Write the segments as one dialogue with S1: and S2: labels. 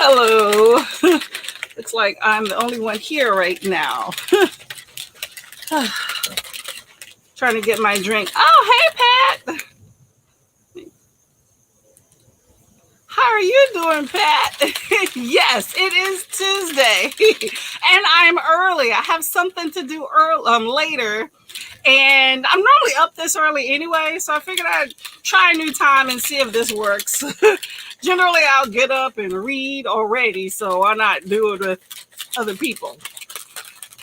S1: Hello. Looks like I'm the only one here right now. Trying to get my drink. Oh, hey, Pat. How are you doing, Pat? Yes, it is Tuesday, and I'm early. I have something to do later, and I'm normally up this early anyway, so I figured I'd try a new time and see if this works. Generally, I'll get up and read already, so why not do it with other people?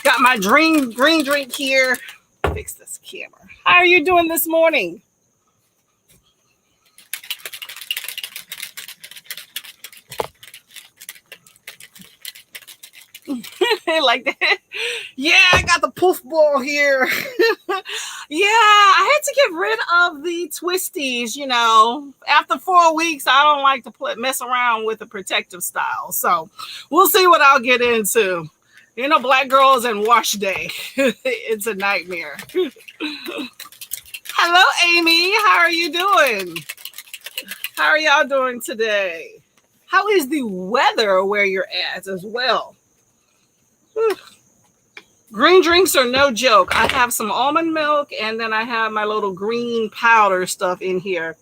S1: Got my green drink here. Fix this camera. How are you doing this morning? Like that. Yeah, I got the poof ball here. Yeah, I had to get rid of the twisties. You know, after 4 weeks, I don't like to mess around with the protective style. So we'll see what I'll get into. You know, black girls and wash day. It's a nightmare. Hello, Amy. How are you doing? How are y'all doing today? How is the weather where you're at as well? Green drinks are no joke. I have some almond milk and then I have my little green powder stuff in here.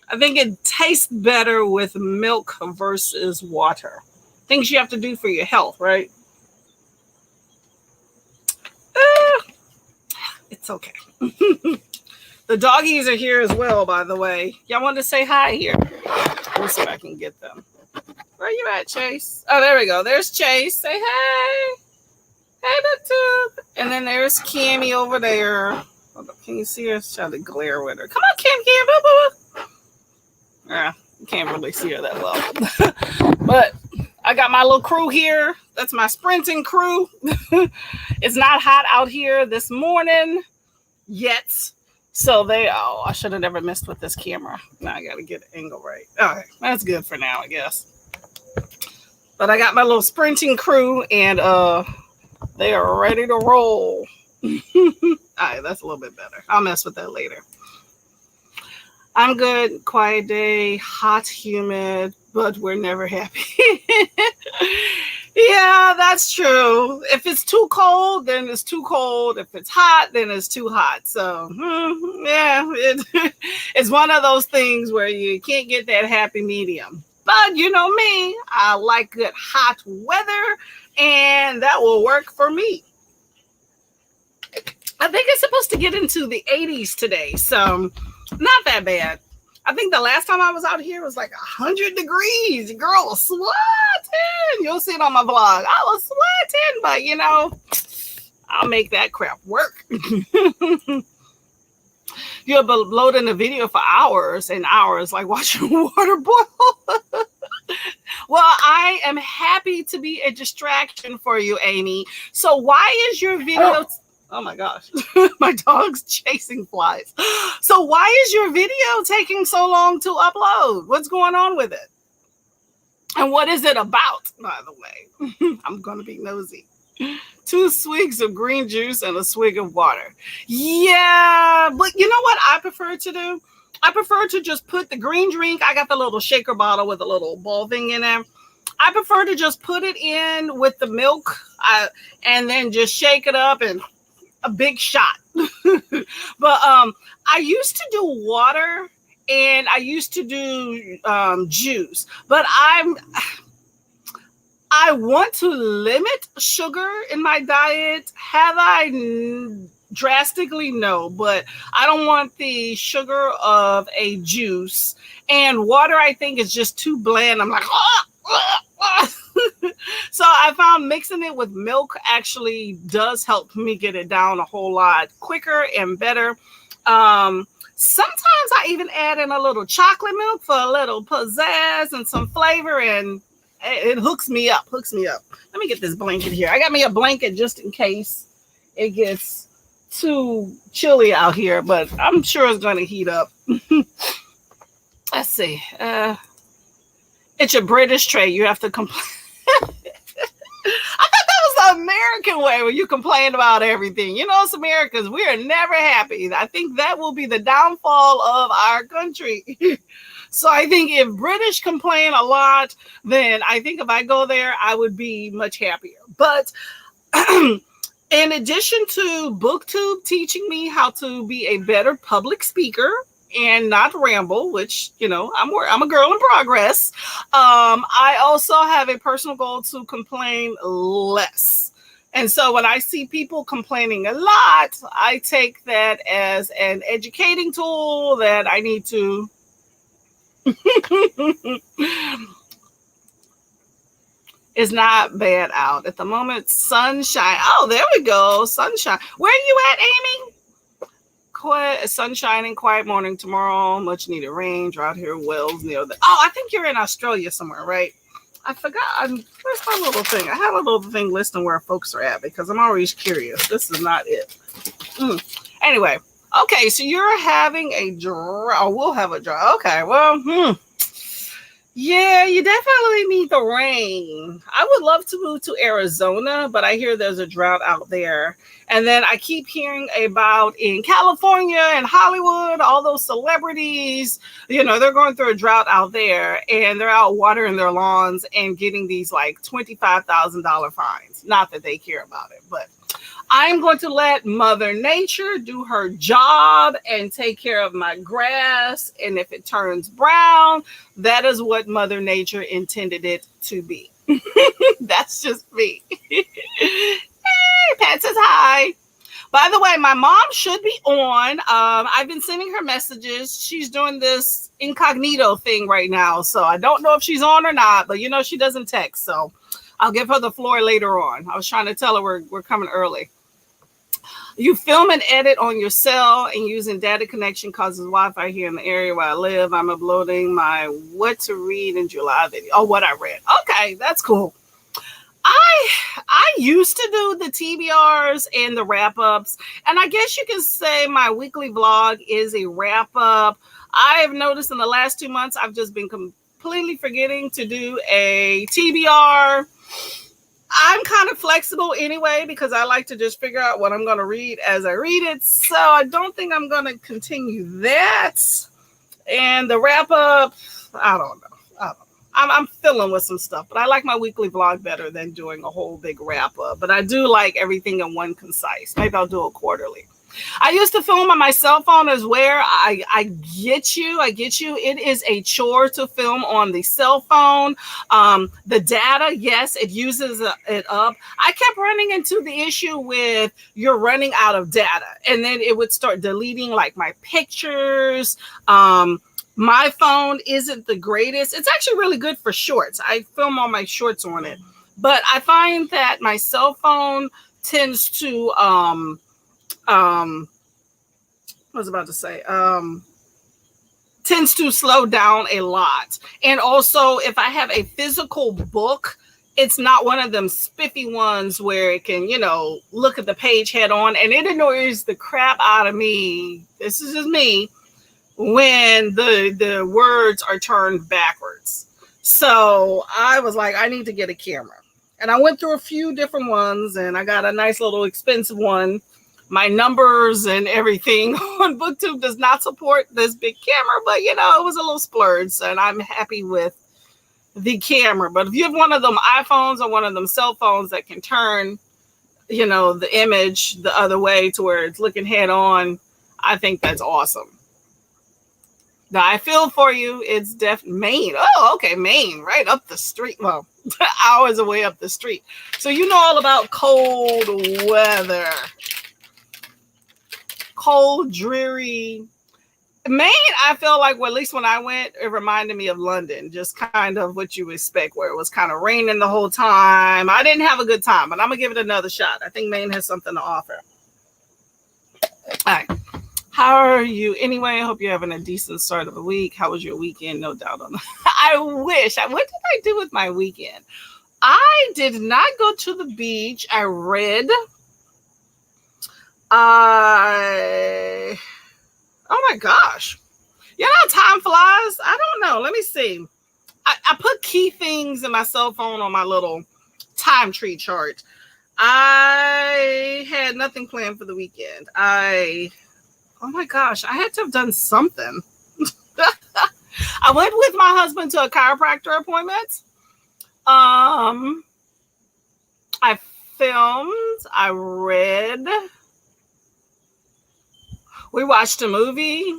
S1: I think it tastes better with milk versus water. Things you have to do for your health, right? It's okay. The doggies are here as well, by the way. Y'all want to say hi here? Let's see if I can get them. Where you at, Chase? Oh, there we go. There's Chase. Say hey. Hey, Booktube. And then there's Cammy over there. Hold up. Can you see her? Try to glare with her. Come on, Cam. Boo, boo. Yeah, you can't really see her that well. But I got my little crew here. That's my sprinting crew. It's not hot out here this morning yet. So I should have never messed with this camera. Now I got to get the angle right. All right. That's good for now, I guess. But I got my little sprinting crew and they are ready to roll. All right, that's a little bit better. I'll mess with that later. I'm good. Quiet day, hot, humid, but we're never happy. Yeah, that's true. If it's too cold, then it's too cold. If it's hot, then it's too hot. So, yeah, it's one of those things where you can't get that happy medium. But you know me, I like good hot weather, and that will work for me. I think it's supposed to get into the 80s today, so not that bad. I think the last time I was out here was like 100 degrees. Girl was sweating. You'll see it on my vlog. I was sweating, but you know, I'll make that crap work. You'll be loading a video for hours and hours, like watching water boil. Well, I am happy to be a distraction for you, Amy. So why is your video... Oh my gosh, my dog's chasing flies. So why is your video taking so long to upload? What's going on with it? And what is it about, by the way? I'm going to be nosy. 2 swigs of green juice and a swig of water. Yeah, but you know what I prefer to do? I prefer to just put the green drink. I got the little shaker bottle with a little ball thing in there. I prefer to just put it in with the milk and then just shake it up and a big shot. But I used to do water and I used to do juice, but I want to limit sugar in my diet. Have I drastically? No, but I don't want the sugar of a juice, and water I think is just too bland. I'm like, so I found mixing it with milk actually does help me get it down a whole lot quicker and better. Sometimes I even add in a little chocolate milk for a little pizzazz and some flavor, and it hooks me up. Let me get this blanket here. I got me a blanket just in case it gets too chilly out here, but I'm sure it's going to heat up. Let's see. It's a British tray. You have to complain. I thought that was the American way where you complain about everything. You know, us Americans, we are never happy. I think that will be the downfall of our country. So I think if British complain a lot, then I think if I go there, I would be much happier. But in addition to BookTube teaching me how to be a better public speaker and not ramble, which, you know, I'm a girl in progress. I also have a personal goal to complain less. And so when I see people complaining a lot, I take that as an educating tool that I need to it's not bad out at the moment. Sunshine. Oh, there we go. Sunshine. Where are you at, Amy? Quiet, sunshine and quiet morning tomorrow. Much needed rain. Drought here. Wells near the. Oh, I think you're in Australia somewhere, right? I forgot. Where's my little thing? I have a little thing listing where folks are at because I'm always curious. This is not it. Anyway. Okay, so you're having a drought. Oh, we'll have a drought. Okay, well, yeah, you definitely need the rain. I would love to move to Arizona, but I hear there's a drought out there. And then I keep hearing about in California and Hollywood, all those celebrities, you know, they're going through a drought out there and they're out watering their lawns and getting these like $25,000 fines. Not that they care about it, but I'm going to let Mother Nature do her job and take care of my grass. And if it turns brown, that is what Mother Nature intended it to be. That's just me. Hey, Pat says hi. By the way, my mom should be on. I've been sending her messages. She's doing this incognito thing right now. So I don't know if she's on or not, but you know, she doesn't text. So I'll give her the floor later on. I was trying to tell her we're coming early. You film and edit on your cell and using data connection causes Wi-Fi here in the area where I live. I'm uploading my what to read in July video. Oh, what I read. Okay, that's cool. I used to do the TBRs and the wrap-ups, and I guess you can say my weekly vlog is a wrap-up. I have noticed in the last 2 months, I've just been completely forgetting to do a TBR. I'm kind of flexible anyway because I like to just figure out what I'm going to read as I read it. So I don't think I'm going to continue that. And the wrap up, I don't know. I'm filling with some stuff, but I like my weekly vlog better than doing a whole big wrap up. But I do like everything in one concise. Maybe I'll do it quarterly. I used to film on my cell phone as well. I get you. It is a chore to film on the cell phone. The data, yes, it uses it up. I kept running into the issue with you're running out of data, and then it would start deleting like my pictures. My phone isn't the greatest. It's actually really good for shorts. I film all my shorts on it, but I find that my cell phone tends to tends to slow down a lot. And also if I have a physical book, it's not one of them spiffy ones where it can, you know, look at the page head on, and it annoys the crap out of me. This is just me when the words are turned backwards. So I was like, I need to get a camera. And I went through a few different ones and I got a nice little expensive one. My numbers and everything on BookTube does not support this big camera, but you know, it was a little splurge and I'm happy with the camera. But if you have one of them iPhones or one of them cell phones that can turn, you know, the image the other way to where it's looking head on, I think that's awesome. Now I feel for you. It's Maine. Oh, okay. Maine, right up the street. Well, hours away up the street. So you know all about cold weather. Cold, dreary. Maine, I feel like, well, at least when I went, it reminded me of London. Just kind of what you expect, where it was kind of raining the whole time. I didn't have a good time, but I'm going to give it another shot. I think Maine has something to offer. All right. How are you? Anyway, I hope you're having a decent start of the week. How was your weekend? No doubt on that. I wish. What did I do with my weekend? I did not go to the beach. I read. Oh my gosh. You know how time flies? I don't know. Let me see. I put key things in my cell phone on my little time tree chart. I had nothing planned for the weekend. Oh my gosh, I had to have done something. I went with my husband to a chiropractor appointment. I filmed, I read, we watched a movie.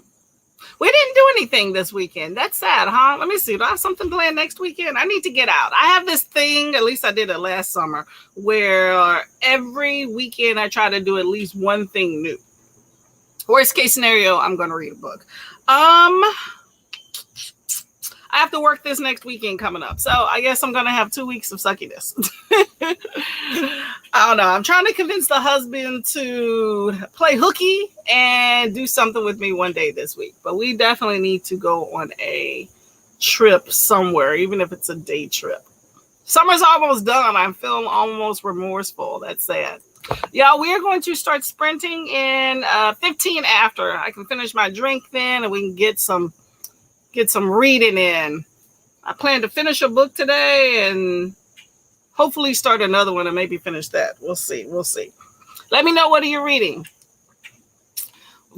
S1: We didn't do anything this weekend. That's sad, huh? Let me see. Do I have something planned next weekend? I need to get out. I have this thing, at least I did it last summer, where every weekend I try to do at least one thing new. Worst case scenario, I'm going to read a book. I have to work this next weekend coming up. So I guess I'm going to have 2 weeks of suckiness. I don't know. I'm trying to convince the husband to play hooky and do something with me one day this week. But we definitely need to go on a trip somewhere, even if it's a day trip. Summer's almost done. I'm feeling almost remorseful. That's sad. Yeah, we are going to start sprinting in 15 after. I can finish my drink then, and we can get some reading in. I plan to finish a book today and hopefully start another one and maybe finish that. We'll see. Let me know, what are you reading?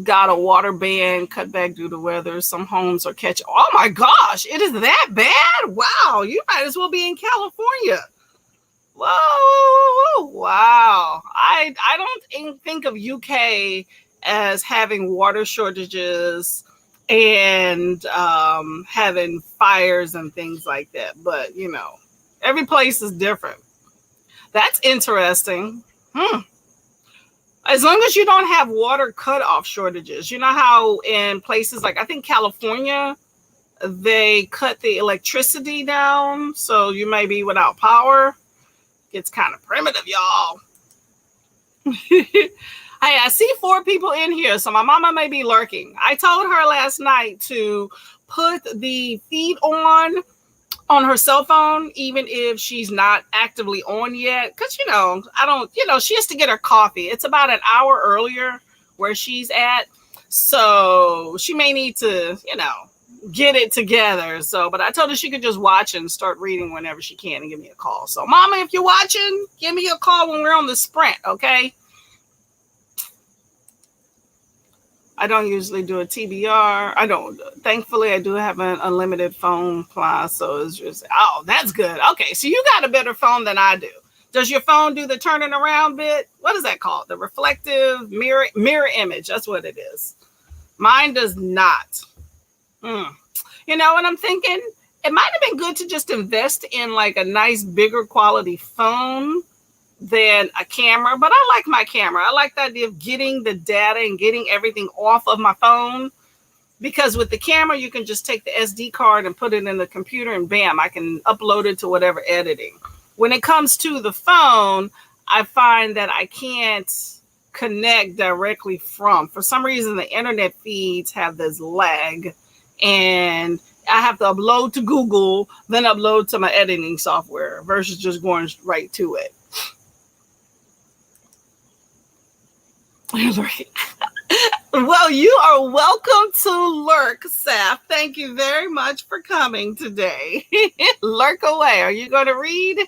S1: Got a water ban cut back due to weather. Some homes are catching. Oh my gosh, it is that bad? Wow, you might as well be in California. Whoa, wow. I don't think of UK as having water shortages and having fires and things like that. But, you know, every place is different. That's interesting. As long as you don't have water cutoff shortages. You know how in places like, I think California, they cut the electricity down, so you may be without power. It's kind of primitive, y'all. Hey, I see 4 people in here, so my mama may be lurking. I told her last night to put the feed on her cell phone, even if she's not actively on yet. Because, she has to get her coffee. It's about an hour earlier where she's at. So she may need to, get it together. But I told her she could just watch and start reading whenever she can and give me a call. So, Mama, if you're watching, give me a call when we're on the sprint, okay? I don't usually do a TBR. I don't. Thankfully, I do have an unlimited phone plan, so it's just, oh, that's good. Okay, so you got a better phone than I do. Does your phone do the turning around bit? What is that called? The reflective mirror image. That's what it is. Mine does not. You know what I'm thinking? It might have been good to just invest in like a nice, bigger quality phone than a camera, but I like my camera. I like the idea of getting the data and getting everything off of my phone, because with the camera, you can just take the SD card and put it in the computer and bam, I can upload it to whatever editing. When it comes to the phone, I find that I can't connect directly for some reason, the internet feeds have this lag and I have to upload to Google, then upload to my editing software versus just going right to it. Well, you are welcome to lurk, Saf. Thank you very much for coming today. Lurk away. Are you going to read?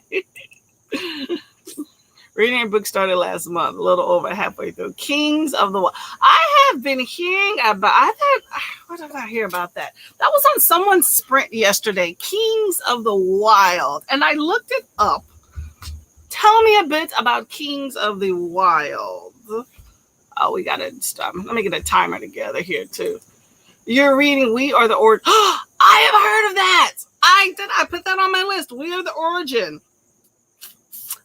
S1: Reading a book started last month, a little over halfway through. Kings of the Wild. I have been hearing about, what did I hear about that? That was on someone's sprint yesterday. Kings of the Wild. And I looked it up. Tell me a bit about Kings of the Wild. Oh, we got to stop. Let me get a timer together here, too. You're reading We Are the Origin. I have heard of that. I put that on my list. We Are the Origin.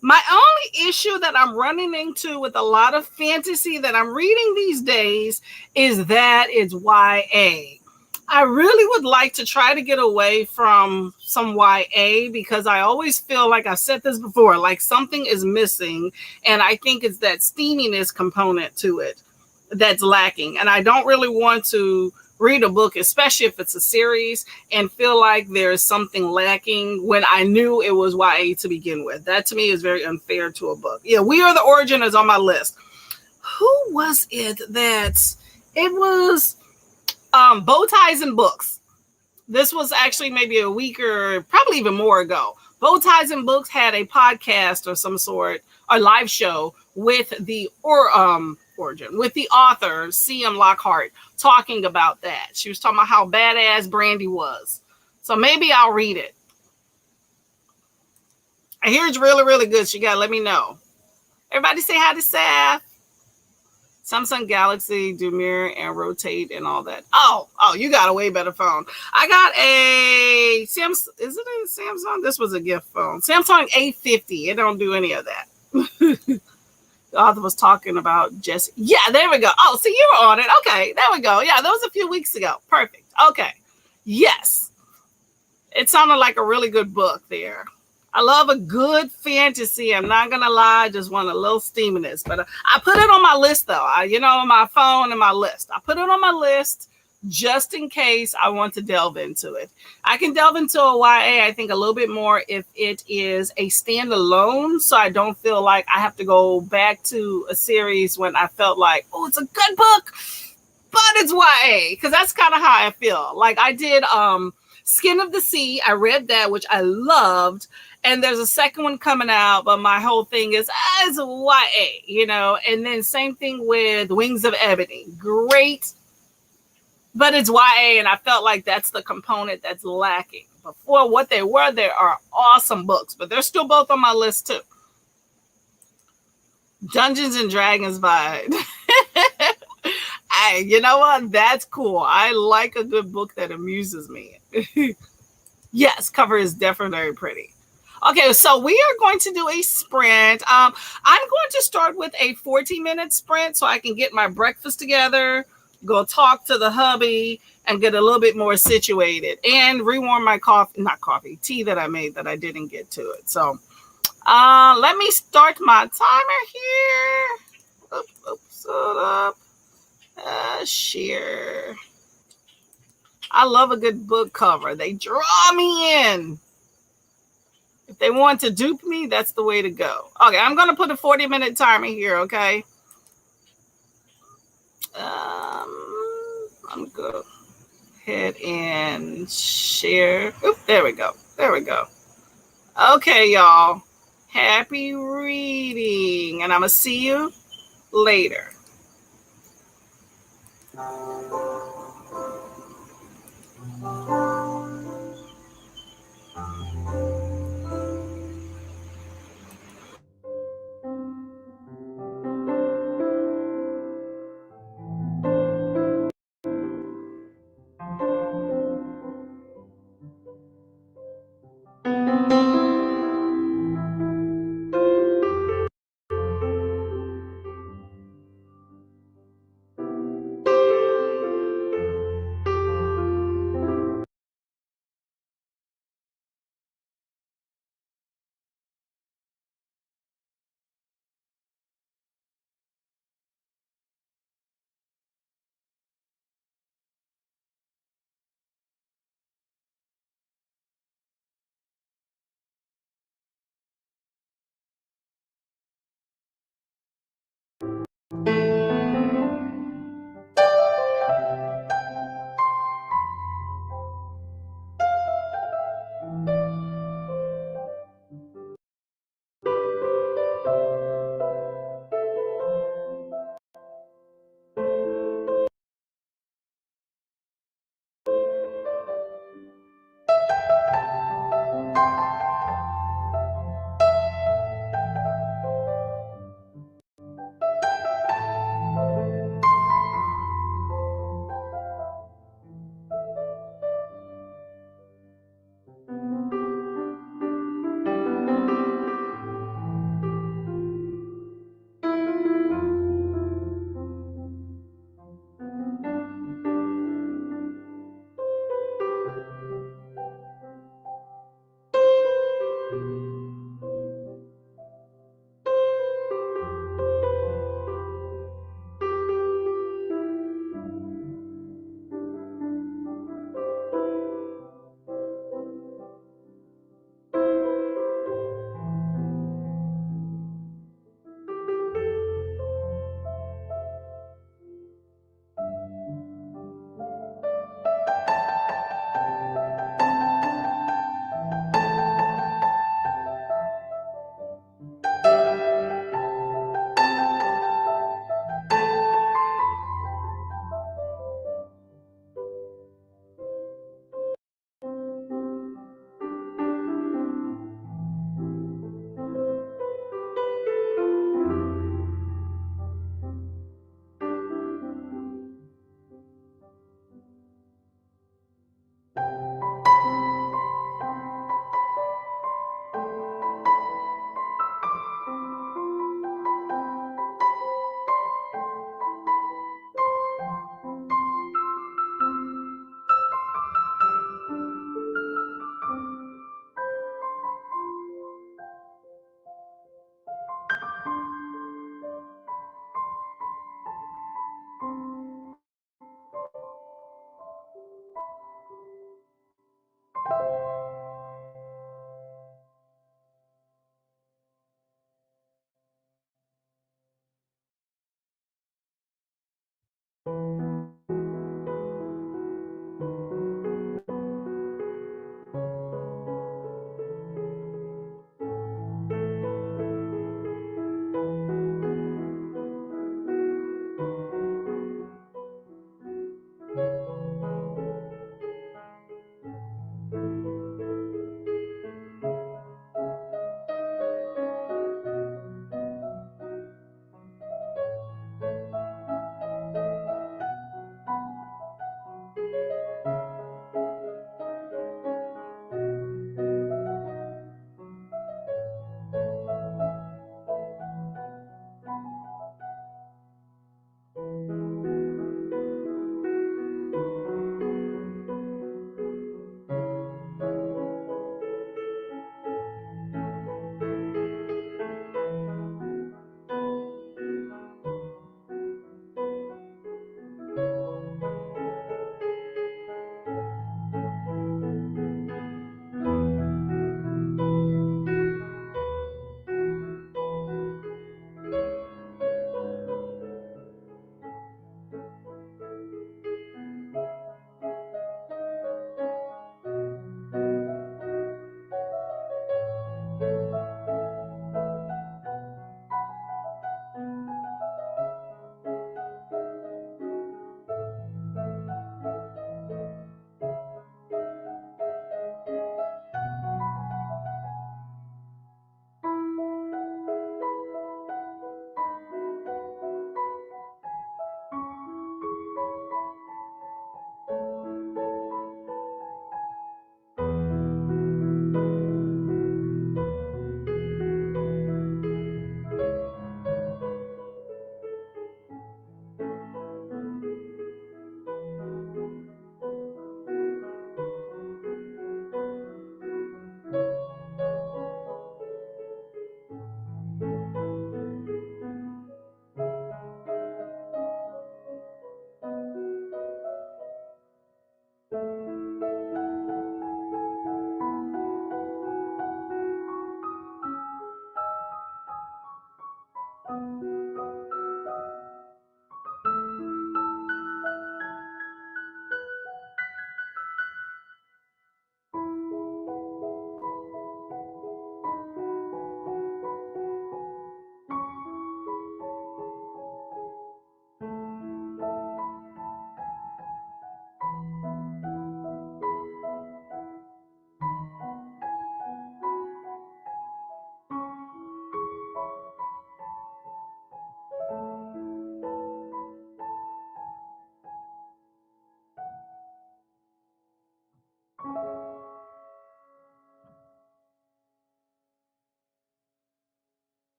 S1: My only issue that I'm running into with a lot of fantasy that I'm reading these days is that it's YA. I really would like to try to get away from some YA because I always feel like I've said this before, like something is missing. And I think it's that steaminess component to it that's lacking. And I don't really want to read a book, especially if it's a series, and feel like there's something lacking when I knew it was YA to begin with. That to me is very unfair to a book. Yeah, We Are the Origin is on my list. Who was it that it was? Bow Ties and Books. This was actually maybe a week or probably even more ago. Bow Ties and Books had a podcast of some sort a live show with the origin with the author C.M. Lockhart talking about that. She was talking about how badass Brandy was. So maybe I'll read it. I hear it's really, really good. So you gotta let me know. Everybody say hi to Saf. Samsung Galaxy, do mirror and rotate and all that. Oh, you got a way better phone. I got a Samsung. Is it a Samsung? This was a gift phone. Samsung A50. It don't do any of that. The author was talking about Jesse. Yeah, there we go. Oh, so you were on it. Okay, there we go. Yeah, that was a few weeks ago. Perfect. Okay. Yes. It sounded like a really good book there. I love a good fantasy. I'm not going to lie. I just want a little steaminess. But I put it on my list, though. On my phone and my list. I put it on my list just in case I want to delve into it. I can delve into a YA, I think, a little bit more if it is a standalone. So I don't feel like I have to go back to a series when I felt like, oh, it's a good book, but it's YA. Because that's kind of how I feel. Like I did Skin of the Sea. I read that, which I loved. And there's a second one coming out, but my whole thing is it's YA, And then same thing with Wings of Ebony. Great, but it's YA, and I felt like that's the component that's lacking. But for what they were, they are awesome books, but they're still both on my list too. Dungeons and Dragons vibe. Hey, you know what? That's cool. I like a good book that amuses me. Yes, cover is definitely very pretty. Okay, so we are going to do a sprint. I'm going to start with a 40-minute sprint so I can get my breakfast together, go talk to the hubby, and get a little bit more situated and rewarm my tea that I made that I didn't get to it. So let me start my timer here. Oops, hold up. Share. I love a good book cover. They draw me in. If they want to dupe me, that's the way to go. Okay, I'm going to put a 40-minute timer here, okay? I'm going to go ahead and share. Oop, there we go. There we go. Okay, y'all. Happy reading. And I'm going to see you later.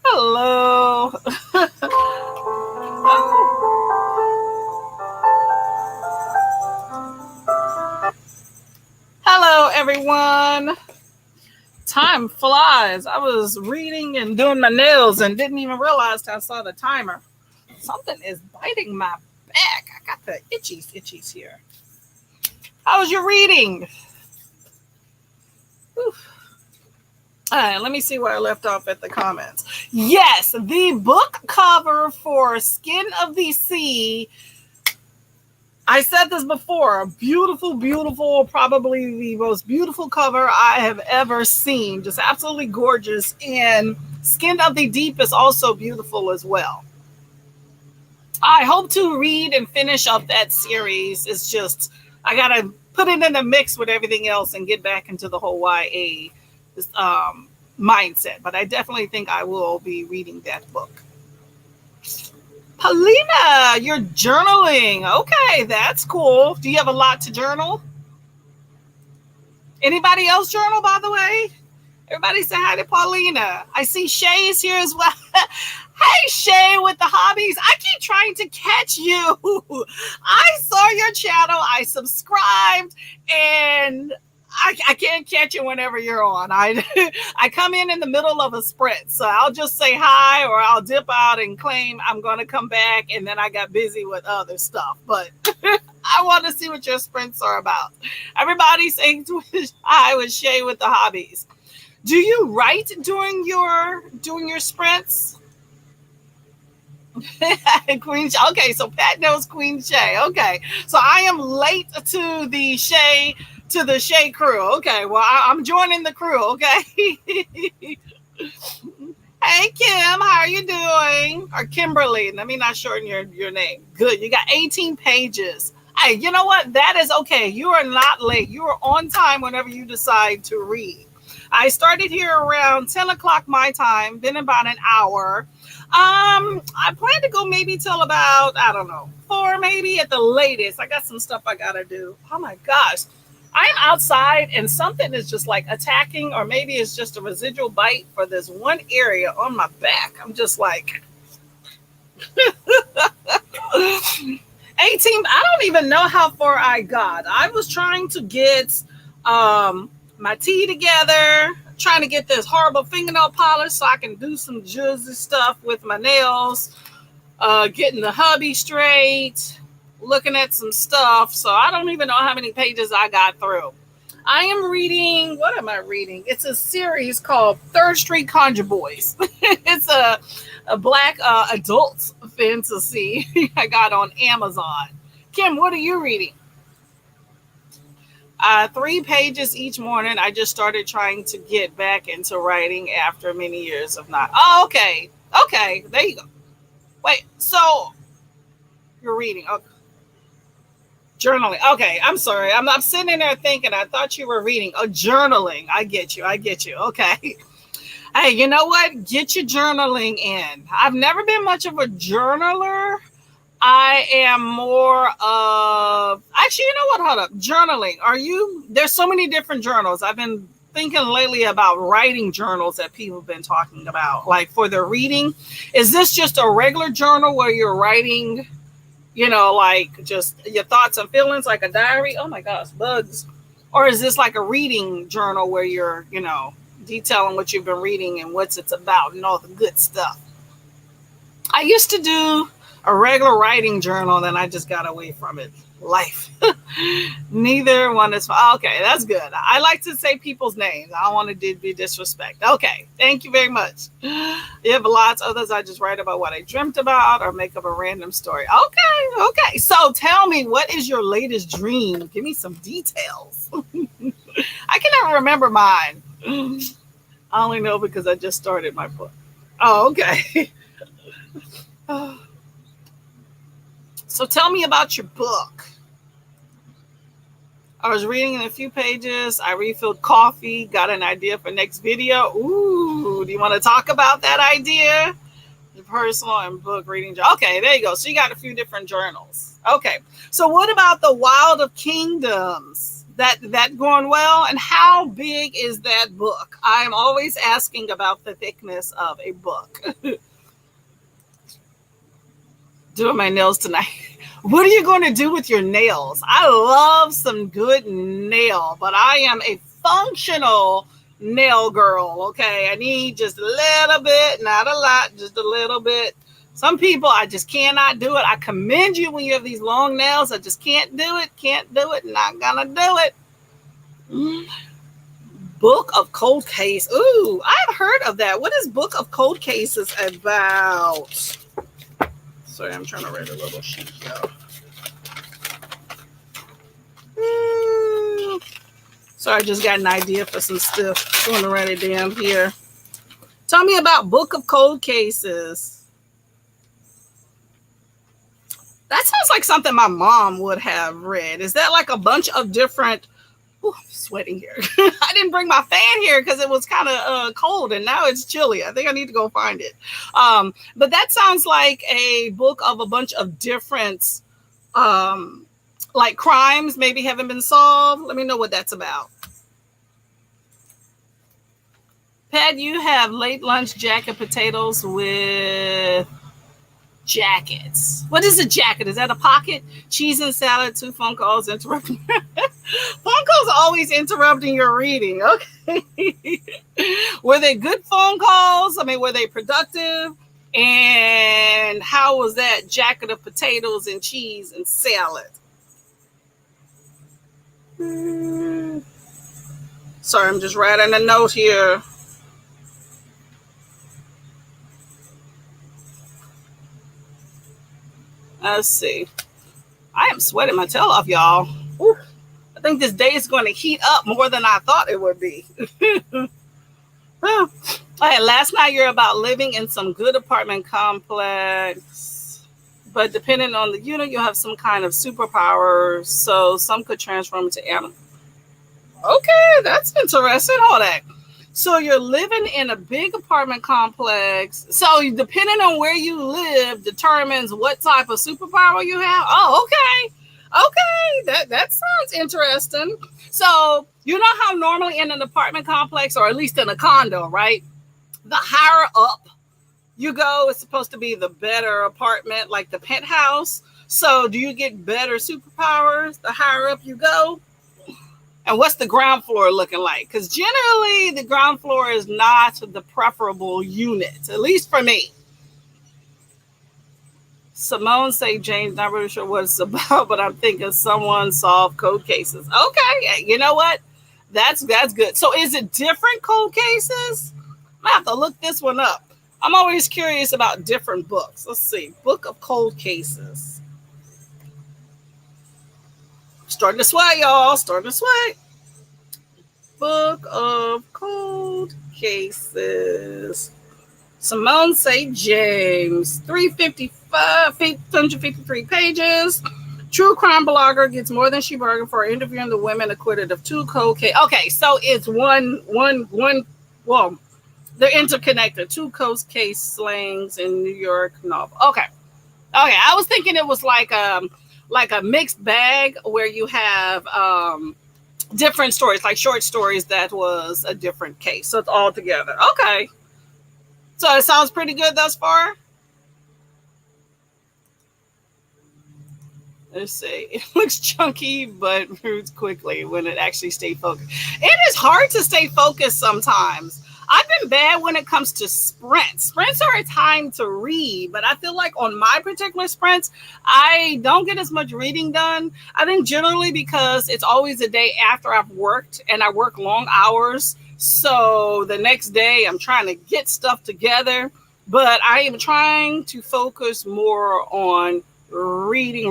S1: Hello. Hello, everyone. Time flies. I was reading and doing my nails and didn't even realize I saw the timer. Something is biting my back. I got the itchies here. How was your reading? Whew. All right, let me see where I left off at the comments. Yes, the book cover for Skin of the Sea. I said this before, beautiful, beautiful, probably the most beautiful cover I have ever seen. Just absolutely gorgeous. And Skin of the Deep is also beautiful as well. I hope to read and finish up that series. It's just, I got to put it in the mix with everything else and get back into the whole YA mindset. But I definitely think I will be reading that book. Paulina, you're journaling. Okay, that's cool. Do you have a lot to journal? Anybody else journal, by the way? Everybody say hi to Paulina. I see Shay's here as well. Hey, Shay with the hobbies. I keep trying to catch you. I saw your channel. I subscribed, and I can't catch you whenever you're on. I come in the middle of a sprint, so I'll just say hi, or I'll dip out and claim I'm going to come back, and then I got busy with other stuff. But I want to see what your sprints are about. Everybody saying hi with Shay with the hobbies. Do you write during your sprints? Queen Shay. Okay, so Pat knows Queen Shay. Okay, so I am late to the Shay crew. Okay, well I'm joining the crew. Okay. Hey Kim, how are you doing? Or Kimberly? Let me not shorten your name. Good. You got 18 pages. Hey, you know what? That is okay. You are not late. You are on time whenever you decide to read. I started here around 10 o'clock my time, been about an hour. I plan to go maybe till about, I don't know, 4 maybe at the latest. I got some stuff I gotta do. Oh my gosh. I'm outside and something is just like attacking, or maybe it's just a residual bite for this one area on my back. I'm just like 18. I don't even know how far I got. I was trying to get my tea together, trying to get this horrible fingernail polish so I can do some juzzy stuff with my nails, getting the hubby straight, looking at some stuff. So I don't even know how many pages I got through. I am reading, what am I reading? It's a series called Third Street Conjure Boys. It's a black adult fantasy I got on Amazon. Kim, what are you reading? 3 pages each morning. I just started trying to get back into writing after many years of not. Oh, okay. Okay, there you go. Wait, so you're reading. Okay. Journaling. Okay, I'm sorry. I'm sitting in there thinking, I thought you were reading. Oh, journaling. I get you. Okay. Hey, you know what? Get your journaling in. I've never been much of a journaler. I am more of, actually, you know what? Hold up. Journaling. There's so many different journals. I've been thinking lately about writing journals that people have been talking about, like for their reading. Is this just a regular journal where you're writing, like just your thoughts and feelings, like a diary? Oh my gosh, bugs. Or is this like a reading journal where you're, detailing what you've been reading and what it's about and all the good stuff? I used to do a regular writing journal, then I just got away from it. Life. Neither one is fine. Okay, that's good. I like to say people's names. I don't want to be disrespect. Okay, thank you very much. You have lots of others. I just write about what I dreamt about or make up a random story. Okay. So tell me, what is your latest dream? Give me some details. I cannot remember mine. I only know because I just started my book. Oh, okay. So tell me about your book. I was reading a few pages. I refilled coffee, got an idea for next video. Ooh, do you want to talk about that idea? Your personal and book reading. Okay, there you go. So you got a few different journals. Okay. So what about the Wild of Kingdoms? That going well? And how big is that book? I'm always asking about the thickness of a book. Doing my nails tonight. What are you going to do with your nails? I love some good nail, but I am a functional nail girl. Okay, I need just a little bit, not a lot, just a little bit. Some people, I just cannot do it. I commend you when you have these long nails. I just can't do it, not gonna do it. Book of Cold Case. Ooh, I've heard of that. What is Book of Cold Cases about? Sorry, I'm trying to write a little sheet, though. So I just got an idea for some stuff. I'm going to write it down here. Tell me about Book of Cold Cases. That sounds like something my mom would have read. Is that like a bunch of different... Ooh, I'm sweating here. I didn't bring my fan here because it was kind of cold, and now it's chilly. I think I need to go find it. But that sounds like a book of a bunch of different like crimes maybe haven't been solved. Let me know what that's about. Pat, you have late lunch jacket potatoes with jackets. What is a jacket? Is that a pocket? Cheese and salad, 2 phone calls interrupting. Phone calls always interrupting your reading. Okay. Were they good phone calls? I mean, were they productive? And how was that jacket of potatoes and cheese and salad? Sorry, I'm just writing a note here. Let's see. I am sweating my tail off, y'all. Ooh, I think this day is going to heat up more than I thought it would be. Well, okay, last night you're about living in some good apartment complex, but depending on the unit, you have some kind of superpower, so some could transform into animals. Okay, that's interesting. Hold on. So you're living in a big apartment complex. So depending on where you live determines what type of superpower you have. Oh, okay. Okay, that sounds interesting. So you know how normally in an apartment complex, or at least in a condo, right? The higher up you go, it's supposed to be the better apartment, like the penthouse. So do you get better superpowers the higher up you go? And what's the ground floor looking like? Because generally the ground floor is not the preferable unit, at least for me. Simone say James, not really sure what it's about, but I'm thinking someone solved cold cases. Okay, you know what? That's good. So is it different cold cases? I have to look this one up. I'm always curious about different books. Let's see. Book of Cold Cases. Starting to sweat, y'all. Starting to sweat. Book of Cold Cases. Simone St. James. 353 pages. True crime blogger gets more than she bargained for, interviewing the women acquitted of 2 cold cases. Okay, so it's one. Well, they're interconnected. 2 cold case slings in New York novel. Okay. I was thinking it was like a mixed bag where you have different stories, like short stories that was a different case. So it's all together. Okay. So it sounds pretty good thus far. Let's see. It looks chunky, but moves quickly when it actually stays focused. It is hard to stay focused sometimes. I've been bad when it comes to sprints. Sprints are a time to read, but I feel like on my particular sprints, I don't get as much reading done. I think generally because it's always a day after I've worked, and I work long hours. So the next day I'm trying to get stuff together, but I am trying to focus more on reading.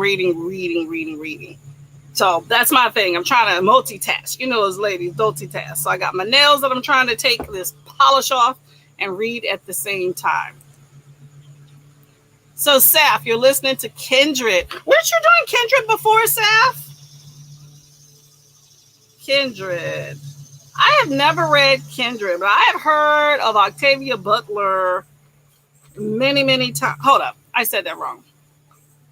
S1: So that's my thing. I'm trying to multitask. You know, as ladies, multitask. So I got my nails that I'm trying to take this polish off and read at the same time. So, Saf, you're listening to Kindred. Weren't you doing Kindred before, Saf? Kindred. I have never read Kindred, but I have heard of Octavia Butler many times. Hold up. I said that wrong.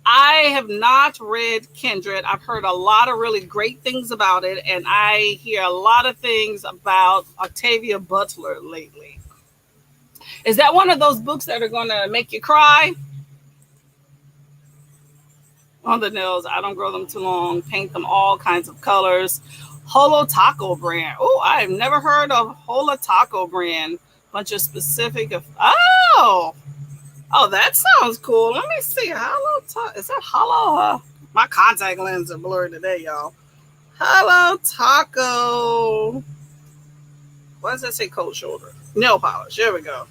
S1: I have not read Kindred. I've heard a lot of really great things about it, and I hear a lot of things about Octavia Butler lately. Is that one of those books that are going to make you cry? On the nails, I don't grow them too long. Paint them all kinds of colors. Holo Taco brand. Oh, I've never heard of Holo Taco brand. Bunch of specific. Oh, oh, that sounds cool. Let me see. Holo Taco. Is that Holo? My contact lenses are blurred today, y'all. Holo Taco. Why does that say cold shoulder? Nail polish. There we go.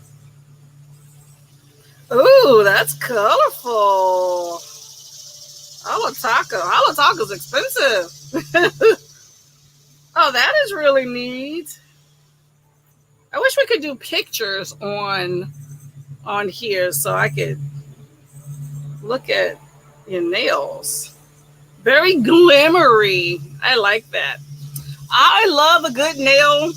S1: Ooh, that's colorful. Holo Taco. Holo Taco's expensive. Oh, that is really neat. I wish we could do pictures on here so I could look at your nails. Very glimmery. I like that. I love a good nail.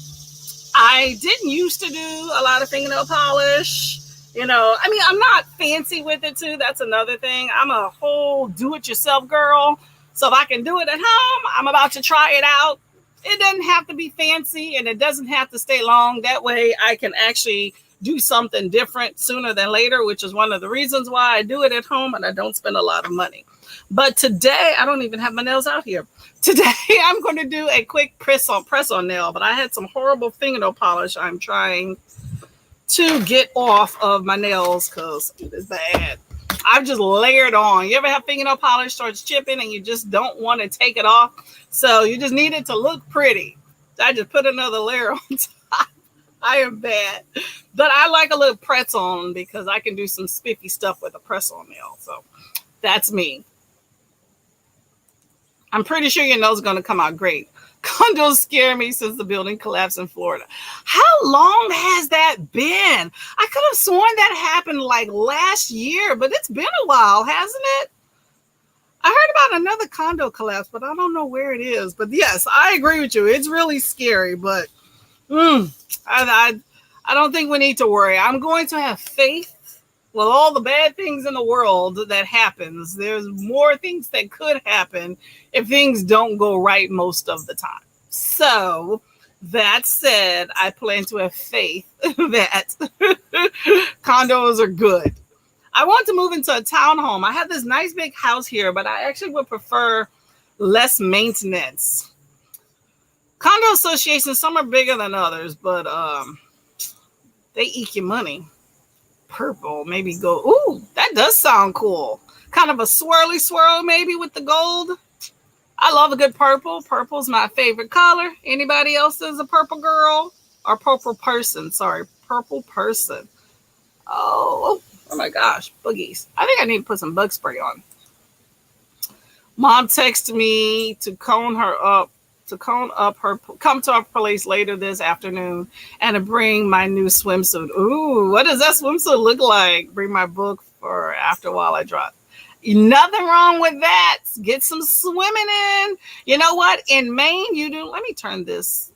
S1: I didn't used to do a lot of fingernail polish. You know, I mean, I'm not fancy with it too. That's another thing. I'm a whole do-it-yourself girl. So if I can do it at home, I'm about to try it out. It doesn't have to be fancy and it doesn't have to stay long. That way I can actually do something different sooner than later, which is one of the reasons why I do it at home and I don't spend a lot of money. But today, I don't even have my nails out here. Today, I'm going to do a quick press on nail, but I had some horrible fingernail polish I'm trying to get off of my nails because it is bad. I've just layered on. You ever have fingernail polish starts chipping and you just don't want to take it off? So you just need it to look pretty. I just put another layer on top. I am bad. But I like a little press on because I can do some spiffy stuff with a press on nail. So that's me. I'm pretty sure your nose is going to come out great. Condos scare me since the building collapsed in Florida. How long has that been? I could have sworn that happened like last year, but it's been a while, hasn't it? I heard about another condo collapse, but I don't know where it is. But yes, I agree with you. It's really scary, but I don't think we need to worry. I'm going to have faith. Well, all the bad things in the world that happens, there's more things that could happen if things don't go right most of the time. So that said, I plan to have faith that condos are good. I want to move into a townhome. I have this nice big house here, but I actually would prefer less maintenance. Condo associations, some are bigger than others, but they eke your money. Purple, maybe gold. Ooh, that does sound cool. Kind of a swirly swirl maybe with the gold. I love a good purple. Purple's my favorite color. Anybody else is a purple girl or purple person? Sorry, purple person. Oh my gosh, boogies. I think I need to put some bug spray on. Mom texted me to come to our place later this afternoon and to bring my new swimsuit. Ooh, what does that swimsuit look like? Bring my book for after while I drop. Nothing wrong with that. Get some swimming in. You know what? In Maine, you do. Let me turn this.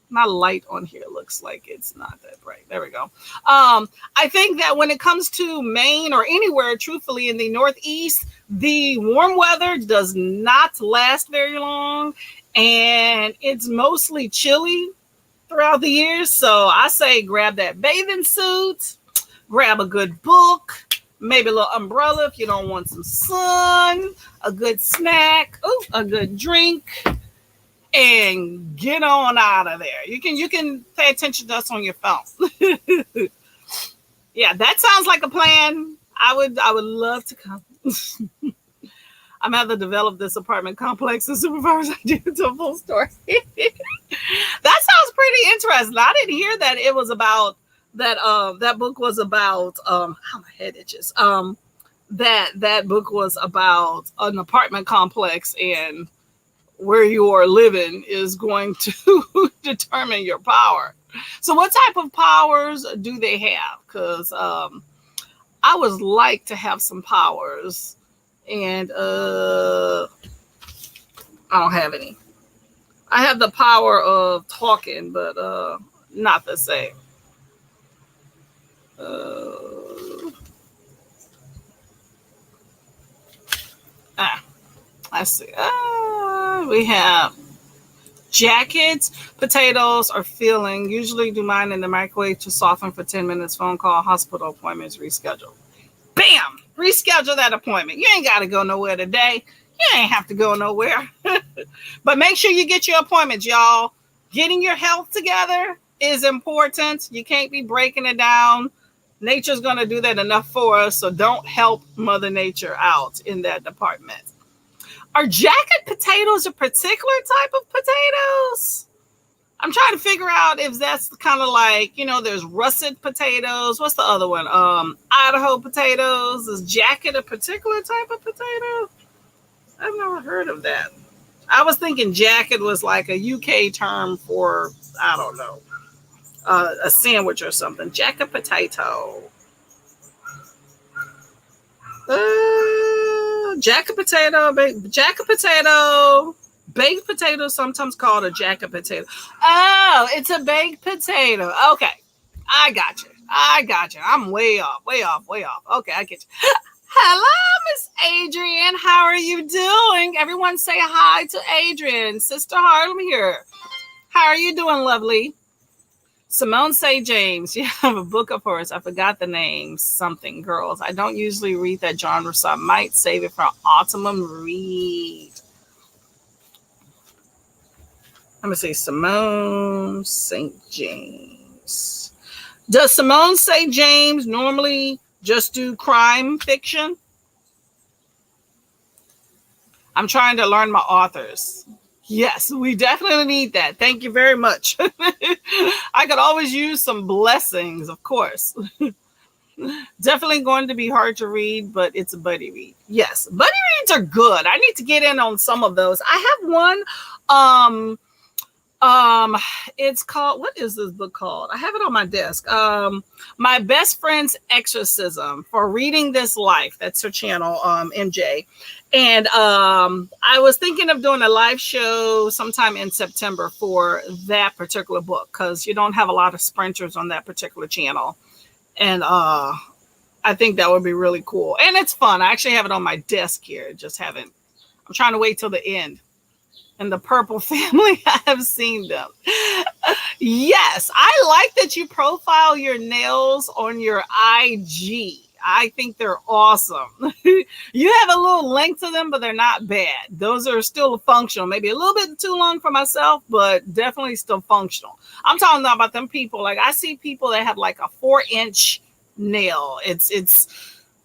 S1: My light on here looks like it's not that bright. There we go. I think that when it comes to Maine or anywhere, truthfully, in the Northeast, the warm weather does not last very long. And it's mostly chilly throughout the year. So I say grab that bathing suit, grab a good book, maybe a little umbrella if you don't want some sun, a good snack, a good drink, and get on out of there. You can pay attention to us on your phone. Yeah, that sounds like a plan. I would love to come. I'm going to have to develop this apartment complex and supervise idea to a full story. That sounds pretty interesting. I didn't hear that it was about that. That book was about how my head itches. That book was about an apartment complex and where you are living is going to determine your power. So, what type of powers do they have? Because I would like to have some powers. And I don't have any. I have the power of talking, but not the same. Let's see. We have jackets, potatoes, or filling. Usually do mine in the microwave to soften for 10 minutes. Phone call, hospital appointments, reschedule. Bam! Reschedule that appointment. You ain't got to go nowhere today. You ain't have to go nowhere. But make sure you get your appointments, y'all. Getting your health together is important. You can't be breaking it down. Nature's going to do that enough for us, so don't help Mother Nature out in that department. Are jacket potatoes a particular type of potatoes? I'm trying to figure out if that's kind of like, there's russet potatoes. What's the other one? Idaho potatoes. Is jacket a particular type of potato? I've never heard of that. I was thinking jacket was like a UK term for, I don't know, a sandwich or something. Jacket potato. Jacket potato, baked potato, sometimes called a jacket potato. Oh, it's a baked potato. Okay, I got you. I'm way off. Okay, I get you. Hello, Miss Adrian. How are you doing? Everyone say hi to Adrian. Sister Harlem here. How are you doing, lovely? Simone St. James, you have a book of hers. I forgot the name. Something Girls. I don't usually read that genre, so I might save it for an autumn read. Let me see. Simone St. James. Does Simone St. James normally just do crime fiction? I'm trying to learn my authors. Yes, we definitely need that. Thank you very much. I could always use some blessings, of course. Definitely going to be hard to read, but it's a buddy read. Yes, buddy reads are good. I need to get in on some of those. I have one. It's called, what is this book called? I have it on my desk. My Best Friend's Exorcism for Reading This Life. That's her channel, MJ. And I was thinking of doing a live show sometime in September for that particular book, because you don't have a lot of sprinters on that particular channel. And I think that would be really cool. And it's fun. I actually have it on my desk here. I'm trying to wait till the end. And the Purple Family, I have seen them. Yes, I like that you profile your nails on your IG. I think they're awesome. You have a little length to them, but they're not bad. Those are still functional. Maybe a little bit too long for myself, but definitely still functional. I'm talking about them people. Like, I see people that have like a 4-inch nail. It's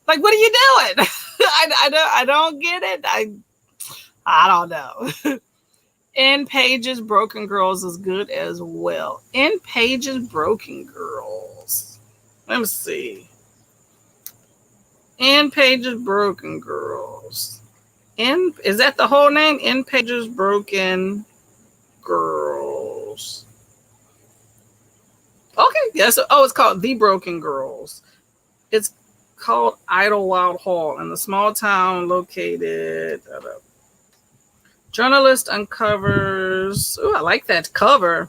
S1: like, what are you doing? I don't get it. I don't know. In Pages, Broken Girls is good as well. In Pages, Broken Girls. Let me see. In Pages, Broken Girls. Is that the whole name? In Pages, Broken Girls. Okay, yes. Oh, it's called The Broken Girls. It's called Idlewild Hall in the small town located. Journalist uncovers. Oh, I like that cover.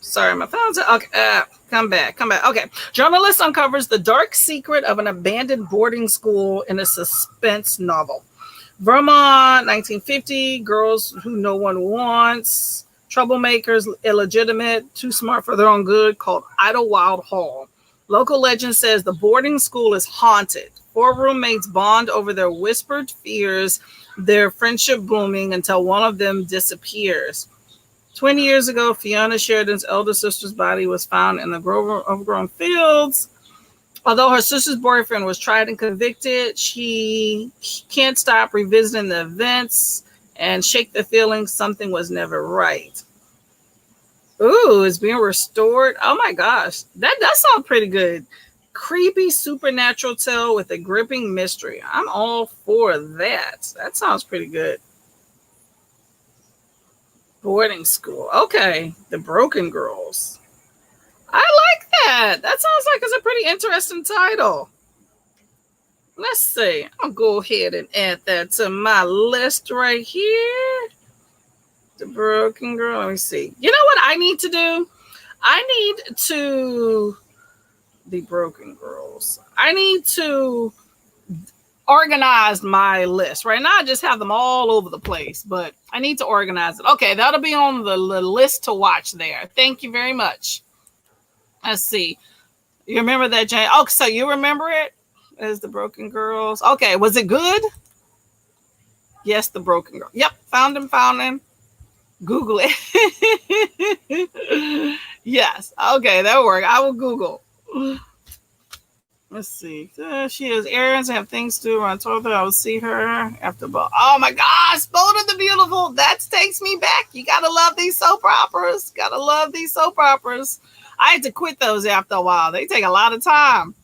S1: Sorry, my phone's okay. Come back. Okay. Journalist uncovers the dark secret of an abandoned boarding school in a suspense novel. Vermont, 1950. Girls who no one wants. Troublemakers, illegitimate, too smart for their own good, called Idlewild Hall. Local legend says the boarding school is haunted. 4 roommates bond over their whispered fears, their friendship blooming until one of them disappears. 20 years ago, Fiona Sheridan's elder sister's body was found in the overgrown fields. Although her sister's boyfriend was tried and convicted, she can't stop revisiting the events and shake the feeling something was never right. Ooh, it's being restored. Oh my gosh, that sounds pretty good. Creepy supernatural tale with a gripping mystery. I'm all for that. That sounds pretty good. Boarding school. Okay, The Broken Girls. I like that. That sounds like it's a pretty interesting title. Let's see. I'll go ahead and add that to my list right here. The Broken Girl. Let me see. You know what I need to do? I need to... The Broken Girls. I need to organized my list. Right now I just have them all over the place, but I need to organize it. Okay, that'll be on the list to watch there. Thank you very much. Let's see. You remember that, Jane? Oh, so you remember it as The Broken Girls. Okay, was it good? Yes, The Broken Girl. Yep, found him. Google it. Yes, okay, that'll work. I will Google. Let's see. She has errands, have things to do. I told her I will see her after ball. Oh my gosh, Bold and the Beautiful. That takes me back. You gotta love these soap operas. I had to quit those after a while. They take a lot of time.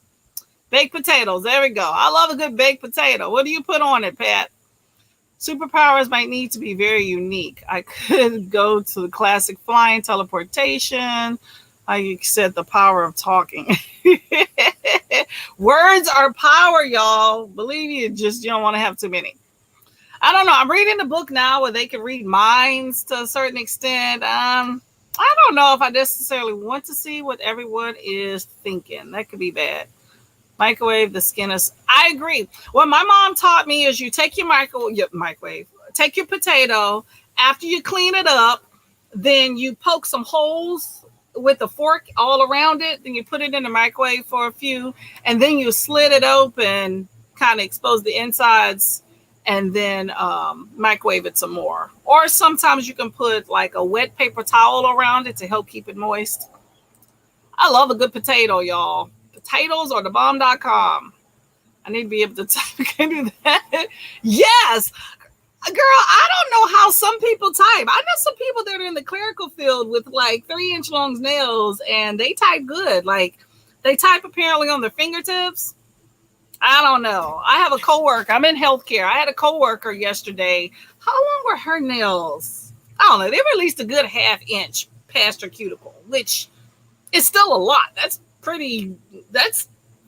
S1: Baked potatoes. There we go. I love a good baked potato. What do you put on it, Pat? Superpowers might need to be very unique. I could go to the classic flying, teleportation. I said the power of talking. Words are power, y'all. Believe you don't want to have too many. I don't know. I'm reading a book now where they can read minds to a certain extent. I don't know if I necessarily want to see what everyone is thinking. That could be bad. Microwave, the skin is. I agree. What my mom taught me is you take your microwave, take your potato. After you clean it up, then you poke some holes with a fork all around it. Then you put it in the microwave for a few, and then you slit it open, kind of expose the insides, and then microwave it some more. Or sometimes you can put like a wet paper towel around it to help keep it moist. I love a good potato, y'all. Potatoes or thebomb.com. I need to be able to type. Can do that. Yes. Girl, I don't know how some people type. I know some people that are in the clerical field with like 3-inch long nails and they type good. Like they type apparently on their fingertips. I don't know. I have a coworker. I'm in healthcare. I had a coworker yesterday. How long were her nails? I don't know. They were at least a good 1/2 inch past her cuticle, which is still a lot. That's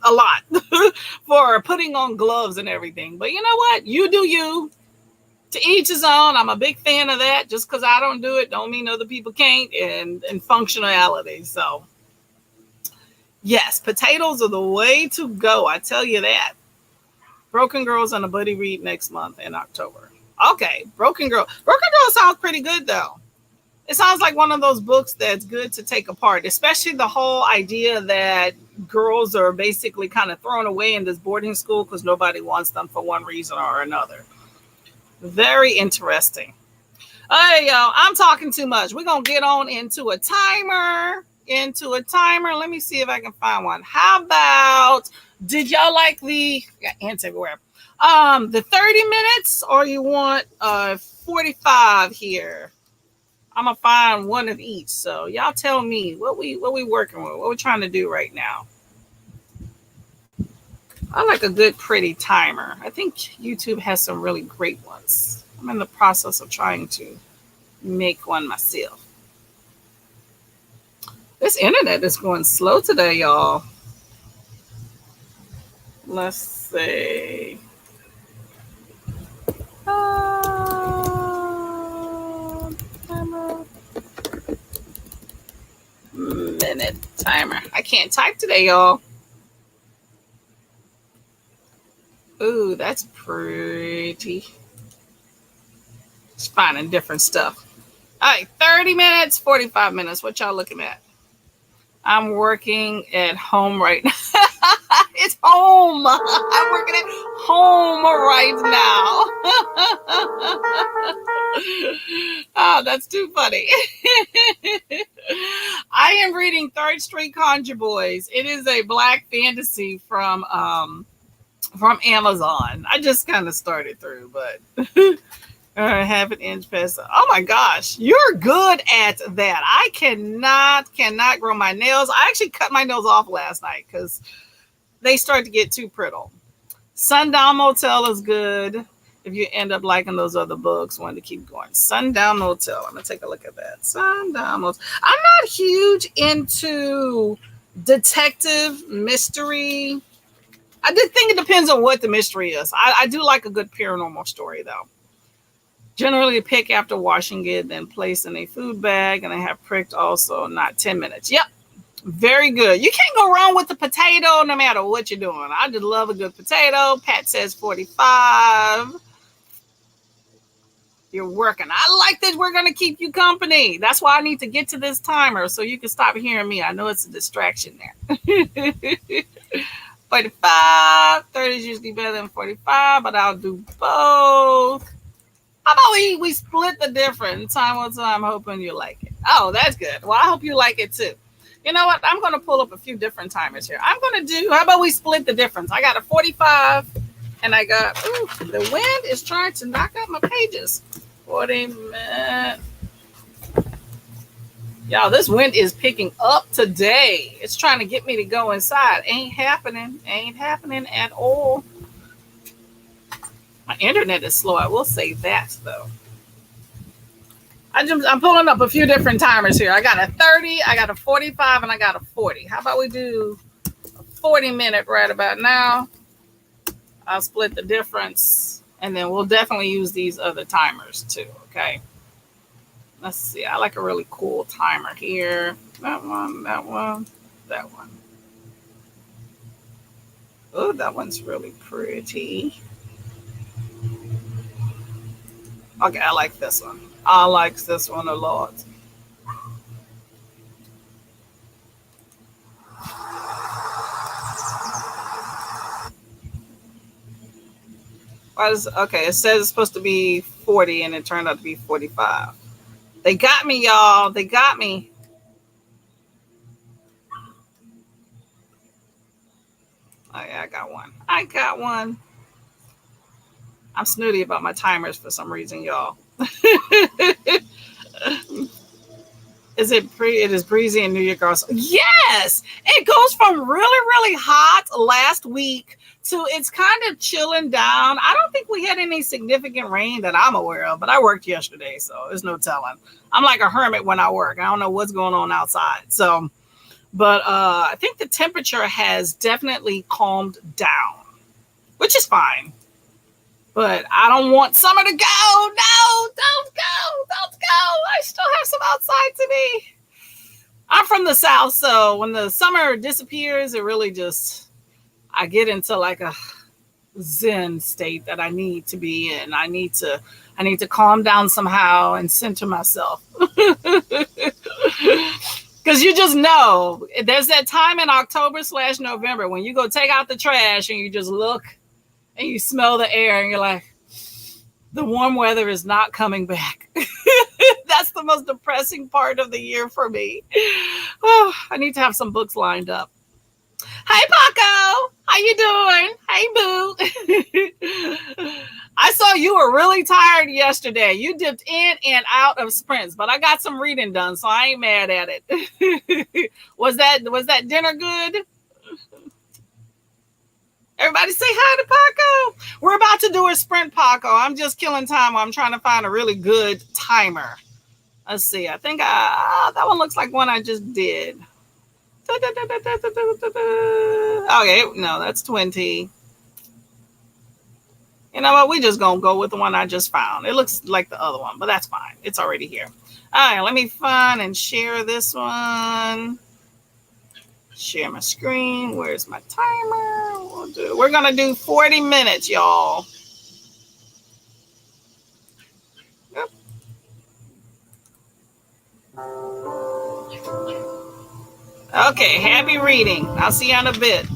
S1: a lot for putting on gloves and everything. But you know what? You do you. To each his own. I'm a big fan of that. Just because I don't do it don't mean other people can't. And functionality. So yes, potatoes are the way to go. I tell you that. Broken Girls on a buddy read next month in October. Okay, Broken Girl. Broken Girl sounds pretty good though. It sounds like one of those books that's good to take apart, especially the whole idea that girls are basically kind of thrown away in this boarding school because nobody wants them for one reason or another. Very interesting. Hey, yo, I'm talking too much. We're going to get on into a timer. Let me see if I can find one. How about, did y'all like the ants everywhere? The 30 minutes or you want 45 here? I'm gonna find one of each. So y'all tell me what we working with, what we're trying to do right now. I like a good pretty timer. I think YouTube has some really great ones. I'm in the process of trying to make one myself. This internet is going slow today, y'all. Let's see. Minute timer. I can't type today, y'all. Ooh, that's pretty. Just finding different stuff. All right, 30 minutes, 45 minutes. What y'all looking at? I'm working at home right now. It's home. I'm working at home right now. Oh, that's too funny. I am reading Third Street Conjure Boys. It is a black fantasy from Amazon. I just kind of started through, but half an inch past. Oh my gosh, you're good at that. I cannot grow my nails. I actually cut my nails off last night because they start to get too brittle. Sundown Motel is good. If you end up liking those other books, want to keep going. Sundown Motel. I'm gonna take a look at that. Sundown Motel. I'm not huge into detective mystery. I did think it depends on what the mystery is. I do like a good paranormal story though. Generally pick after washing it, then place in a food bag, and I have pricked also not 10 minutes. Yep. Very good. You can't go wrong with the potato no matter what you're doing. I just love a good potato. Pat says 45. You're working. I like that we're going to keep you company. That's why I need to get to this timer so you can stop hearing me. I know it's a distraction there. 45. 30 is usually better than 45, but I'll do both. How about we split the difference time on time, hoping you like it. Oh, that's good. Well, I hope you like it too. You know what? I'm going to pull up a few different timers here. I'm going to do, how about we split the difference? I got a 45 and I got, the wind is trying to knock out my pages. 40 minutes. Y'all, this wind is picking up today. It's trying to get me to go inside. Ain't happening. Ain't happening at all. My internet is slow. I will say that, though. I'm pulling up a few different timers here. I got a 30, I got a 45, and I got a 40. How about we do a 40-minute right about now? I'll split the difference, and then we'll definitely use these other timers too, okay? Let's see. I like a really cool timer here. That one, that one, that one. Oh, that one's really pretty. Okay, I like this one. I like this one a lot. Okay, it says it's supposed to be 40 and it turned out to be 45. They got me, y'all. They got me. Oh, yeah, I got one. I got one. I'm snooty about my timers for some reason, y'all. It is breezy in New York also. Yes, it goes from really, really hot last week to it's kind of chilling down. I don't think we had any significant rain that I'm aware of, but I worked yesterday, so there's no telling. I'm like a hermit when I work. I don't know what's going on outside. So, but I think the temperature has definitely calmed down, which is fine. But I don't want summer to go. No, don't go. Don't go. I still have some outside to be. I'm from the South, so when the summer disappears, it really just, I get into like a Zen state that I need to be in. I need to calm down somehow and center myself. Because you just know, there's that time in October/November when you go take out the trash and you just look and you smell the air and you're like, the warm weather is not coming back. That's the most depressing part of the year for me. Oh, I need to have some books lined up. Hi, Paco. How you doing? Hey, boo. I saw you were really tired yesterday. You dipped in and out of sprints, but I got some reading done, so I ain't mad at it. Was that dinner good? Everybody say hi to Paco. We're about to do a sprint, Paco. I'm just killing time. I'm trying to find a really good timer. Let's see. I think that one looks like one I just did. Okay, no, that's 20. You know what? We just gonna go with the one I just found. It looks like the other one, but that's fine. It's already here. All right, let me find and share this one. Share my screen. Where's my timer? We're gonna do 40 minutes, y'all. Yep. Okay, happy reading. I'll see you in a bit.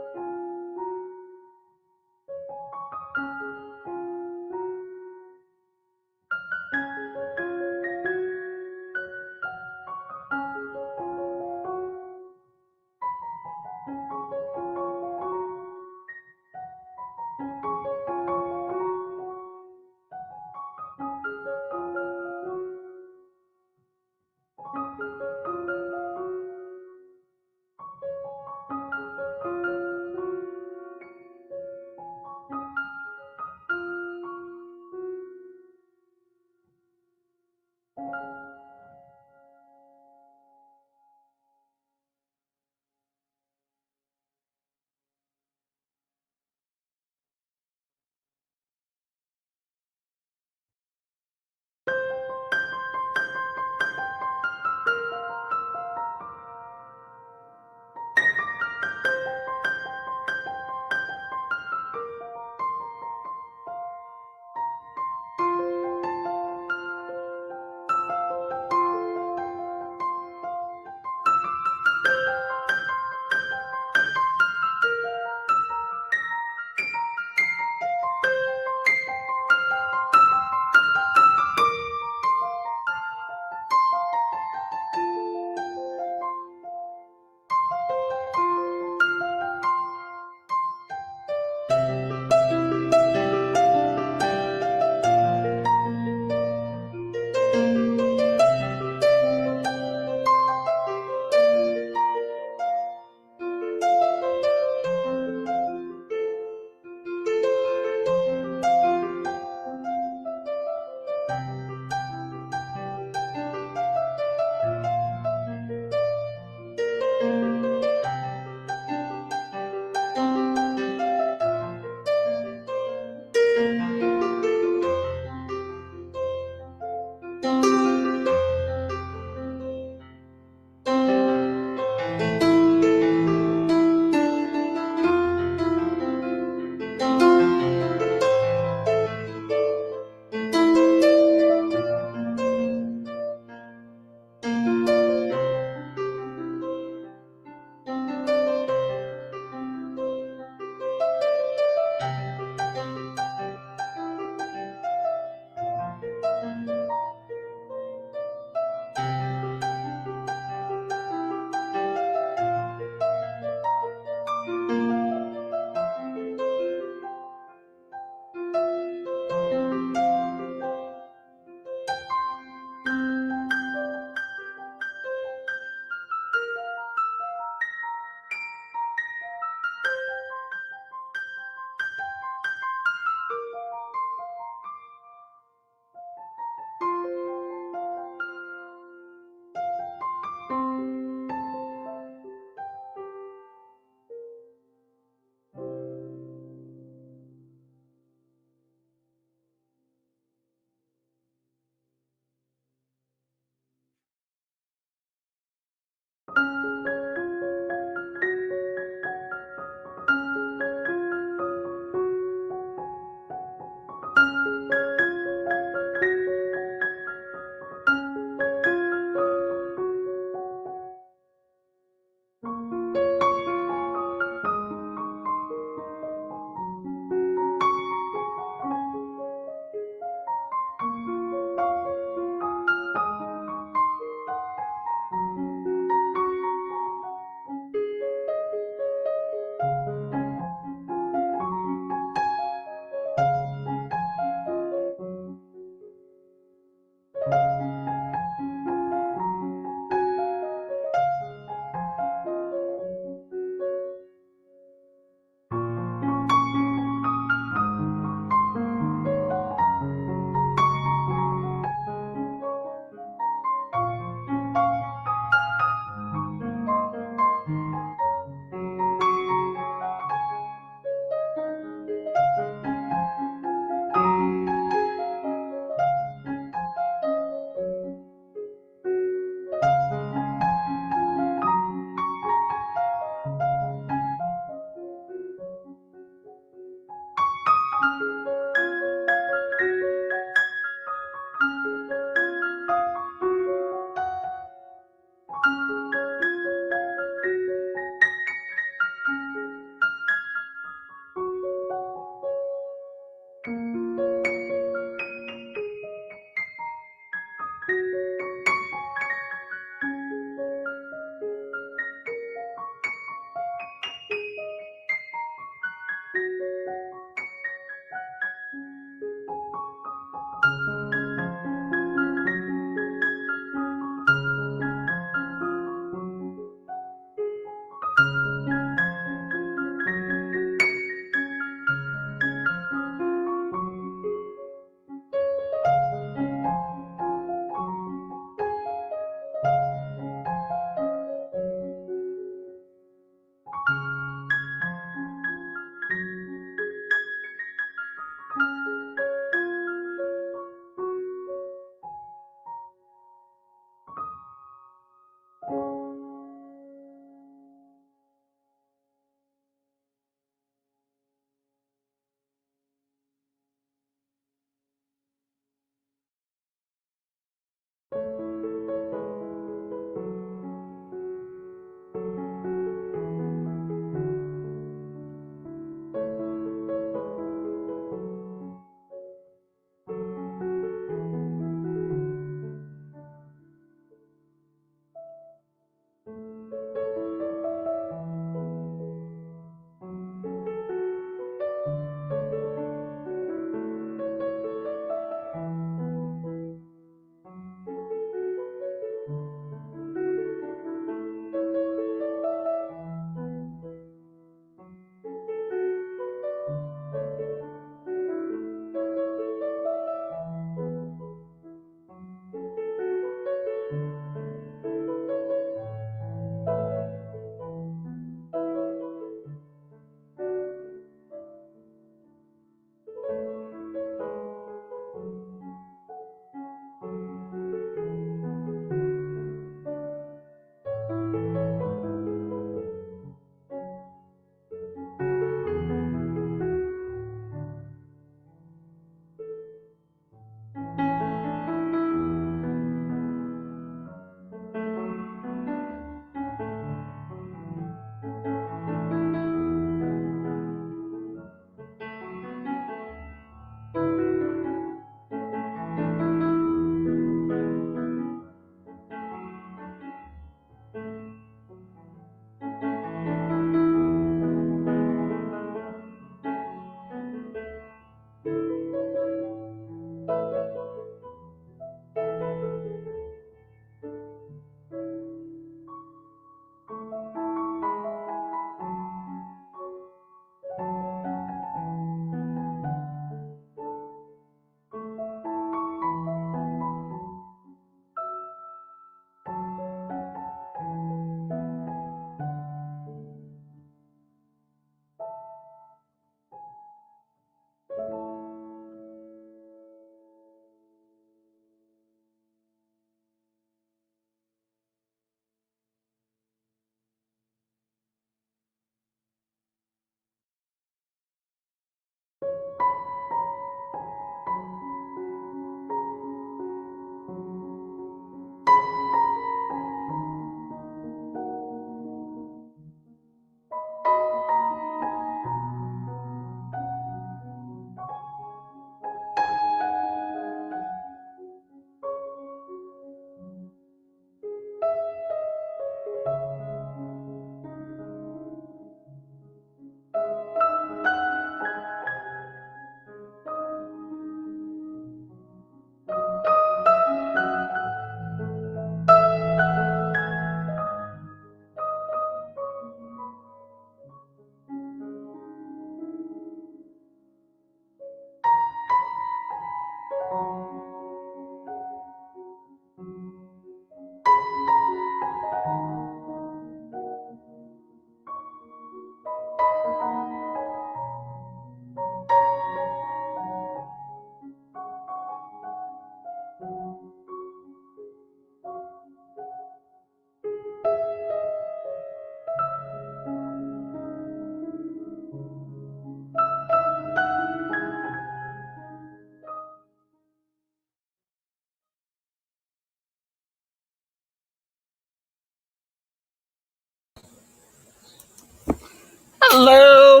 S1: Hello.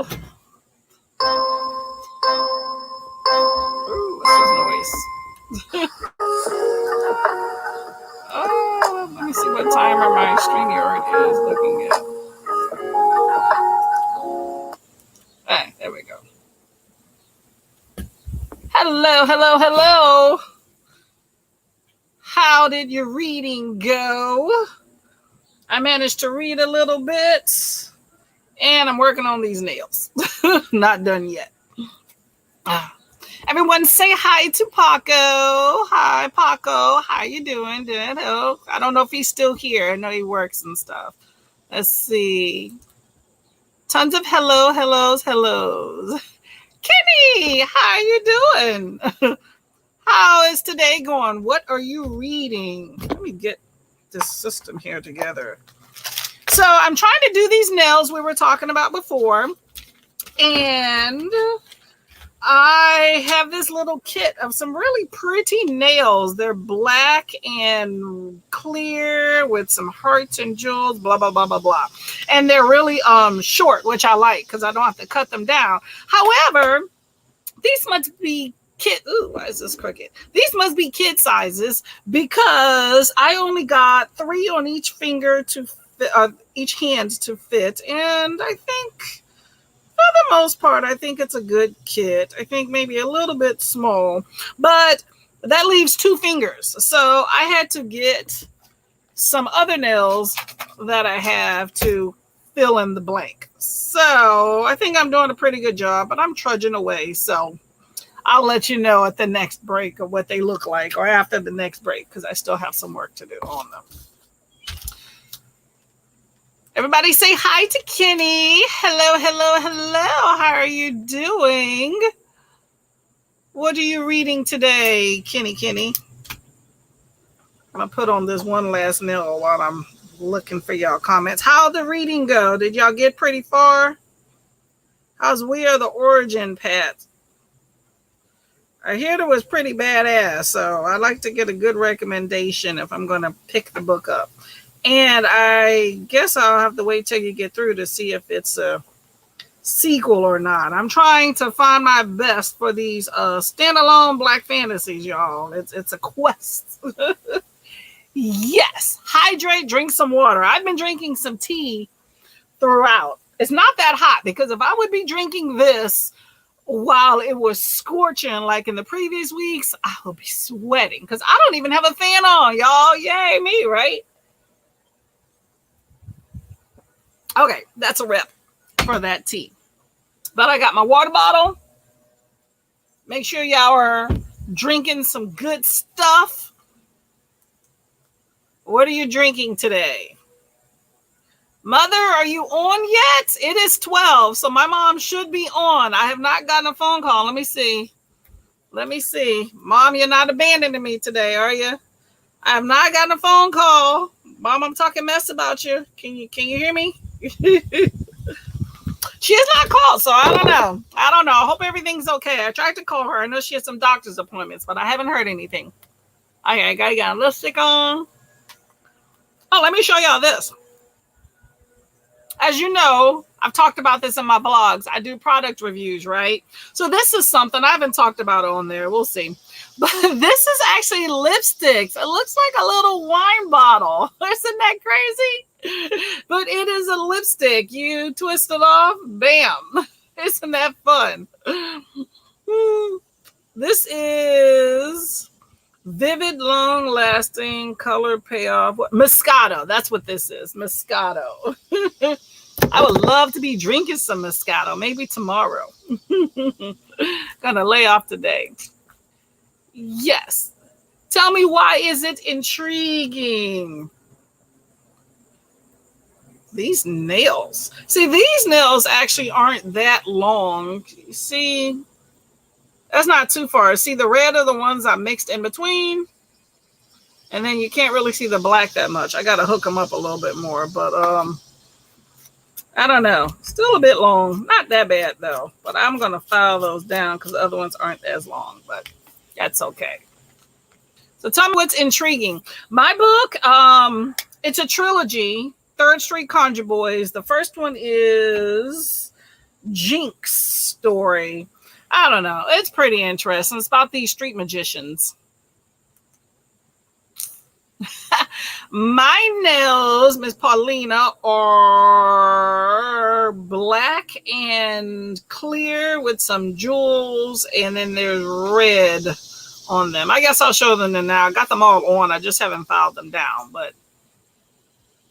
S1: Ooh, what's this noise? Oh, let me see what timer my StreamYard is looking at. Ah, there we go. Hello, hello, hello. How did your reading go? I managed to read a little bit, and I'm working on these nails. Not done yet. Everyone say hi to Paco. Hi, Paco. How you doing? Oh, I don't know if he's still here. I know he works and stuff. Let's see. Tons of hellos. Kenny, how you doing? How is today going? What are you reading? Let me get this system here together. So I'm trying to do these nails we were talking about before. And I have this little kit of some really pretty nails. They're black and clear with some hearts and jewels, blah, blah, blah, blah, blah. And they're really short, which I like because I don't have to cut them down. However, these must be why is this crooked? These must be kid sizes because I only got 3 on each finger to fit, each hand to fit. And I think for the most part, I think it's a good kit. I think maybe a little bit small, but that leaves 2 fingers. So I had to get some other nails that I have to fill in the blank. So I think I'm doing a pretty good job, but I'm trudging away. So I'll let you know at the next break of what they look like or after the next break because I still have some work to do on them. Everybody say hi to Kenny. Hello. How are you doing? What are you reading today, Kenny? I'm going to put on this one last nail while I'm looking for y'all comments. How'd the reading go? Did y'all get pretty far? How's We Are the Origin, Pat? I heard it was pretty badass, so I like to get a good recommendation if I'm going to pick the book up. And I guess I'll have to wait till you get through to see if it's a sequel or not. I'm trying to find my best for these standalone Black fantasies, y'all. It's a quest. Yes. Hydrate, drink some water. I've been drinking some tea throughout. It's not that hot because if I would be drinking this while it was scorching like in the previous weeks, I would be sweating because I don't even have a fan on, y'all. Yay, me, right? Okay, that's a wrap for that tea. But I got my water bottle. Make sure y'all are drinking some good stuff. What are you drinking today? Mother, are you on yet? It is 12, so my mom should be on. I have not gotten a phone call. Let me see. Mom, you're not abandoning me today, are you? I have not gotten a phone call. Mom, I'm talking mess about you. Can you hear me? She has not called, so I don't know. I hope everything's okay. I tried to call her. I know she has some doctor's appointments, but I haven't heard anything. Okay, I got a lipstick on. Oh, let me show y'all this. As you know, I've talked about this in my blogs. I do product reviews, right? So this is something I haven't talked about on there. We'll see. But this is actually lipsticks. It looks like a little wine bottle. Isn't that crazy? But it is a lipstick. You twist it off, bam. Isn't that fun? This is Vivid, long-lasting color payoff. Moscato. That's what this is. Moscato. I would love to be drinking some Moscato. Maybe tomorrow. Gonna lay off today. Yes. Tell me, why is it intriguing? These nails. See, these nails actually aren't that long. See, that's not too far. See, the red are the ones I mixed in between. And then you can't really see the black that much. I got to hook them up a little bit more. But I don't know. Still a bit long. Not that bad, though. But I'm going to file those down because the other ones aren't as long. But that's okay. So tell me what's intriguing. My book, it's a trilogy. Third Street Conjure Boys. The first one is Jinx story. I don't know. It's pretty interesting. It's about these street magicians. My nails, Miss Paulina, are black and clear with some jewels, and then there's red on them. I guess I'll show them now. I got them all on. I just haven't filed them down, but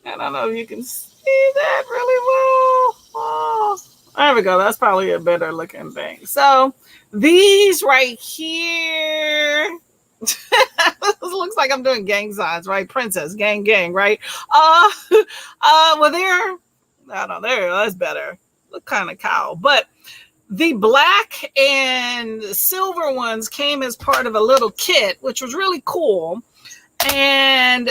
S1: I don't know if you can see that really well. Oh, there we go. That's probably a better looking thing. So these right here. Looks like I'm doing gang signs, right? Princess, gang, right? Well, there, I don't know, there, that's better. Look kind of cow, but the black and silver ones came as part of a little kit, which was really cool. And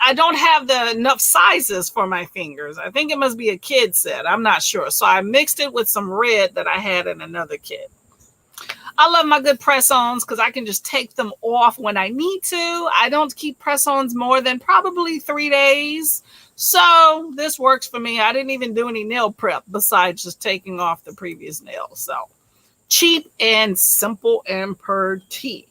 S1: I don't have enough sizes for my fingers. I think it must be a kid set. I'm not sure. So I mixed it with some red that I had in another kit. I love my good press-ons because I can just take them off when I need to. I don't keep press-ons more than probably 3 days. So this works for me. I didn't even do any nail prep besides just taking off the previous nail. So cheap and simple and pretty.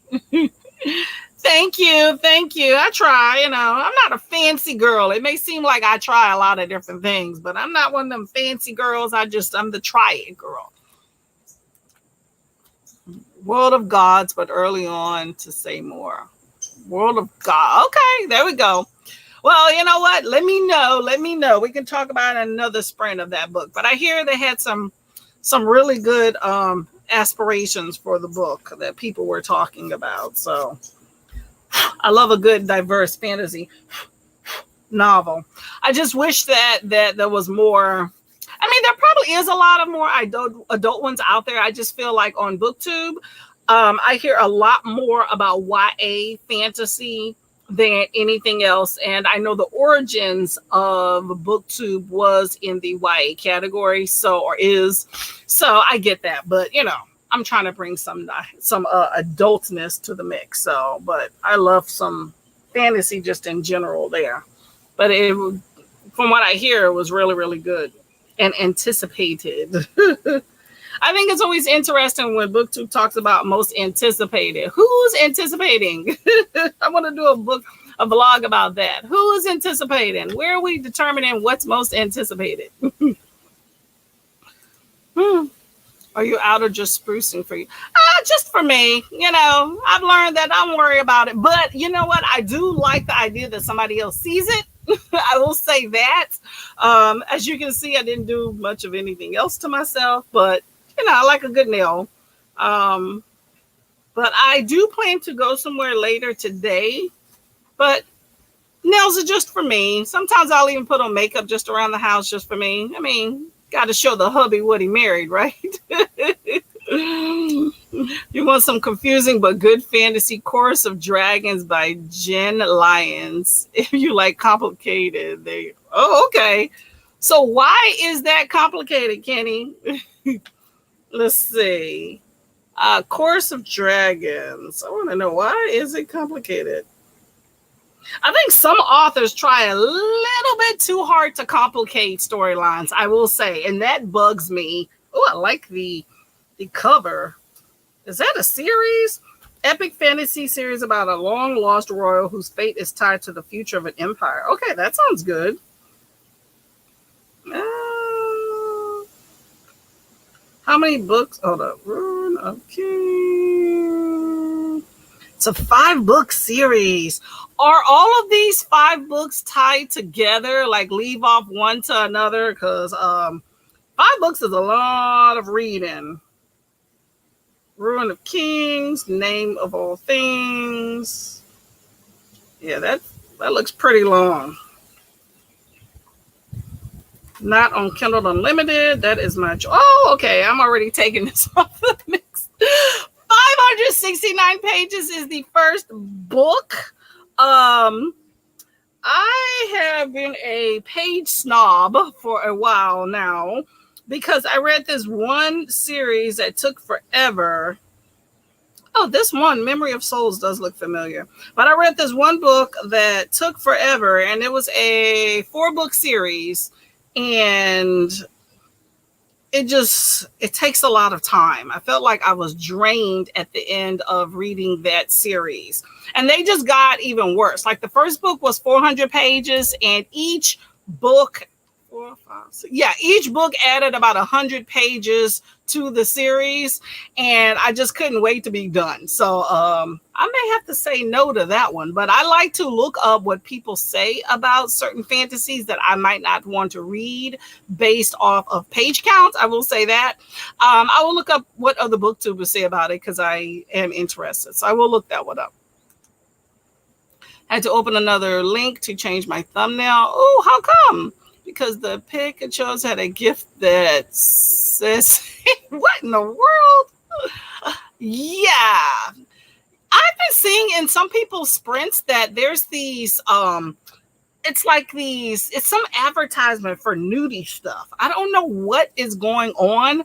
S1: Thank you. Thank you. I try, I'm not a fancy girl. It may seem like I try a lot of different things, but I'm not one of them fancy girls. I'm the try it girl. World of Gods, but early on to say more. World of God. Okay, there we go. Well, you know what? Let me know. We can talk about another sprint of that book. But I hear they had some really good aspirations for the book that people were talking about. So I love a good diverse fantasy novel. I just wish that there was more. I mean, there probably is a lot of more adult ones out there. I just feel like on BookTube, I hear a lot more about YA fantasy than anything else. And I know the origins of BookTube was in the YA category, or is. So I get that. But, I'm trying to bring some adultness to the mix. So, but I love some fantasy just in general there. But from what I hear, it was really, really good. And anticipated. I think it's always interesting when BookTube talks about most anticipated. Who's anticipating? I want to do a vlog about that. Who is anticipating? Where are we determining what's most anticipated? Are you out or just sprucing for you? Just for me. I've learned that I don't worry about it. But you know what? I do like the idea that somebody else sees it. I will say that. As you can see, I didn't do much of anything else to myself, but I like a good nail. But I do plan to go somewhere later today, but nails are just for me. Sometimes I'll even put on makeup just around the house just for me. I mean, got to show the hubby what he married, right? You want some confusing but good fantasy? Chorus of Dragons by Jen Lyons. If you like complicated, okay. So why is that complicated, Kenny? Let's see. Chorus of Dragons. I want to know, why is it complicated? I think some authors try a little bit too hard to complicate storylines, I will say, and that bugs me. Oh, I like the cover. Is that a series? Epic fantasy series about a long lost royal whose fate is tied to the future of an empire. Okay, that sounds good. How many books? Hold up. Rune of King. It's a 5-book series. Are all of these 5 books tied together? Like leave off one to another? Because 5 books is a lot of reading. Ruin of Kings, Name of All Things. Yeah, that looks pretty long. Not on Kindle Unlimited. That is my okay. I'm already taking this off the mix. 569 pages is the first book. I have been a page snob for a while now, because I read this one series that took forever. Oh, this one, Memory of Souls, does look familiar. But I read this one book that took forever, and it was a 4-book series. And it takes a lot of time. I felt like I was drained at the end of reading that series. And they just got even worse. Like the first book was 400 pages, and each book, each book added about 100 pages to the series, and I just couldn't wait to be done. So I may have to say no to that one, but I like to look up what people say about certain fantasies that I might not want to read based off of page counts. I will say that. I will look up what other booktubers say about it because I am interested. So I will look that one up. I had to open another link to change my thumbnail. Oh, how come? Because the Pikachus had a gift that says, what in the world? Yeah. I've been seeing in some people's sprints that there's these, it's some advertisement for nudie stuff. I don't know what is going on.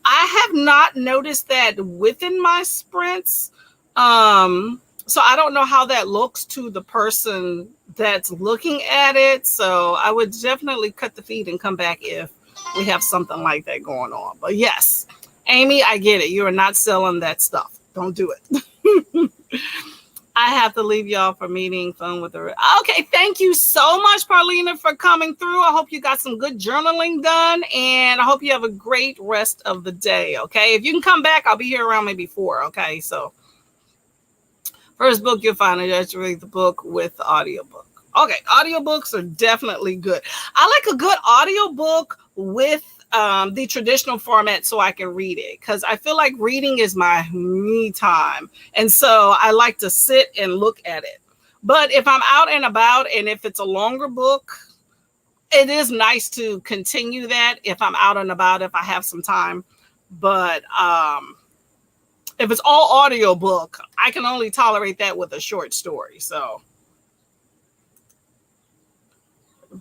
S1: I have not noticed that within my sprints. So I don't know how that looks to the person that's looking at it. So I would definitely cut the feed and come back if we have something like that going on. But yes, Amy, I get it. You are not selling that stuff. Don't do it. I have to leave y'all for meeting fun with the. Okay, thank you so much, Paulina, for coming through. I hope you got some good journaling done, and I hope you have a great rest of the day. Okay, if you can come back, I'll be here around maybe 4. Okay, so. First book you'll find, I just read the book with the audiobook. Okay, audiobooks are definitely good. I like a good audiobook with the traditional format so I can read it because I feel like reading is my me time. And so I like to sit and look at it. But if I'm out and about and if it's a longer book, it is nice to continue that if I'm out and about, if I have some time. But if it's all audiobook, I can only tolerate that with a short story. So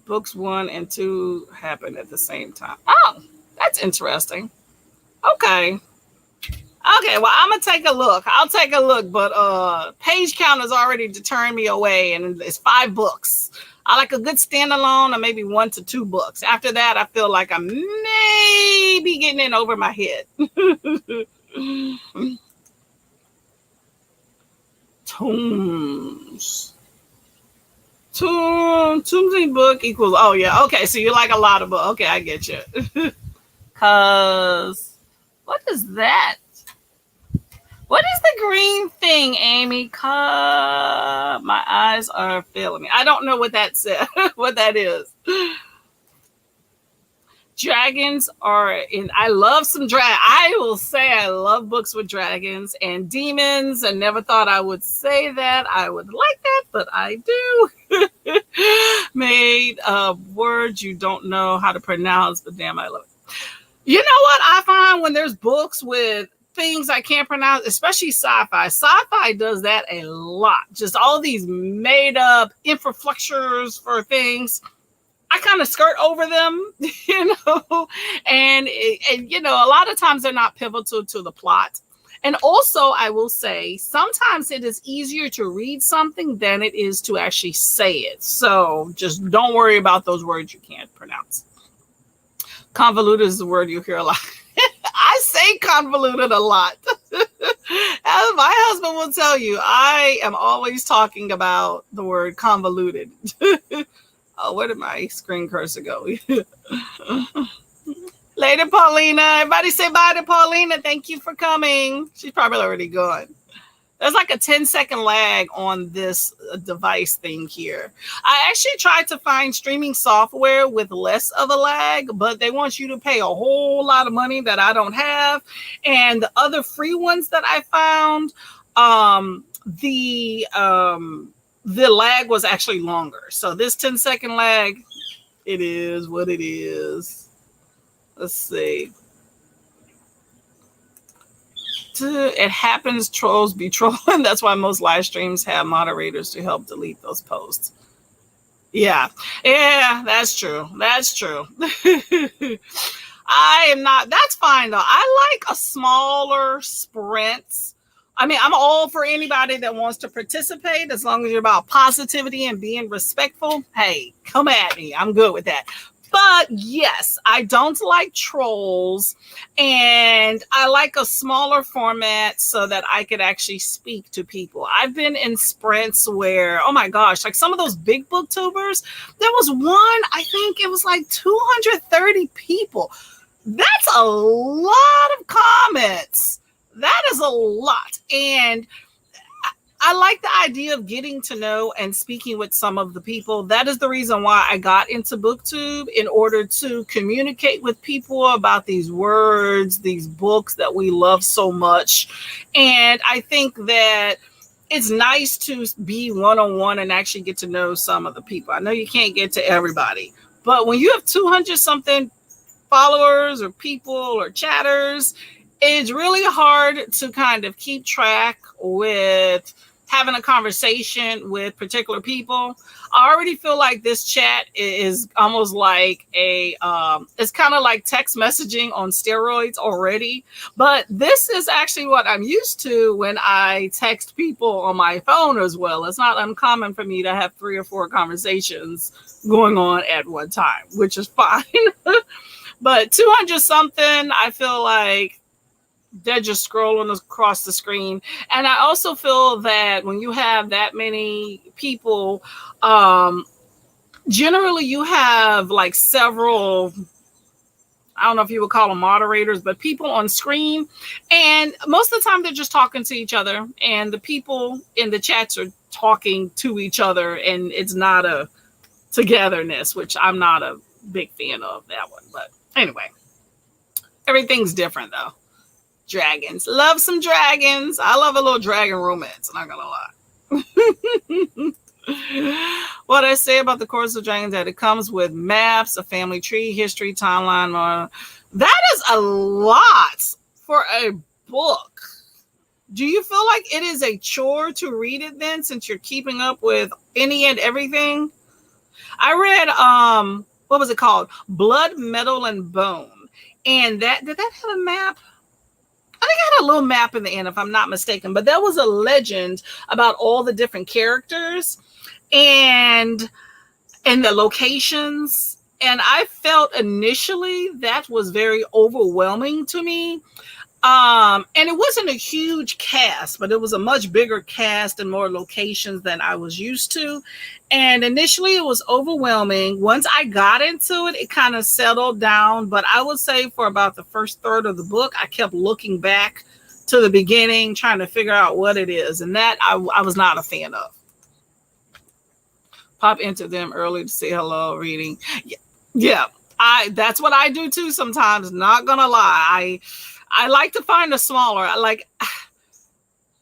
S1: books 1 and 2 happen at the same time. Oh, that's interesting. Okay. Okay, well, I'm going to take a look. I'll take a look, but page count has already turned me away, and it's 5 books. I like a good standalone or maybe 1 to 2 books. After that, I feel like I'm maybe getting in over my head. Tombs book equals, oh yeah, okay, so you like a lot of books. Okay, I get you. Cause what is that? What is the green thing, Amy? Cause my eyes are failing me. I don't know what that said. What that is. Dragons are in. I love some I will say I love books with dragons and demons. I never thought I would say that. I would like that, but I do. Made words you don't know how to pronounce, but damn, I love it. You know what I find when there's books with things I can't pronounce, especially sci-fi. Sci-fi does that a lot. Just all these made up infrastructures for things. I kind of skirt over them, and you know, a lot of times they're not pivotal to the plot. And also, I will say, sometimes it is easier to read something than it is to actually say it. So just don't worry about those words you can't pronounce. Convoluted is the word you hear a lot. I say convoluted a lot. As my husband will tell you, I am always talking about the word convoluted. Oh, where did my screen cursor go? Later, Paulina. Everybody say bye to Paulina. Thank you for coming. She's probably already gone. There's like a 10-second lag on this device thing here. I actually tried to find streaming software with less of a lag, but they want you to pay a whole lot of money that I don't have. And the other free ones that I found, the lag was actually longer. So this 10-second lag, it is what it is. Let's see. It happens, trolls be trolling. That's why most live streams have moderators to help delete those posts. Yeah, that's true. That's true. I am not, that's fine though. I like a smaller sprints. I mean, I'm all for anybody that wants to participate as long as you're about positivity and being respectful. Hey, come at me. I'm good with that. But yes, I don't like trolls, and I like a smaller format so that I could actually speak to people. I've been in sprints where, oh my gosh, like some of those big booktubers, there was one, I think it was like 230 people. That's a lot of comments. That is a lot. And I like the idea of getting to know and speaking with some of the people. That is the reason why I got into BookTube, in order to communicate with people about these words, these books that we love so much. And I think that it's nice to be one-on-one and actually get to know some of the people. I know you can't get to everybody, but when you have 200 something followers or people or chatters, it's really hard to kind of keep track with having a conversation with particular people. I already feel like this chat is almost like it's kind of like text messaging on steroids already. But this is actually what I'm used to when I text people on my phone as well. It's not uncommon for me to have 3 or 4 conversations going on at one time, which is fine. But 200 something, I feel like they're just scrolling across the screen. And I also feel that when you have that many people, generally you have like several, I don't know if you would call them moderators, but people on screen. And most of the time they're just talking to each other, and the people in the chats are talking to each other, and it's not a togetherness, which I'm not a big fan of that one. But anyway, everything's different though. Dragons. Love some dragons. I love a little dragon romance, not gonna lie. What I say about the Course of Dragons, that it comes with maps, a family tree, history, timeline. That is a lot for a book. Do you feel like it is a chore to read it then, since you're keeping up with any and everything? I read what was it called? Blood, Metal, and Bone. And did that have a map? I think I had a little map in the end, if I'm not mistaken, but there was a legend about all the different characters and the locations. And I felt initially that was very overwhelming to me. And it wasn't a huge cast, but it was a much bigger cast and more locations than I was used to. And initially it was overwhelming. Once I got into it, it kind of settled down. But I would say for about the first third of the book, I kept looking back to the beginning, trying to figure out what it is. And that I was not a fan of. Pop into them early to say hello, reading. Yeah, that's what I do too sometimes, not gonna lie. I like to find a smaller,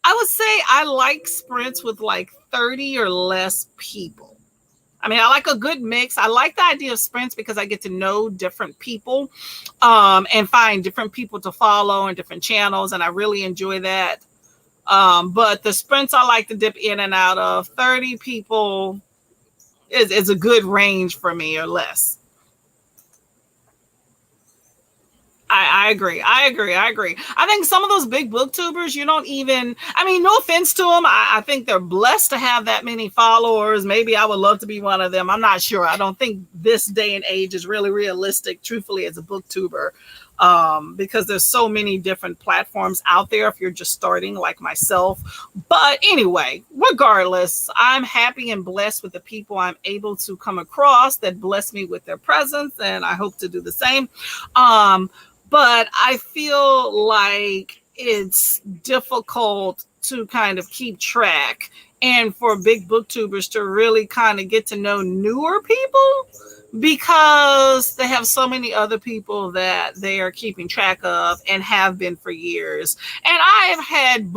S1: I would say I like sprints with like 30 or less people. I mean, I like a good mix. I like the idea of sprints because I get to know different people and find different people to follow and different channels. And I really enjoy that. But the sprints I like to dip in and out of, 30 people is a good range for me or less. I agree. I think some of those big booktubers, you don't even, I mean, no offense to them. I think they're blessed to have that many followers. Maybe I would love to be one of them. I'm not sure. I don't think this day and age is really realistic, truthfully, as a booktuber, because there's so many different platforms out there if you're just starting like myself. But anyway, regardless, I'm happy and blessed with the people I'm able to come across that bless me with their presence, and I hope to do the same. But I feel like it's difficult to kind of keep track, and for big booktubers to really kind of get to know newer people, because they have so many other people that they are keeping track of and have been for years. And I have had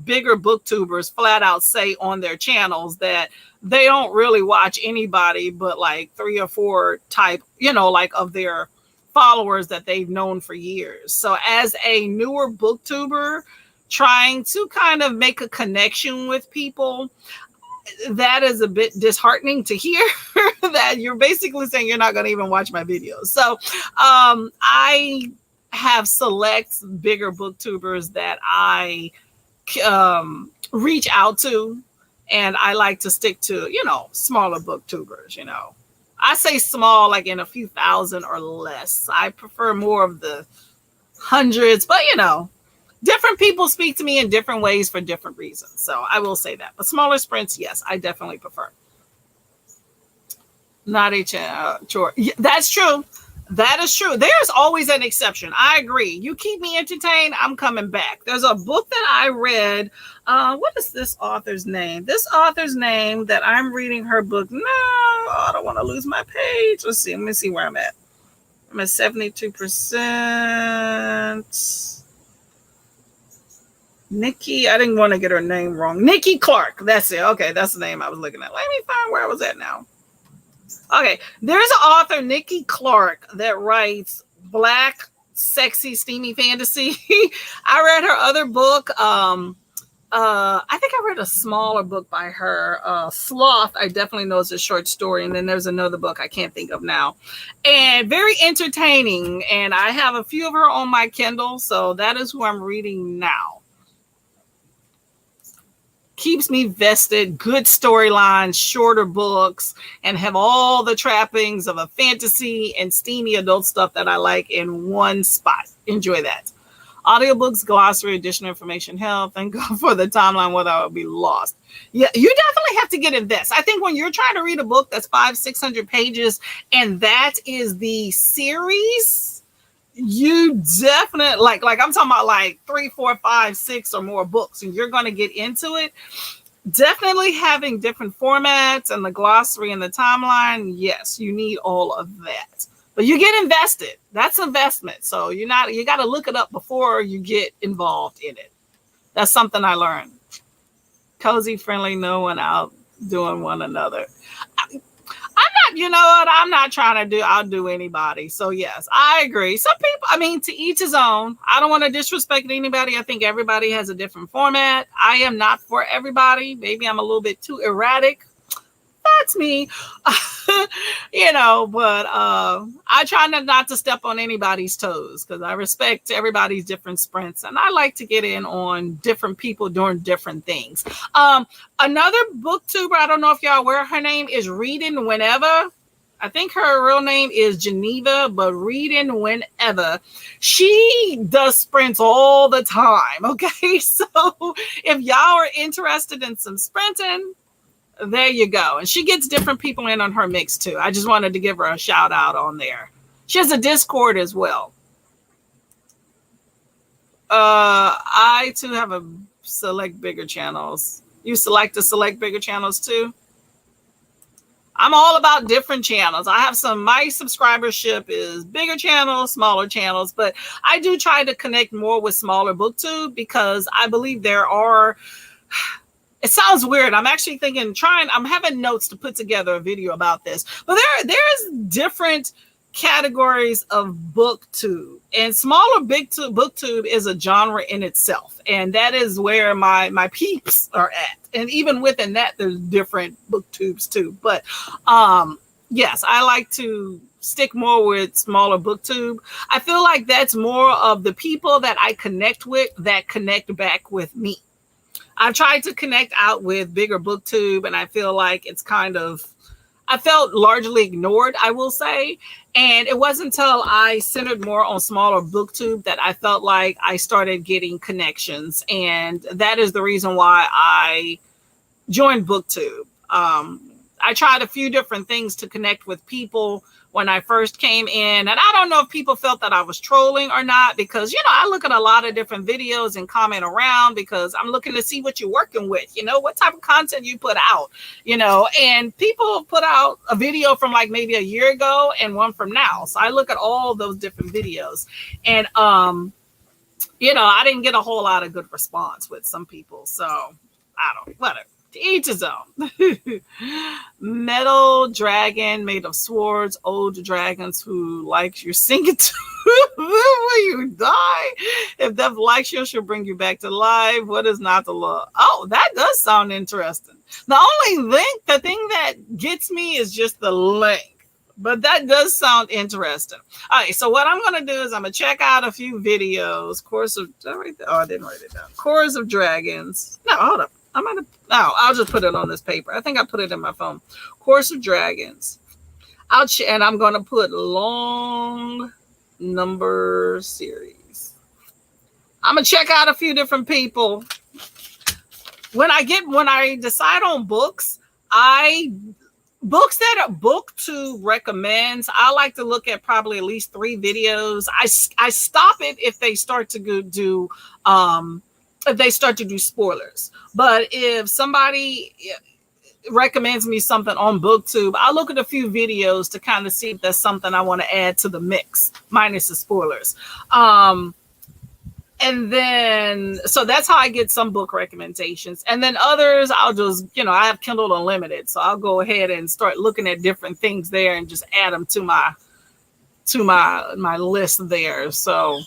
S1: bigger booktubers flat out say on their channels that they don't really watch anybody but like 3 or 4 type, like of their followers that they've known for years. So as a newer booktuber trying to kind of make a connection with people, that is a bit disheartening to hear that you're basically saying you're not going to even watch my videos. So I have select bigger booktubers that I reach out to, and I like to stick to, smaller booktubers, I say small, like in a few thousand or less. I prefer more of the hundreds, but different people speak to me in different ways for different reasons. So I will say that. But smaller sprints, yes, I definitely prefer. Not a chore. Yeah, that's true. That is true. There's always an exception. I agree. You keep me entertained, I'm coming back. There's a book that I read. What is this author's name? This author's name that I'm reading her book. No, I don't want to lose my page. Let's see. Let me see where I'm at. I'm at 72%. Nikki, I didn't want to get her name wrong. Nikki Clark. That's it. Okay, that's the name I was looking at. Let me find where I was at now. Okay, there's an author, Nikki Clark, that writes Black, sexy, steamy fantasy. I read her other book. I think I read a smaller book by her. Sloth, I definitely know it's a short story. And then there's another book I can't think of now. And very entertaining. And I have a few of her on my Kindle. So that is who I'm reading now. Keeps me vested, good storylines, shorter books, and have all the trappings of a fantasy and steamy adult stuff that I like in one spot. Enjoy that. Audiobooks, glossary, additional information, help. Thank God for the timeline, whether I would be lost. Yeah, you definitely have to get invested. I think when you're trying to read a book that's 500-600 pages, and that is the series, you definitely like I'm talking about like 3, 4, 5, 6 or more books, and you're going to get into it. Definitely having different formats and the glossary and the timeline. Yes, you need all of that, but you get invested. That's investment. So you got to look it up before you get involved in it. That's something I learned. Cozy, friendly, no one outdoing one another. I'm not trying to outdo anybody. So yes, I agree. Some people, to each his own. I don't want to disrespect anybody. I think everybody has a different format. I am not for everybody. Maybe I'm a little bit too erratic. That's me. But I try not to step on anybody's toes because I respect everybody's different sprints. And I like to get in on different people doing different things. Another booktuber, I don't know if y'all aware, her name is Reading Whenever. I think her real name is Geneva, but Reading Whenever. She does sprints all the time. Okay. So if y'all are interested in some sprinting, there you go. And she gets different people in on her mix too. I just wanted to give her a shout out on there. She has a Discord as well. I too have a select bigger channels. You select bigger channels too? I'm all about different channels. I have my subscribership is bigger channels, smaller channels, but I do try to connect more with smaller booktube because I believe there are, it sounds weird. I'm actually I'm having notes to put together a video about this, but there's different categories of booktube, and smaller booktube is a genre in itself. And that is where my peeps are at. And even within that, there's different booktubes too. But yes, I like to stick more with smaller booktube. I feel like that's more of the people that I connect with that connect back with me. I've tried to connect out with bigger booktube, and I feel like I felt largely ignored, I will say. And it wasn't until I centered more on smaller booktube that I felt like I started getting connections. And that is the reason why I joined booktube. I tried a few different things to connect with people when I first came in. And I don't know if people felt that I was trolling or not, because, I look at a lot of different videos and comment around because I'm looking to see what you're working with, what type of content you put out, and people put out a video from like maybe a year ago and one from now. So I look at all those different videos, and, I didn't get a whole lot of good response with some people. So whatever. To each his own. Metal dragon made of swords, old dragons who likes your singing to will you die? If death likes you, she'll bring you back to life. What is not to love? Oh, that does sound interesting. The thing that gets me is just the length. But that does sound interesting. All right, so what I'm going to do is I'm going to check out a few videos. I didn't write it down. Chorus of Dragons. No, hold up. I'll just put it on this paper. I think I put it in my phone. Course of Dragons. and I'm going to put long number series. I'm going to check out a few different people. When I decide on books, books that are BookTube recommends, I like to look at probably at least 3 videos. I stop it if they start to do spoilers. But if somebody recommends me something on BookTube, I'll look at a few videos to kind of see if there's something I want to add to the mix, minus the spoilers. And then, so that's how I get some book recommendations. And then others, I'll just, I have Kindle Unlimited. So I'll go ahead and start looking at different things there and just add them to my list there. So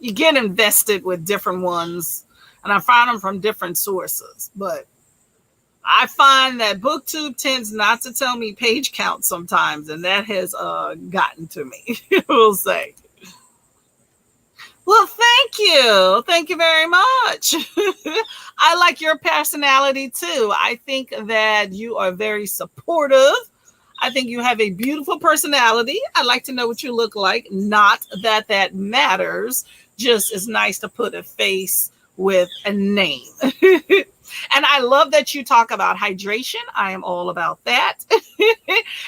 S1: you get invested with different ones, and I find them from different sources. But I find that BookTube tends not to tell me page count sometimes, and that has gotten to me, we'll say. Well, thank you. Thank you very much. I like your personality too. I think that you are very supportive. I think you have a beautiful personality. I'd like to know what you look like. Not that that matters. Just it's nice to put a face with a name. And I love that you talk about hydration. I am all about that.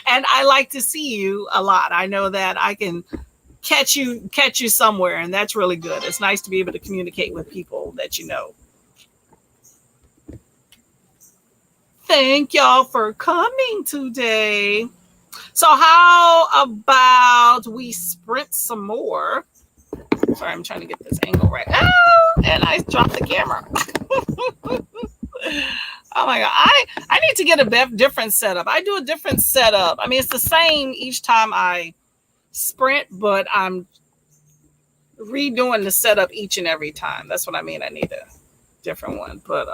S1: And I like to see you a lot. I know that I can catch you somewhere, and that's really good. It's nice to be able to communicate with people that you know. Thank y'all for coming today. So how about we sprint some more? Sorry, I'm trying to get this angle right. Oh, and I dropped the camera. Oh my God. I need to get a different setup. I do a different setup. I mean, it's the same each time I sprint, but I'm redoing the setup each and every time. That's what I mean. I need a different one, but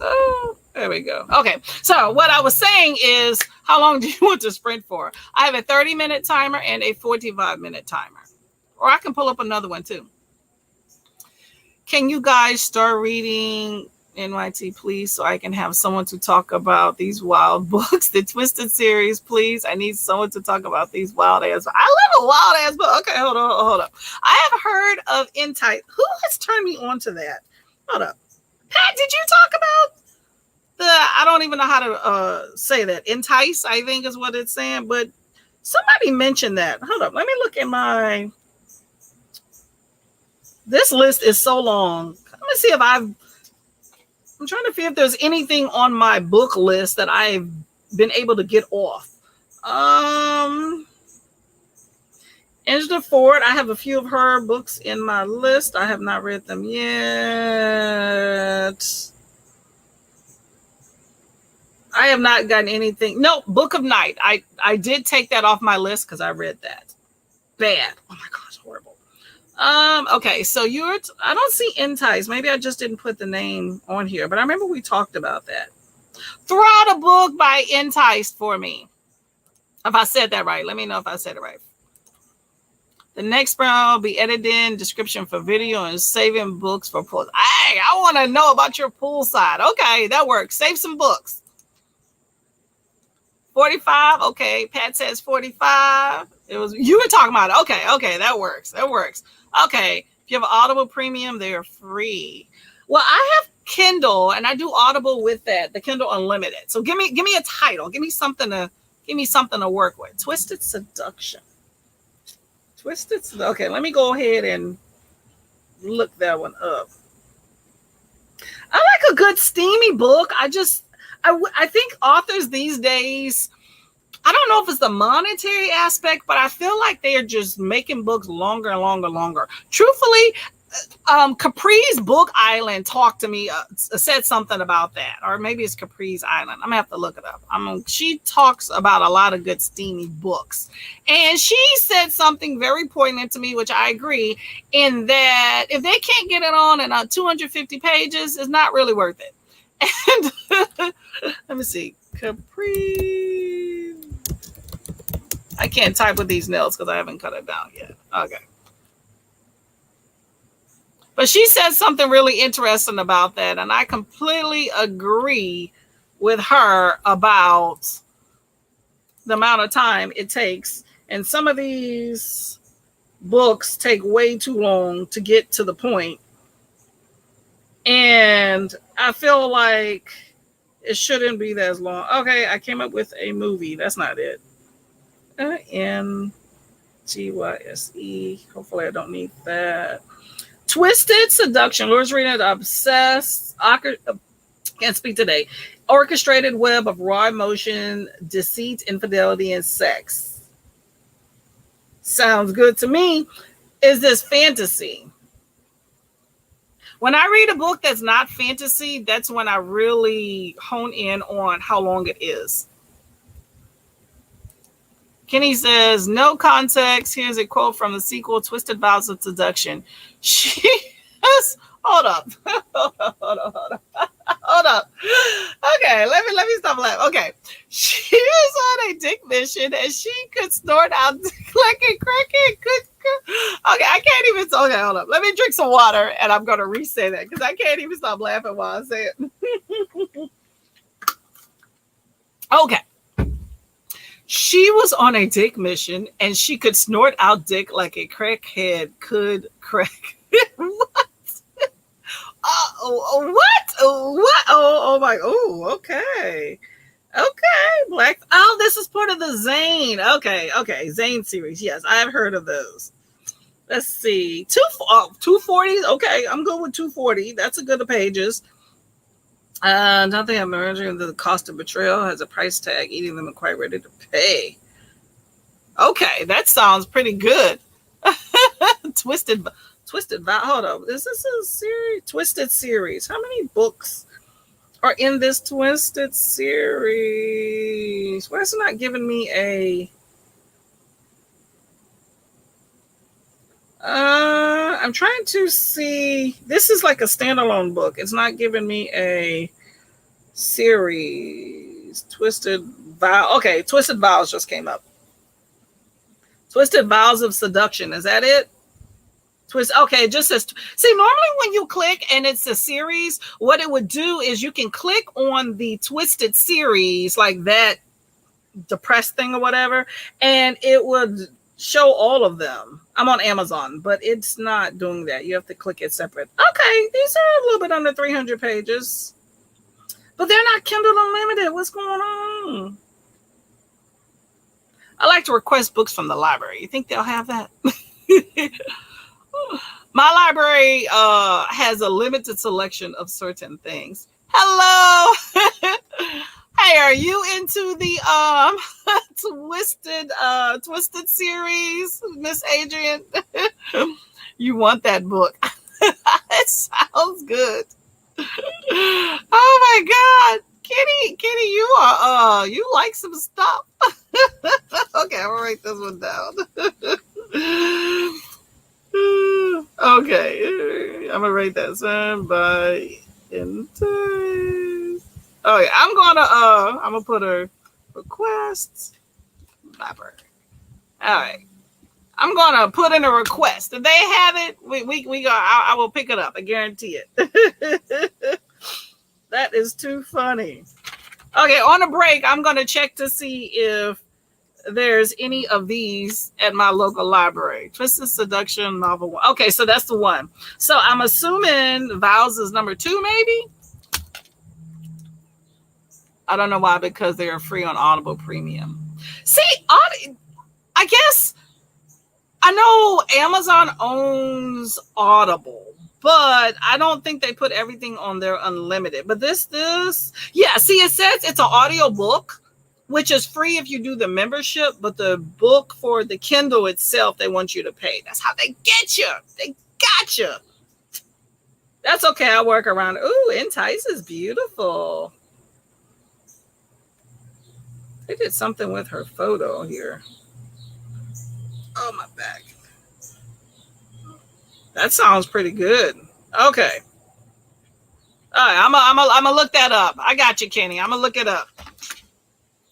S1: oh, there we go. Okay, so what I was saying is, how long do you want to sprint for? I have a 30-minute timer and a 45-minute timer, or I can pull up another one too. Can you guys start reading NYT, please, so I can have someone to talk about these wild books, the Twisted series, please. I need someone to talk about these wild ass. I love a wild ass book. Okay, hold up. I have heard of Entice. Who has turned me on to that? Hold up. Pat, did you talk about I don't even know how to say that. Entice, I think is what it's saying, but somebody mentioned that. Hold up. Let me look at this list is so long. Let me see if I'm trying to see if there's anything on my book list that I've been able to get off. Angela Ford, I have a few of her books in my list. I have not read them yet. I have not gotten anything. No, Book of Night. I did take that off my list because I read that. Bad. Oh my gosh, horrible. Okay, so I don't see Entice. Maybe I just didn't put the name on here, but I remember we talked about that. Throw out a book by Entice for me. If I said that right, let me know if I said it right. The next round will be editing, description for video, and saving books for post. Hey, I want to know about your pool side. Okay, that works. Save some books. 45. Okay, Pat says 45. You were talking about it. Okay, that works. Okay, if you have an Audible Premium, they're free. Well, I have Kindle, and I do Audible with that, the Kindle Unlimited. So give me a title. Give me something to work with. Twisted Seduction. Okay, let me go ahead and look that one up. I like a good steamy book. I think authors these days, I don't know if it's the monetary aspect, but I feel like they are just making books longer and longer. Truthfully, Capri's Book Island talked to me, said something about that, or maybe it's Capri's Island. I'm gonna have to look it up. She talks about a lot of good steamy books, and she said something very poignant to me, which I agree, in that if they can't get it on in 250 pages, it's not really worth it. And let me see, Capri. I can't type with these nails because I haven't cut it down yet. Okay. But she said something really interesting about that, and I completely agree with her about the amount of time it takes. And some of these books take way too long to get to the point. And I feel like it shouldn't be that long. Okay, I came up with a movie. That's not it. NGYSE. Hopefully I don't need that. Twisted Seduction. Laura's reading it. Obsessed. Can't speak today. Orchestrated web of raw emotion, deceit, infidelity, and sex. Sounds good to me. Is this fantasy? When I read a book that's not fantasy, that's when I really hone in on how long it is. Kenny says, no context. Here's a quote from the sequel, Twisted Vows of Seduction. She has, hold up. Hold up. Okay, let me stop laughing. Okay. She was on a dick mission and she could snort out dick like a crackhead. Okay, I can't even. Okay, hold up. Let me drink some water and I'm going to re-say that because I can't even stop laughing while I say it. Okay. She was on a dick mission and she could snort out dick like a crackhead could crack. What? What? Oh my. Oh, okay. Black. Oh, this is part of the Zane. Okay. Zane series. Yes, I have heard of those. Let's see. 240. Okay, I'm good with 240. That's a good of pages. Nothing I'm imagining the cost of betrayal has a price tag. Eating them and quite ready to pay. Okay, that sounds pretty good. Twisted Vow. Hold up. Is this a series? Twisted series. How many books are in this Twisted series? Why is it not giving me a? I'm trying to see. This is like a standalone book. It's not giving me a series. Twisted Vow. Okay, Twisted Vows just came up. Twisted Vows of Seduction. Is that it? Okay, it just says. See, normally when you click and it's a series, what it would do is you can click on the Twisted series, like that depressed thing or whatever, and it would show all of them. I'm on Amazon, but it's not doing that. You have to click it separate. Okay, these are a little bit under 300 pages, but they're not Kindle Unlimited. What's going on? I like to request books from the library. You think they'll have that? My library has a limited selection of certain things. Hello. Hey, are you into the Twisted series, Miss Adrian? You want that book? It sounds good. Oh my God, Kitty, you like some stuff? Okay, I'm gonna write this one down. Okay, I'm gonna write that down by interest. Oh yeah, I'm gonna put a request library. All right, I'm gonna put in a request. If they have it, we go. I will pick it up. I guarantee it. That is too funny. Okay, on a break, I'm gonna check to see if there's any of these at my local library. Twisted Seduction novel 1. Okay, so that's the one. So I'm assuming Vows is number 2, maybe. I don't know why, because they are free on Audible Premium. See, I guess I know Amazon owns Audible, but I don't think they put everything on their unlimited. But this, yeah, see, it says it's an audio book, which is free if you do the membership, but the book for the Kindle itself, they want you to pay. That's how they get you. They got you. That's okay. I work around. Ooh, Entice is beautiful. They did something with her photo here. Oh, my back. That sounds pretty good. Okay. All right, I'm gonna look that up. I got you, Kenny. I'm gonna look it up.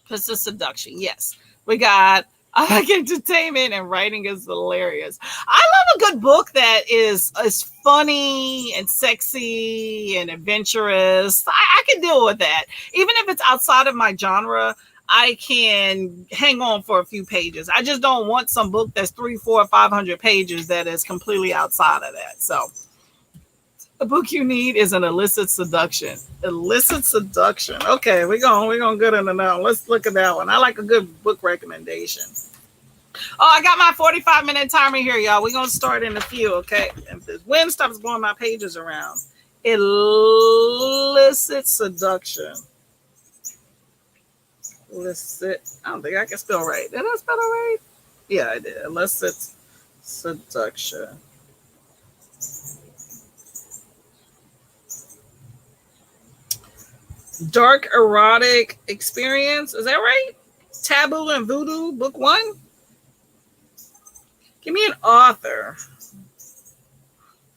S1: Twisted Seduction. Yes, we got. I like entertainment and writing is hilarious. I love a good book that is funny and sexy and adventurous. I can deal with that, even if it's outside of my genre. I can hang on for a few pages. I just don't want some book that's 300, 400, 500 pages that is completely outside of that. So the book you need is an illicit seduction. Illicit seduction. Okay, we're gonna get into that one. Let's look at that one. I like a good book recommendation. Oh, I got my 45-minute timer here, y'all. We're gonna start in a few, okay? If the wind stops blowing my pages around. Illicit seduction. Illicit. I don't think I can spell right. Did I spell it right? Yeah, I did. Illicit seduction. Dark erotic experience. Is that right? Taboo and Voodoo, book 1. Give me an author.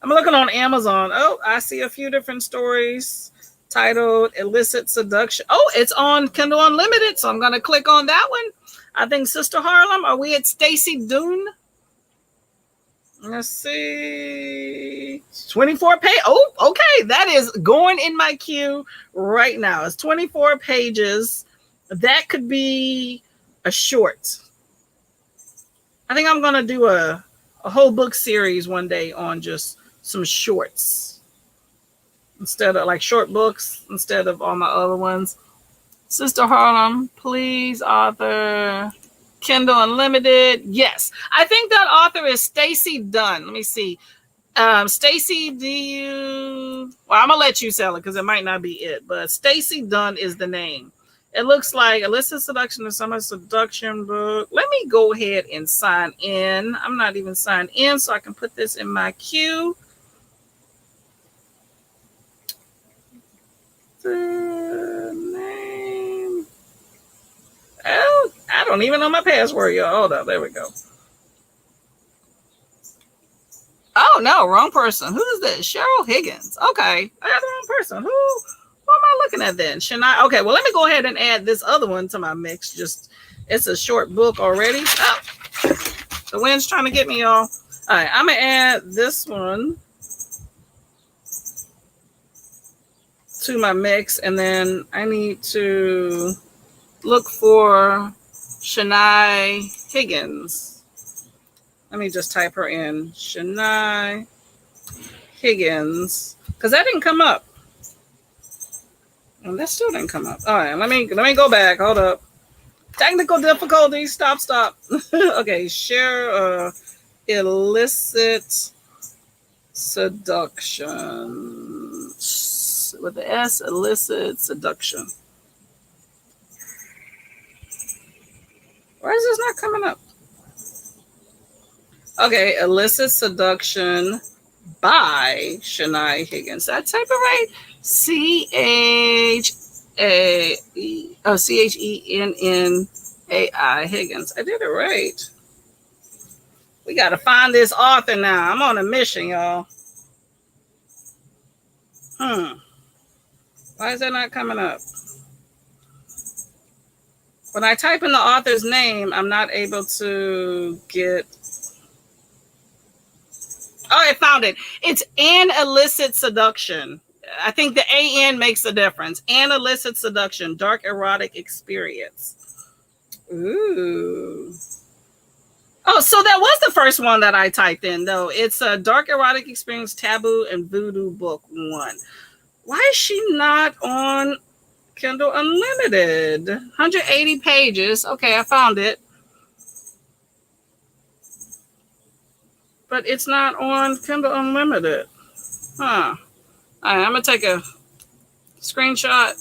S1: I'm looking on Amazon. Oh, I see a few different stories titled Illicit Seduction. Oh, it's on Kindle Unlimited, so I'm going to click on that one. I think Sister Harlem. Are we at Stacy Doon? Let's see. 24 page. Oh, okay. That is going in my queue right now. It's 24 pages. That could be a short. I think I'm going to do a whole book series one day on just some shorts. Instead of like short books, instead of all my other ones. Sister Harlem, please, author. Kindle Unlimited. Yes. I think that author is Stacy Dunn. Let me see. Stacy, do you... Well, I'm going to let you sell it because it might not be it. But Stacy Dunn is the name. It looks like Illicit Seduction is some seduction book. Let me go ahead and sign in. I'm not even signed in, so I can put this in my queue. The name. Oh, I don't even know my password, y'all. Hold up. There we go. Oh, no. Wrong person. Who is this? Cheryl Higgins. Okay. I got the wrong person. Who am I looking at then? Shania. Okay. Well, let me go ahead and add this other one to my mix. Just, it's a short book already. Oh, the wind's trying to get me, y'all. All right. I'm going to add this one to my mix. And then I need to look for Shania Higgins. Let me just type her in. Shania Higgins. Because that didn't come up. And that still didn't come up. All right, let me go back. Hold up. Technical difficulties. Stop. Okay, share illicit seduction. With the S, illicit seduction. Why is this not coming up? Okay, Illicit Seduction by Shania Higgins. Did I type it right? Chennai Higgins. I did it right. We got to find this author now. I'm on a mission, y'all. Why is that not coming up? When I type in the author's name, I'm not able to get... Oh, I found it. It's An Illicit Seduction. I think the AN makes a difference. An Illicit Seduction, Dark Erotic Experience. Ooh. Oh, so that was the first one that I typed in, though. It's a Dark Erotic Experience, Taboo, and Voodoo Book 1. Why is she not on Kindle Unlimited? 180 pages. Okay, I found it. But it's not on Kindle Unlimited. Huh. All right, I'm going to take a screenshot.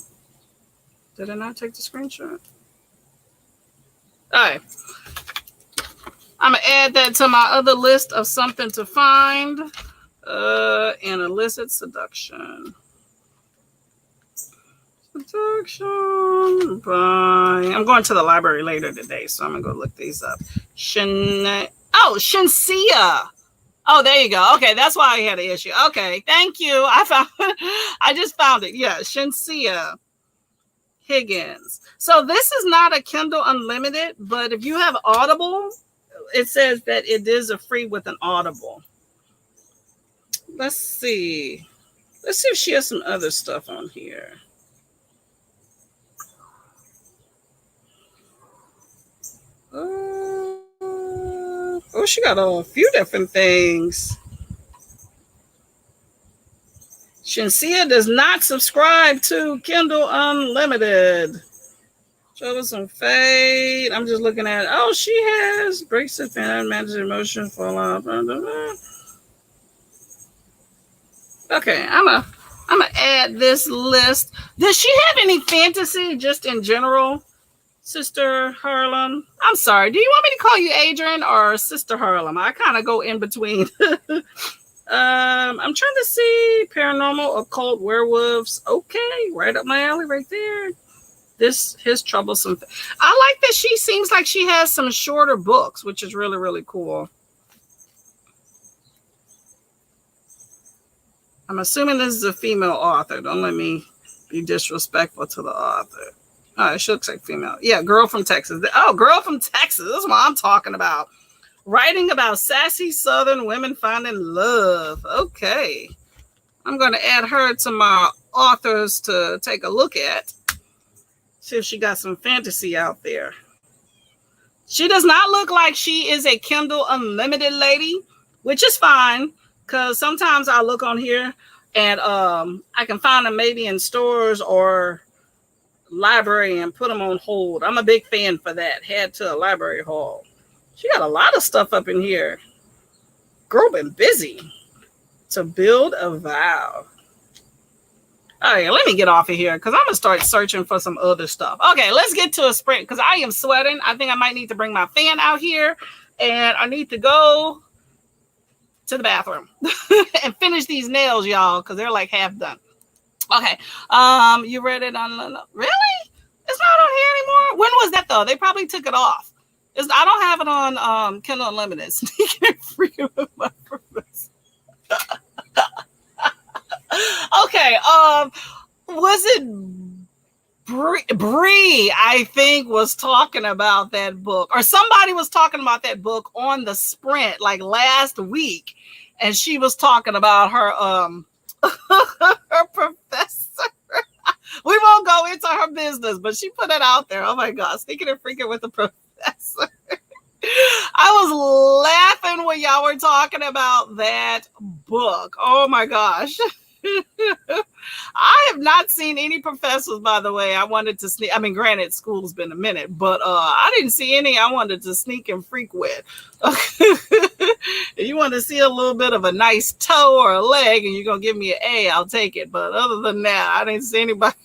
S1: Did I not take the screenshot? All right. I'm going to add that to my other list of something to find. An Illicit Seduction. Seduction by... I'm going to the library later today, so I'm going to go look these up. Shinsia. Oh, there you go. Okay, that's why I had an issue. Okay, thank you. I just found it. Yeah, Shinsia Higgins. So this is not a Kindle Unlimited, but if you have Audible, it says that it is a free with an Audible. Let's see. Let's see if she has some other stuff on here. Oh, she got a few different things. Shinsia does not subscribe to Kindle Unlimited. Show us some fade. I'm just looking at. Oh, she has breaks the fan, manages emotion, fall off. Okay, I'm gonna add this list. Does she have any fantasy just in general, Sister Harlem? I'm sorry. Do you want me to call you Adrian or Sister Harlem? I kind of go in between. I'm trying to see paranormal, occult, werewolves. Okay, right up my alley, right there. His troublesome. I like that she seems like she has some shorter books, which is really, really cool. I'm assuming this is a female author. Don't let me be disrespectful to the author. Oh, she looks like female. Yeah, girl from Texas. Oh, girl from Texas. This is what I'm talking about. Writing about sassy Southern women finding love. Okay. I'm going to add her to my authors to take a look at. See if she got some fantasy out there. She does not look like she is a Kindle Unlimited lady, which is fine, because sometimes I look on here and I can find them maybe in stores or library and put them on hold. I'm a big fan for that. Head to a library hall. She got a lot of stuff up in here. Girl been busy. To build a vow. All right, let me get off of here because I'm going to start searching for some other stuff. Okay, let's get to a sprint because I am sweating. I think I might need to bring my fan out here and I need to go to the bathroom and finish these nails, y'all, because they're like half done. Okay, you read it on, really? It's not on here anymore? When was that though? They probably took it off. I don't have it on Kindle Unlimited. Sneaking free with my purpose. Okay, was it Bree, I think, was talking about that book, or somebody was talking about that book on the sprint like last week, and she was talking about her her professor. We won't go into her business, but she put it out there. Oh my God, sneaking and freaking with the professor. I was laughing when y'all were talking about that book. Oh my gosh. I have not seen any professors, by the way. I wanted to sneak. I mean, granted, school's been a minute, but I didn't see any I wanted to sneak and freak with. If you want to see a little bit of a nice toe or a leg and you're going to give me an A, I'll take it. But other than that, I didn't see anybody.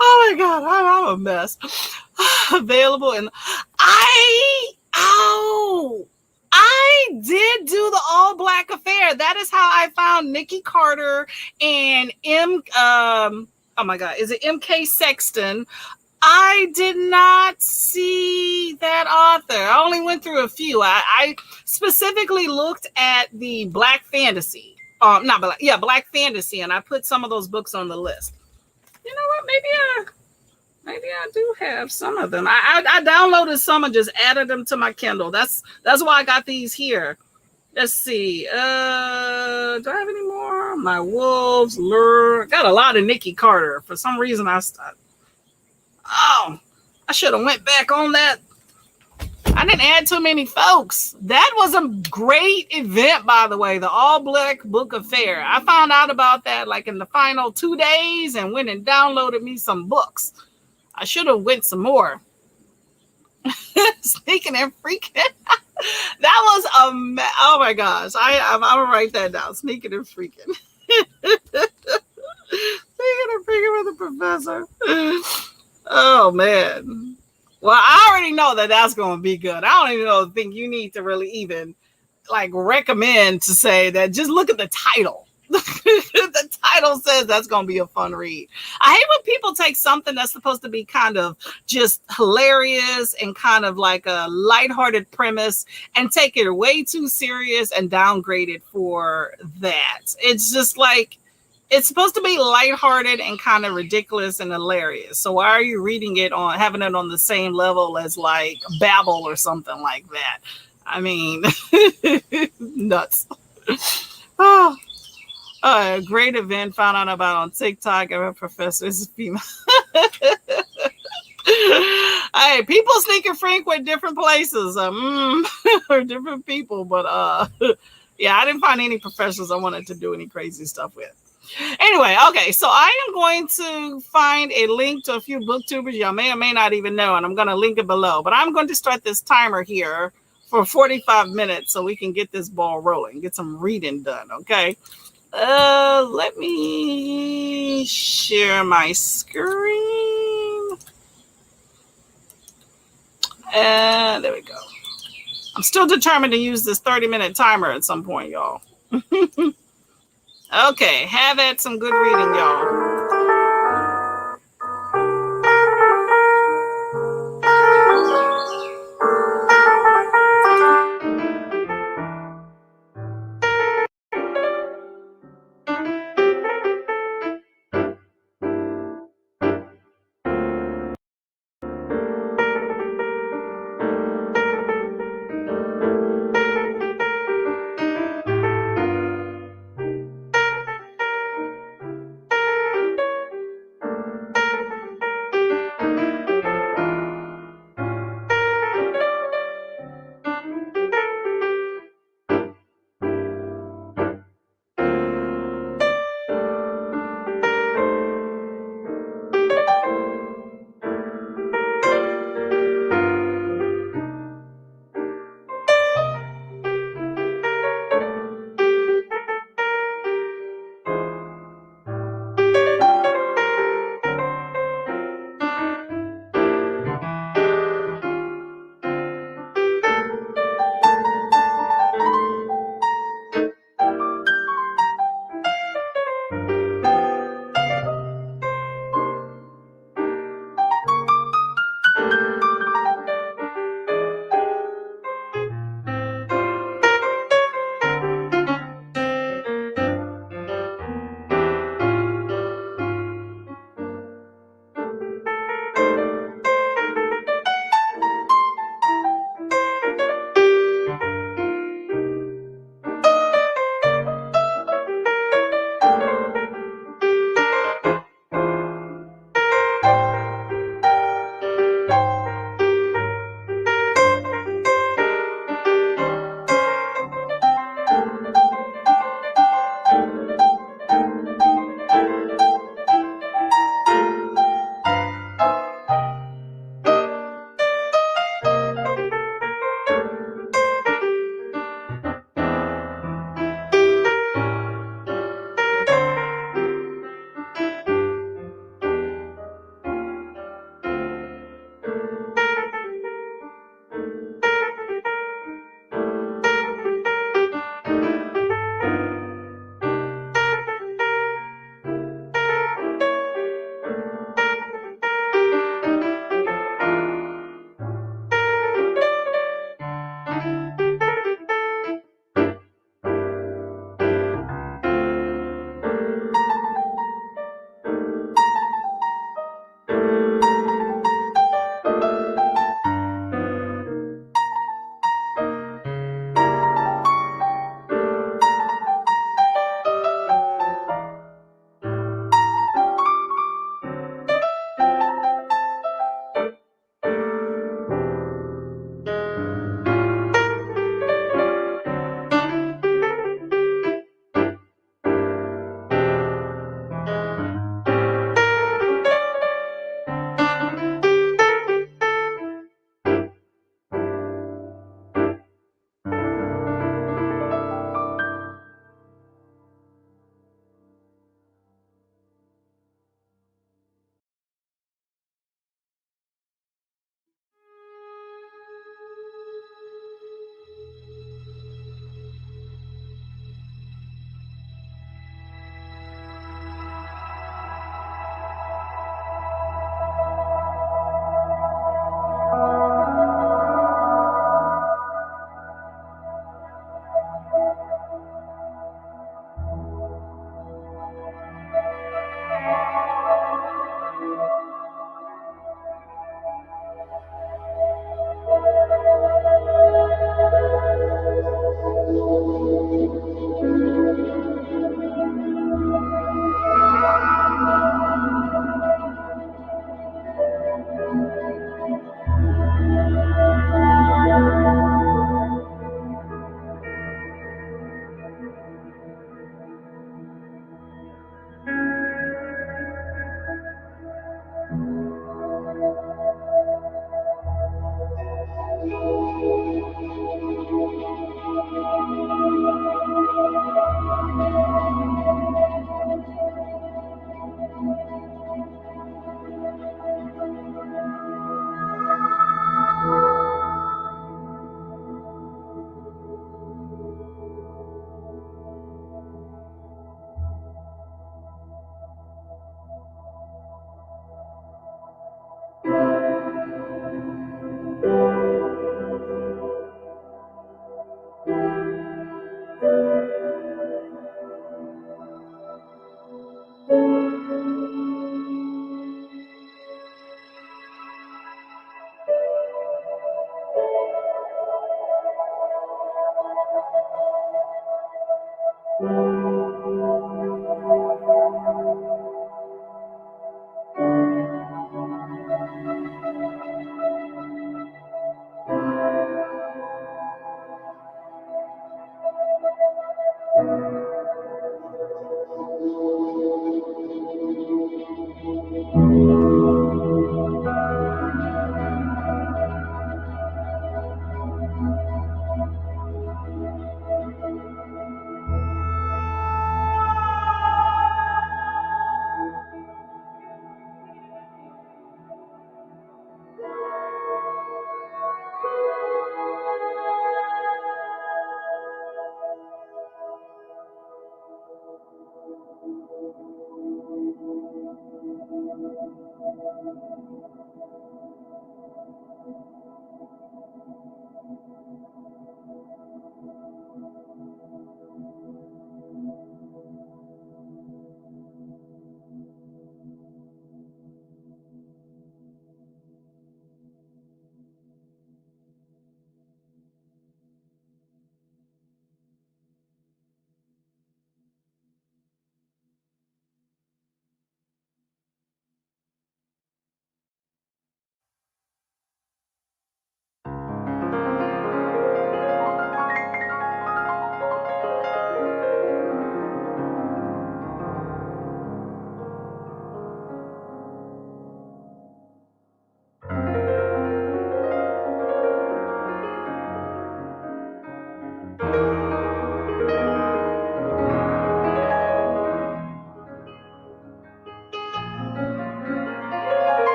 S1: Oh my God, I'm a mess. Available and I did do the all black affair. That is how I found Nikki Carter and oh my God, is it MK Sexton? I did not see that author. I only went through a few. I specifically looked at the Black Fantasy. Black Fantasy, and I put some of those books on the list. You know what? Maybe I do have some of them. I downloaded some and just added them to my Kindle. That's why I got these here. Let's see. Do I have any more? My Wolves, Lure. Got a lot of Nikki Carter. For some reason, I should have went back on that. I didn't add too many folks. That was a great event, by the way, the All Black Book Affair. I found out about that like in the final 2 days and went and downloaded me some books. I should have went some more. Sneaking and freaking. That was oh my gosh. I'm gonna write that down. Sneaking and freaking. Sneaking and freaking with the professor. Oh man. Well, I already know that that's going to be good. I don't even think you need to really even like recommend to say that. Just look at the title. The title says that's going to be a fun read. I hate when people take something that's supposed to be kind of just hilarious and kind of like a lighthearted premise and take it way too serious and downgrade it for that. It's just like, it's supposed to be lighthearted and kind of ridiculous and hilarious. So why are you reading it having it on the same level as like Babel or something like that? I mean, nuts. Oh, a great event found out about on TikTok. A professor is female. Hey, people sneak and frequent different places, or different people, but yeah, I didn't find any professionals I wanted to do any crazy stuff with. Anyway, okay, so I am going to find a link to a few booktubers y'all may or may not even know, and I'm going to link it below. But I'm going to start this timer here for 45 minutes so we can get this ball rolling, get some reading done, okay? Let me share my screen. And there we go. I'm still determined to use this 30-minute timer at some point, y'all. Okay, have at some good reading, y'all.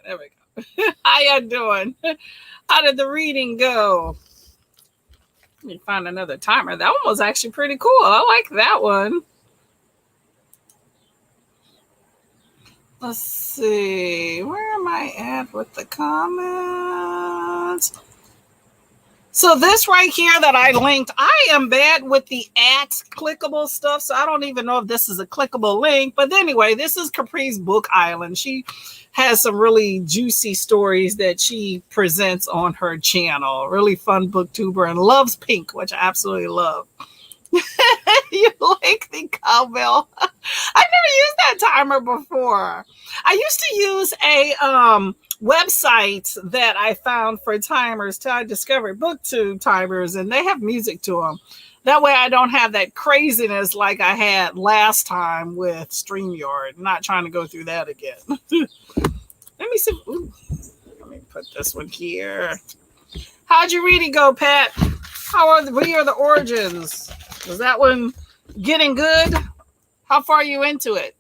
S1: There we go. How y'all doing? How did the reading go? Let me find another timer. That one was actually pretty cool. I like that one. Let's see. Where am I at with the comments? So this right here that I linked, I am bad with the at clickable stuff, so I don't even know if this is a clickable link. But anyway, this is Capri's Book Island. She has some really juicy stories that she presents on her channel. Really fun booktuber and loves pink, which I absolutely love. You like the cowbell? I never used that timer before. I used to use a website that I found for timers till I discovered BookTube timers, and they have music to them. That way I don't have that craziness like I had last time with StreamYard. I'm not trying to go through that again. Let me see. Ooh, let me put this one here. How'd your reading go, Pat? What are the origins? Was that one getting good? How far are you into it?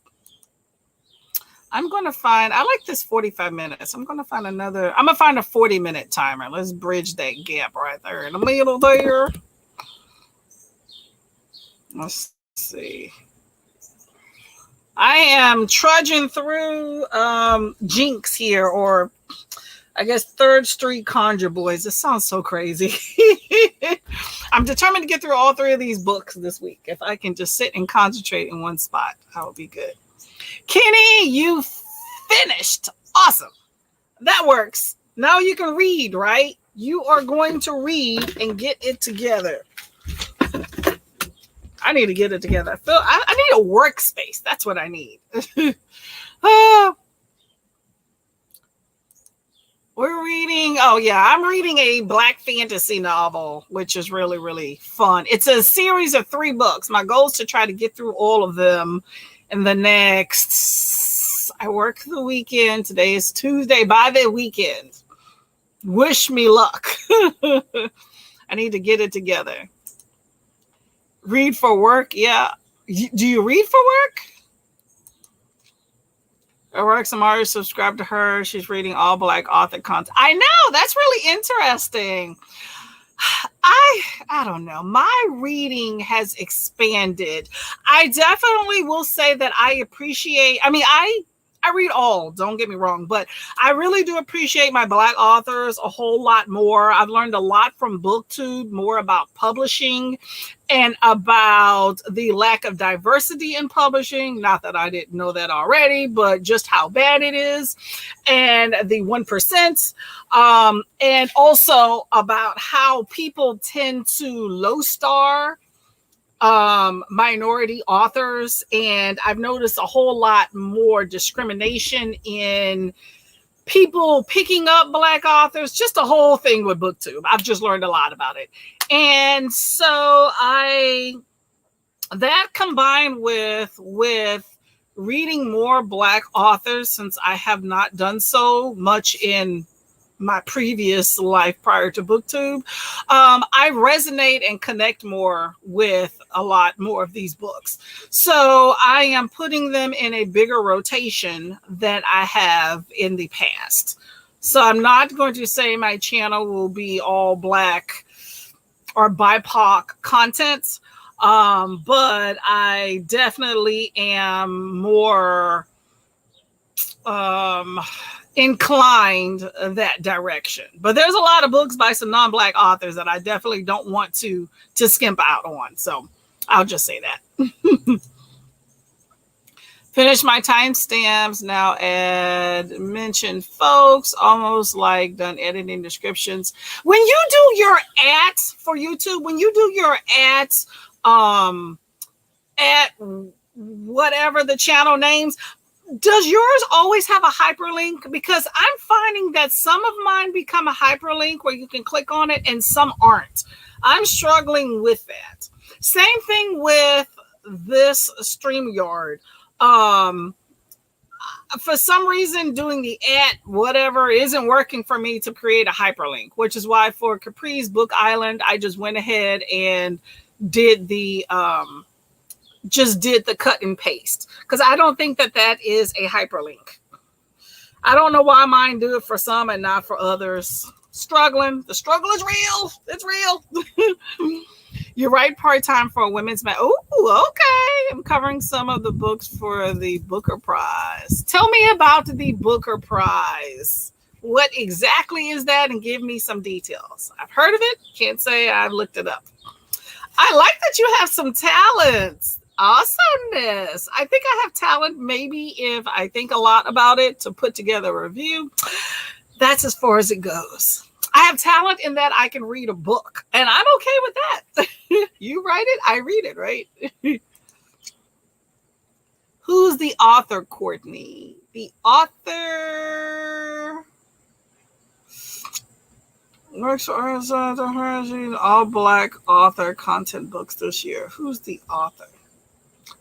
S1: I'm going to find, I like this 45 minutes. I'm going to find I'm going to find a 40-minute timer. Let's bridge that gap right there in the middle there. Let's see. I am trudging through Jinx here, or I guess Third Street Conjure Boys. This sounds so crazy. I'm determined to get through all 3 of these books this week. If I can just sit and concentrate in one spot, that would be good. Kenny, you finished. Awesome. That works. Now you can read, right? You are going to read and get it together. I need to get it together. I need a workspace. That's what I need. We're reading, I'm reading a Black fantasy novel, which is really, really fun. It's a series of 3 books. My goal is to try to get through all of them in the next, I work the weekend. Today is Tuesday. By the weekend. Wish me luck. I need to get it together. Read for work. Yeah. Do you read for work? I work some artists subscribe to her. She's reading all Black author content. I know, that's really interesting. I don't know. My reading has expanded. I definitely will say that I appreciate, I read all, don't get me wrong, but I really do appreciate my Black authors a whole lot more. I've learned a lot from BookTube, more about publishing and about the lack of diversity in publishing. Not that I didn't know that already, but just how bad it is. And the 1%. And also about how people tend to low star minority authors, and I've noticed a whole lot more discrimination in people picking up Black authors, just a whole thing with BookTube. I've just learned a lot about it. And so that combined with reading more Black authors, since I have not done so much in my previous life prior to BookTube, I resonate and connect more with a lot more of these books. So I am putting them in a bigger rotation than I have in the past. So I'm not going to say my channel will be all Black or BIPOC content, but I definitely am more inclined that direction. But there's a lot of books by some non-Black authors that I definitely don't want to skimp out on. So I'll just say that. Finish my timestamps now. Add mentioned folks, almost like done editing descriptions. When you do your ads for YouTube, when you do your ads at whatever the channel names, does yours always have a hyperlink? Because I'm finding that some of mine become a hyperlink where you can click on it and some aren't. I'm struggling with that. Same thing with this StreamYard. For some reason, doing the at whatever isn't working for me to create a hyperlink, which is why for Capri's Book Island, I just went ahead and did the cut and paste, because I don't think that is a hyperlink. I don't know why mine do it for some and not for others. Struggling. The struggle is real. It's real. You write part-time for a women's Oh, okay. I'm covering some of the books for the Booker Prize. Tell me about the Booker Prize. What exactly is that? And give me some details. I've heard of it. Can't say I've looked it up. I like that you have some talents. Awesomeness. I think I have talent maybe if I think a lot about it to put together a review. That's as far as it goes. I have talent in that I can read a book, and I'm okay with that. You write it, I read it, right? Who's the author, Courtney? The author works for all Black author content books this year. Who's the author?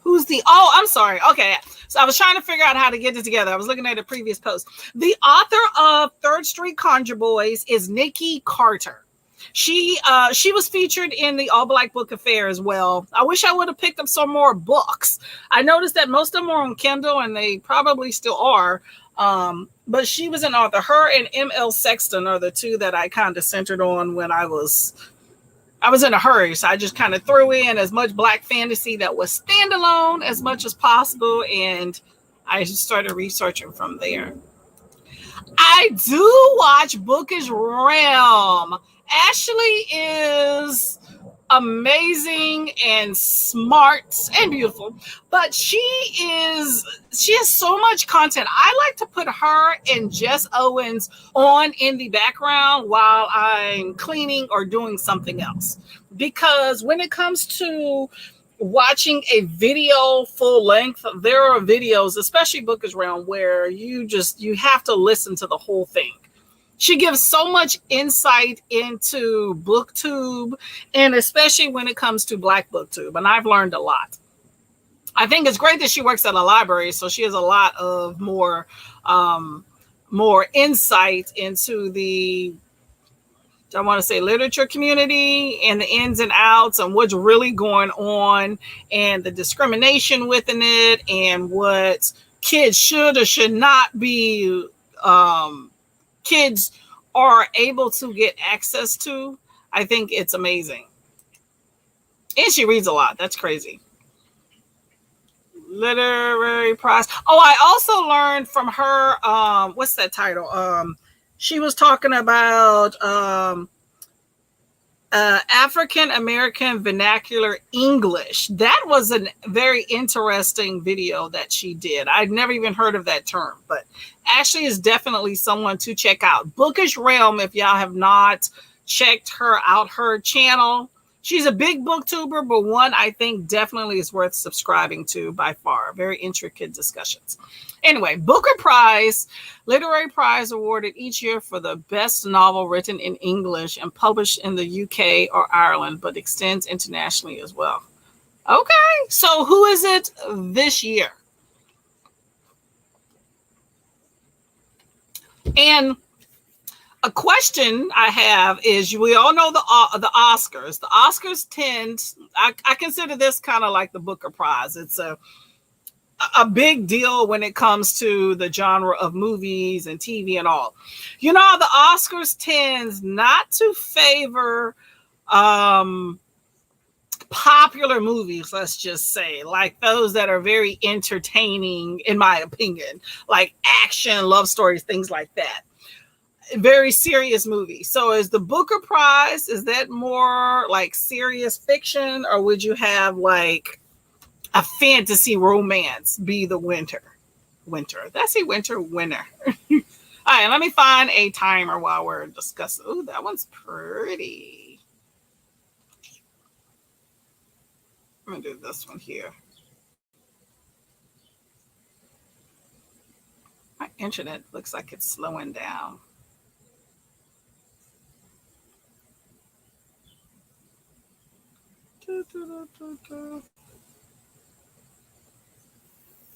S1: Oh, I'm sorry. Okay. So I was trying to figure out how to get it together. I was looking at a previous post. The author of Third Street Conjure Boys is Nikki Carter. She was featured in the All Black Book Affair as well. I wish I would have picked up some more books. I noticed that most of them are on Kindle, and they probably still are. But she was an author. Her and M.L. Sexton are the two that I kind of centered on when I was in a hurry, so I just kind of threw in as much Black fantasy that was standalone as much as possible, and I just started researching from there. I do watch Bookish Realm. Ashley is amazing and smart and beautiful, but she has so much content. I like to put her and Jess Owens on in the background while I'm cleaning or doing something else, because when it comes to watching a video full length, there are videos, especially Bookish Realm, where you have to listen to the whole thing. She gives so much insight into BookTube, and especially when it comes to Black BookTube, and I've learned a lot. I think it's great that she works at a library, so she has a lot of more insight into the, I want to say, literature community and the ins and outs and what's really going on and the discrimination within it and what kids should or should not be kids are able to get access to. I think it's amazing. And she reads a lot. That's crazy. Literary prize. Oh, I also learned from her, what's that title? She was talking about African American vernacular English. That was a very interesting video that she did. I'd never even heard of that term, but Ashley is definitely someone to check out. Bookish Realm, if y'all have not checked her out, her channel. She's a big booktuber, but one I think definitely is worth subscribing to by far. Very intricate discussions. Anyway, Booker Prize, literary prize awarded each year for the best novel written in English and published in the UK or Ireland, but extends internationally as well. Okay, so who is it this year? And a question I have is, we all know the Oscars. The Oscars tend, I consider this kind of like the Booker Prize. It's a big deal when it comes to the genre of movies and TV and all. You know, the Oscars tends not to favor popular movies, let's just say, like those that are very entertaining, in my opinion, like action, love stories, things like that. Very serious movie. So is the Booker Prize, is that more like serious fiction, or would you have like a fantasy romance be the winner? That's a winner. All right, let me find a timer while we're discussing. Ooh, that one's pretty. I'm gonna do this one here. My internet looks like it's slowing down.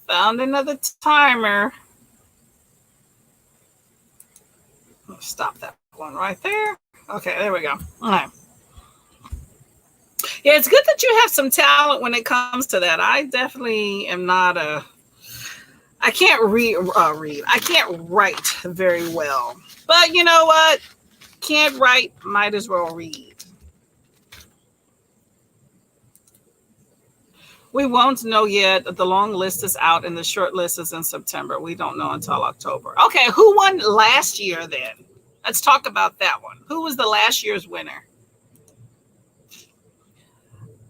S1: Found another timer. Let's stop that one right there. Okay, there we go. All right. Yeah, it's good that you have some talent when it comes to that. I definitely am not I can't read. I can't write very well. But you know what? Can't write, might as well read. We won't know yet. The long list is out and the short list is in September. We don't know until October. Okay, who won last year then? Let's talk about that one. Who was the last year's winner?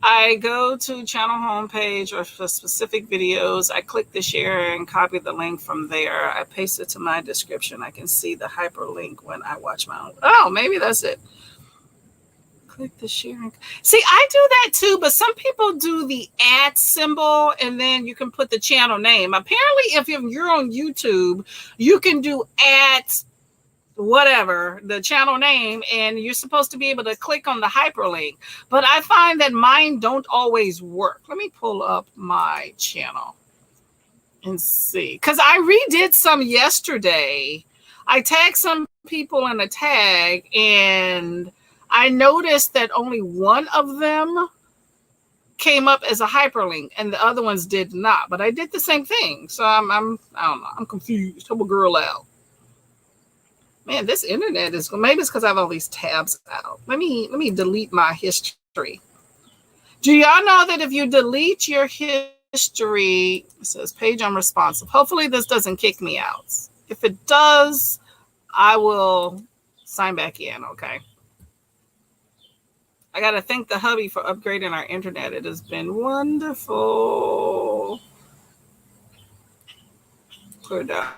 S1: I go to channel homepage or for specific videos. I click the share and copy the link from there. I paste it to my description. I can see the hyperlink when I watch my own. Oh, maybe that's it. Click the share. See, I do that too, but some people do the @ symbol and then you can put the channel name. Apparently, if you're on YouTube, you can do @ whatever the channel name and you're supposed to be able to click on the hyperlink, but I find that mine don't always work. Let me pull up my channel and see, because I redid some yesterday. I tagged some people in a tag and I noticed that only one of them came up as a hyperlink and the other ones did not, but I did the same thing. So I don't know, I'm confused. Help a girl out. Man, this internet is, maybe it's because I have all these tabs out. Let me delete my history. Do y'all know that if you delete your history, it says page unresponsive. Hopefully this doesn't kick me out. If it does, I will sign back in, okay? I got to thank the hubby for upgrading our internet. It has been wonderful. Cleared out.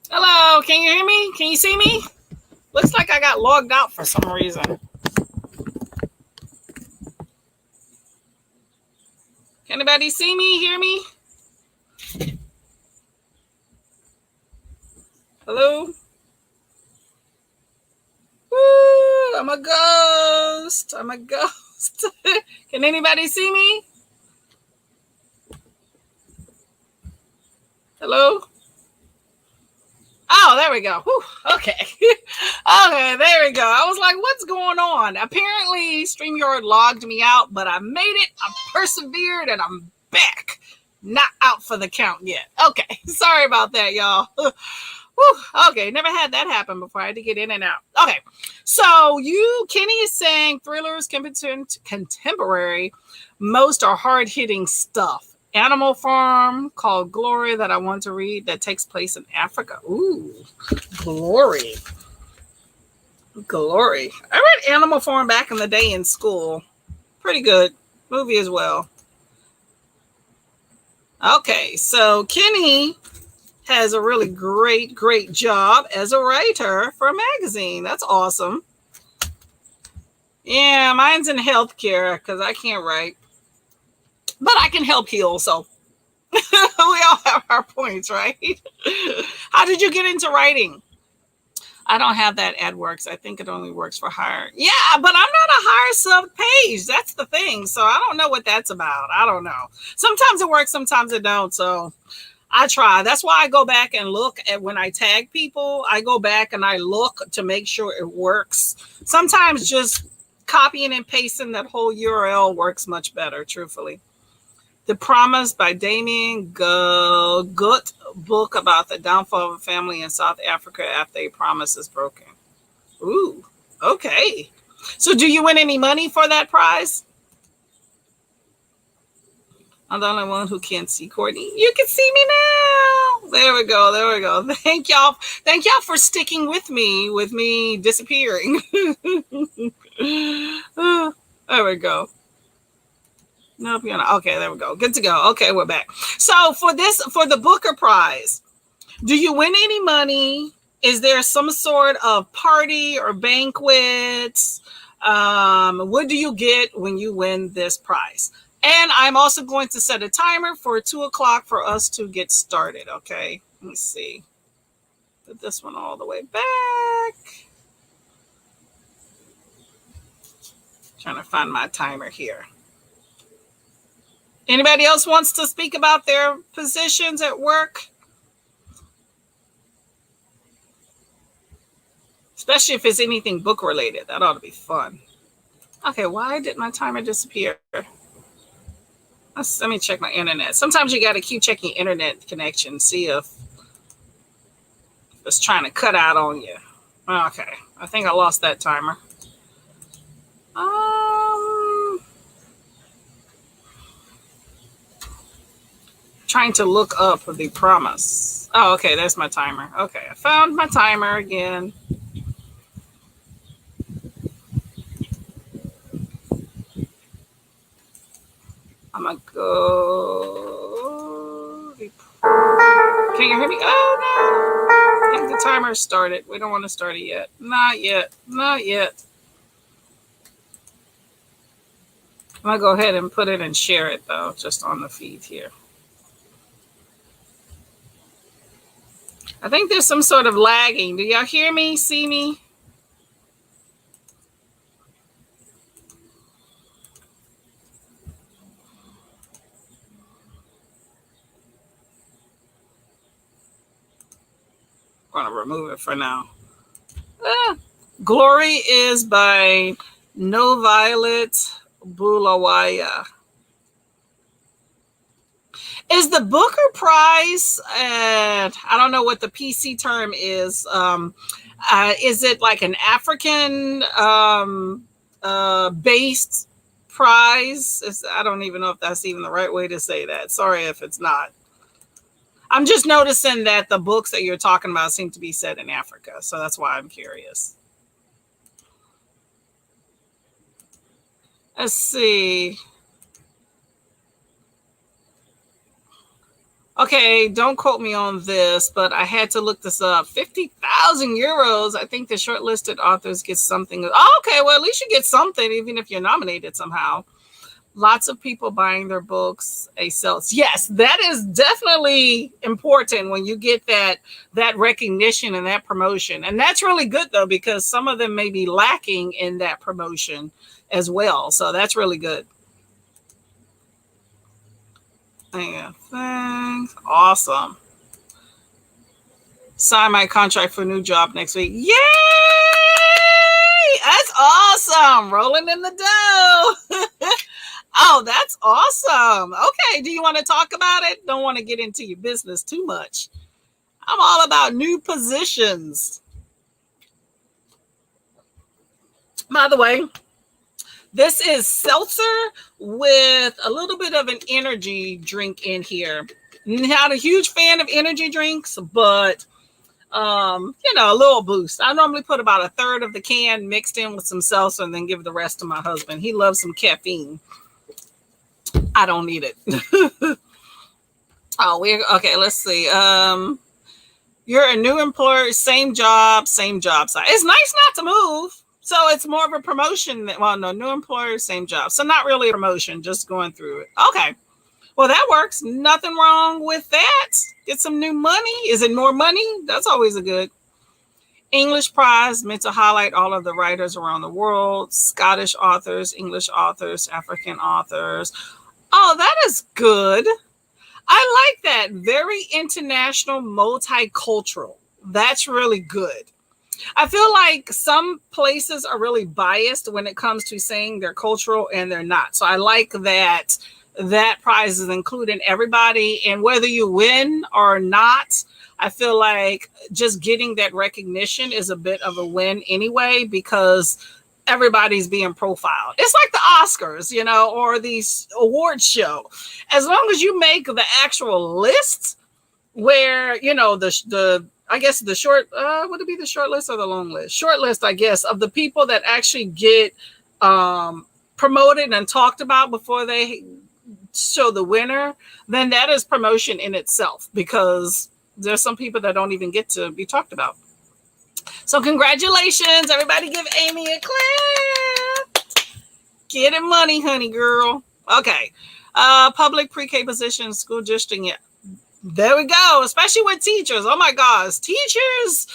S1: Hello, can you hear me? Can you see me? Looks like I got logged out for some reason. Can anybody see me, hear me? Hello? Woo, I'm a ghost. I'm a ghost. Can anybody see me? Hello? Oh, there we go. Whew, okay. Okay, there we go. I was like, what's going on? Apparently, StreamYard logged me out, but I made it. I persevered, and I'm back. Not out for the count yet. Okay. Sorry about that, y'all. Whew, okay, never had that happen before. I had to get in and out. Okay, so Kenny is saying thrillers, contemporary, most are hard hitting stuff. Animal Farm called Glory that I want to read that takes place in Africa. Ooh, Glory. Glory. I read Animal Farm back in the day in school. Pretty good movie as well. Okay, so Kenny has a really great job as a writer for a magazine. That's awesome. Yeah, mine's in healthcare because I can't write, but I can help heal. So we all have our points, right? How did you get into writing? I don't have that AdWorks. I think it only works for hire. Yeah, but I'm not a hire sub page. That's the thing. So I don't know what that's about. I don't know. Sometimes it works, sometimes it don't. So I try. That's why I go back and look at when I tag people. I go back and I look to make sure it works. Sometimes just copying and pasting that whole URL works much better, truthfully. The Promise by Damien Good book about the downfall of a family in South Africa after a promise is broken. Ooh, okay. So do you win any money for that prize? I'm the only one who can't see Courtney. You can see me now. There we go. There we go. Thank y'all. Thank y'all for sticking with me disappearing. There we go. Nope, you're not. Okay, there we go. Good to go. Okay, we're back. So for the Booker Prize, do you win any money? Is there some sort of party or banquets? What do you get when you win this prize? And I'm also going to set a timer for 2:00 for us to get started. Okay, let me see. Put this one all the way back. Trying to find my timer here. Anybody else wants to speak about their positions at work? Especially if it's anything book related. That ought to be fun. Okay, why did my timer disappear? Let me check my internet. Sometimes you got to keep checking internet connection, see if it's trying to cut out on you. Okay, I think I lost that timer. Trying to look up the promise. Oh, okay, there's my timer. Okay, I found my timer again. I'm gonna go. Can you hear me? Oh no! I think the timer started. We don't want to start it yet. Not yet. Not yet. I'm gonna go ahead and put it and share it though, just on the feed here. I think there's some sort of lagging. Do y'all hear me? See me? I'm gonna remove it for now. Glory is by No Violet Bulawaya. Is the Booker Prize, I don't know what the PC term is it like an African based prize? I don't even know if that's even the right way to say that. Sorry if it's not. I'm just noticing that the books that you're talking about seem to be set in Africa. So that's why I'm curious. Let's see. Okay, don't quote me on this, but I had to look this up. 50,000 euros. I think the shortlisted authors get something. Oh, okay, well, at least you get something, even if you're nominated somehow. Lots of people buying their books, a sales. Yes, that is definitely important when you get that recognition and that promotion. And that's really good though, because some of them may be lacking in that promotion as well. So that's really good. Yeah, thanks. Awesome. Sign my contract for a new job next week. Yay! That's awesome. Rolling in the dough. Oh, that's awesome. Okay. Do you want to talk about it? Don't want to get into your business too much. I'm all about new positions. By the way, this is seltzer with a little bit of an energy drink in here. Not a huge fan of energy drinks, but a little boost. I normally put about a third of the can mixed in with some seltzer and then give the rest to my husband. He loves some caffeine. I don't need it. Oh, we're okay. Let's see. You're a new employer, same job site. It's nice not to move. So it's more of a promotion. Well, no, new employer, same job. So not really a promotion, just going through it. Okay. Well, that works. Nothing wrong with that. Get some new money. Is it more money? That's always a good. English prize meant to highlight all of the writers around the world, Scottish authors, English authors, African authors. Oh, that is good. I like that. Very international, multicultural. That's really good. I feel like some places are really biased when it comes to saying they're cultural and they're not. So I like that prize is including everybody. And whether you win or not, I feel like just getting that recognition is a bit of a win anyway, because everybody's being profiled. It's like the Oscars, or the award show. As long as you make the actual list where, the I guess the short, would it be the short list or the long list? Short list, I guess, of the people that actually get promoted and talked about before they show the winner, then that is promotion in itself, because there's some people that don't even get to be talked about. So congratulations, everybody give Amy a clap. Getting money, honey girl. Okay. Public pre-K position, school district. Yeah. There we go. Especially with teachers. Oh my gosh. Teachers,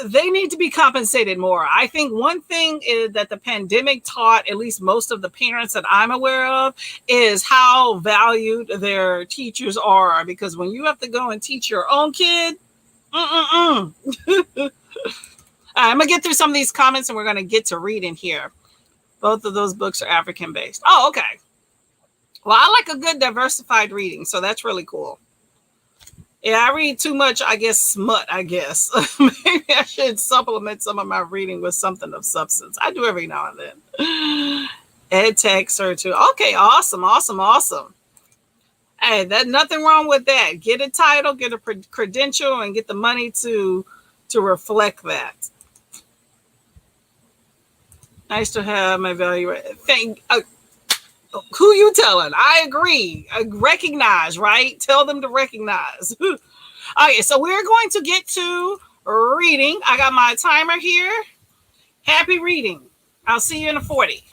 S1: they need to be compensated more. I think one thing is that the pandemic taught, at least most of the parents that I'm aware of, is how valued their teachers are. Because when you have to go and teach your own kid, I'm going to get through some of these comments and we're going to get to reading here. Both of those books are African based. Oh, okay. Well, I like a good diversified reading, so that's really cool. Yeah, I read too much, I guess, smut, I guess. Maybe I should supplement some of my reading with something of substance. I do every now and then. Ed tech, sir, too. Okay, awesome. Hey, there's nothing wrong with that. Get a title, get a credential, and get the money to reflect that. Nice to have my value. Who you telling? I agree. I recognize, right? Tell them to recognize. Okay, so we're going to get to reading. I got my timer here. Happy reading. I'll see you in a 40.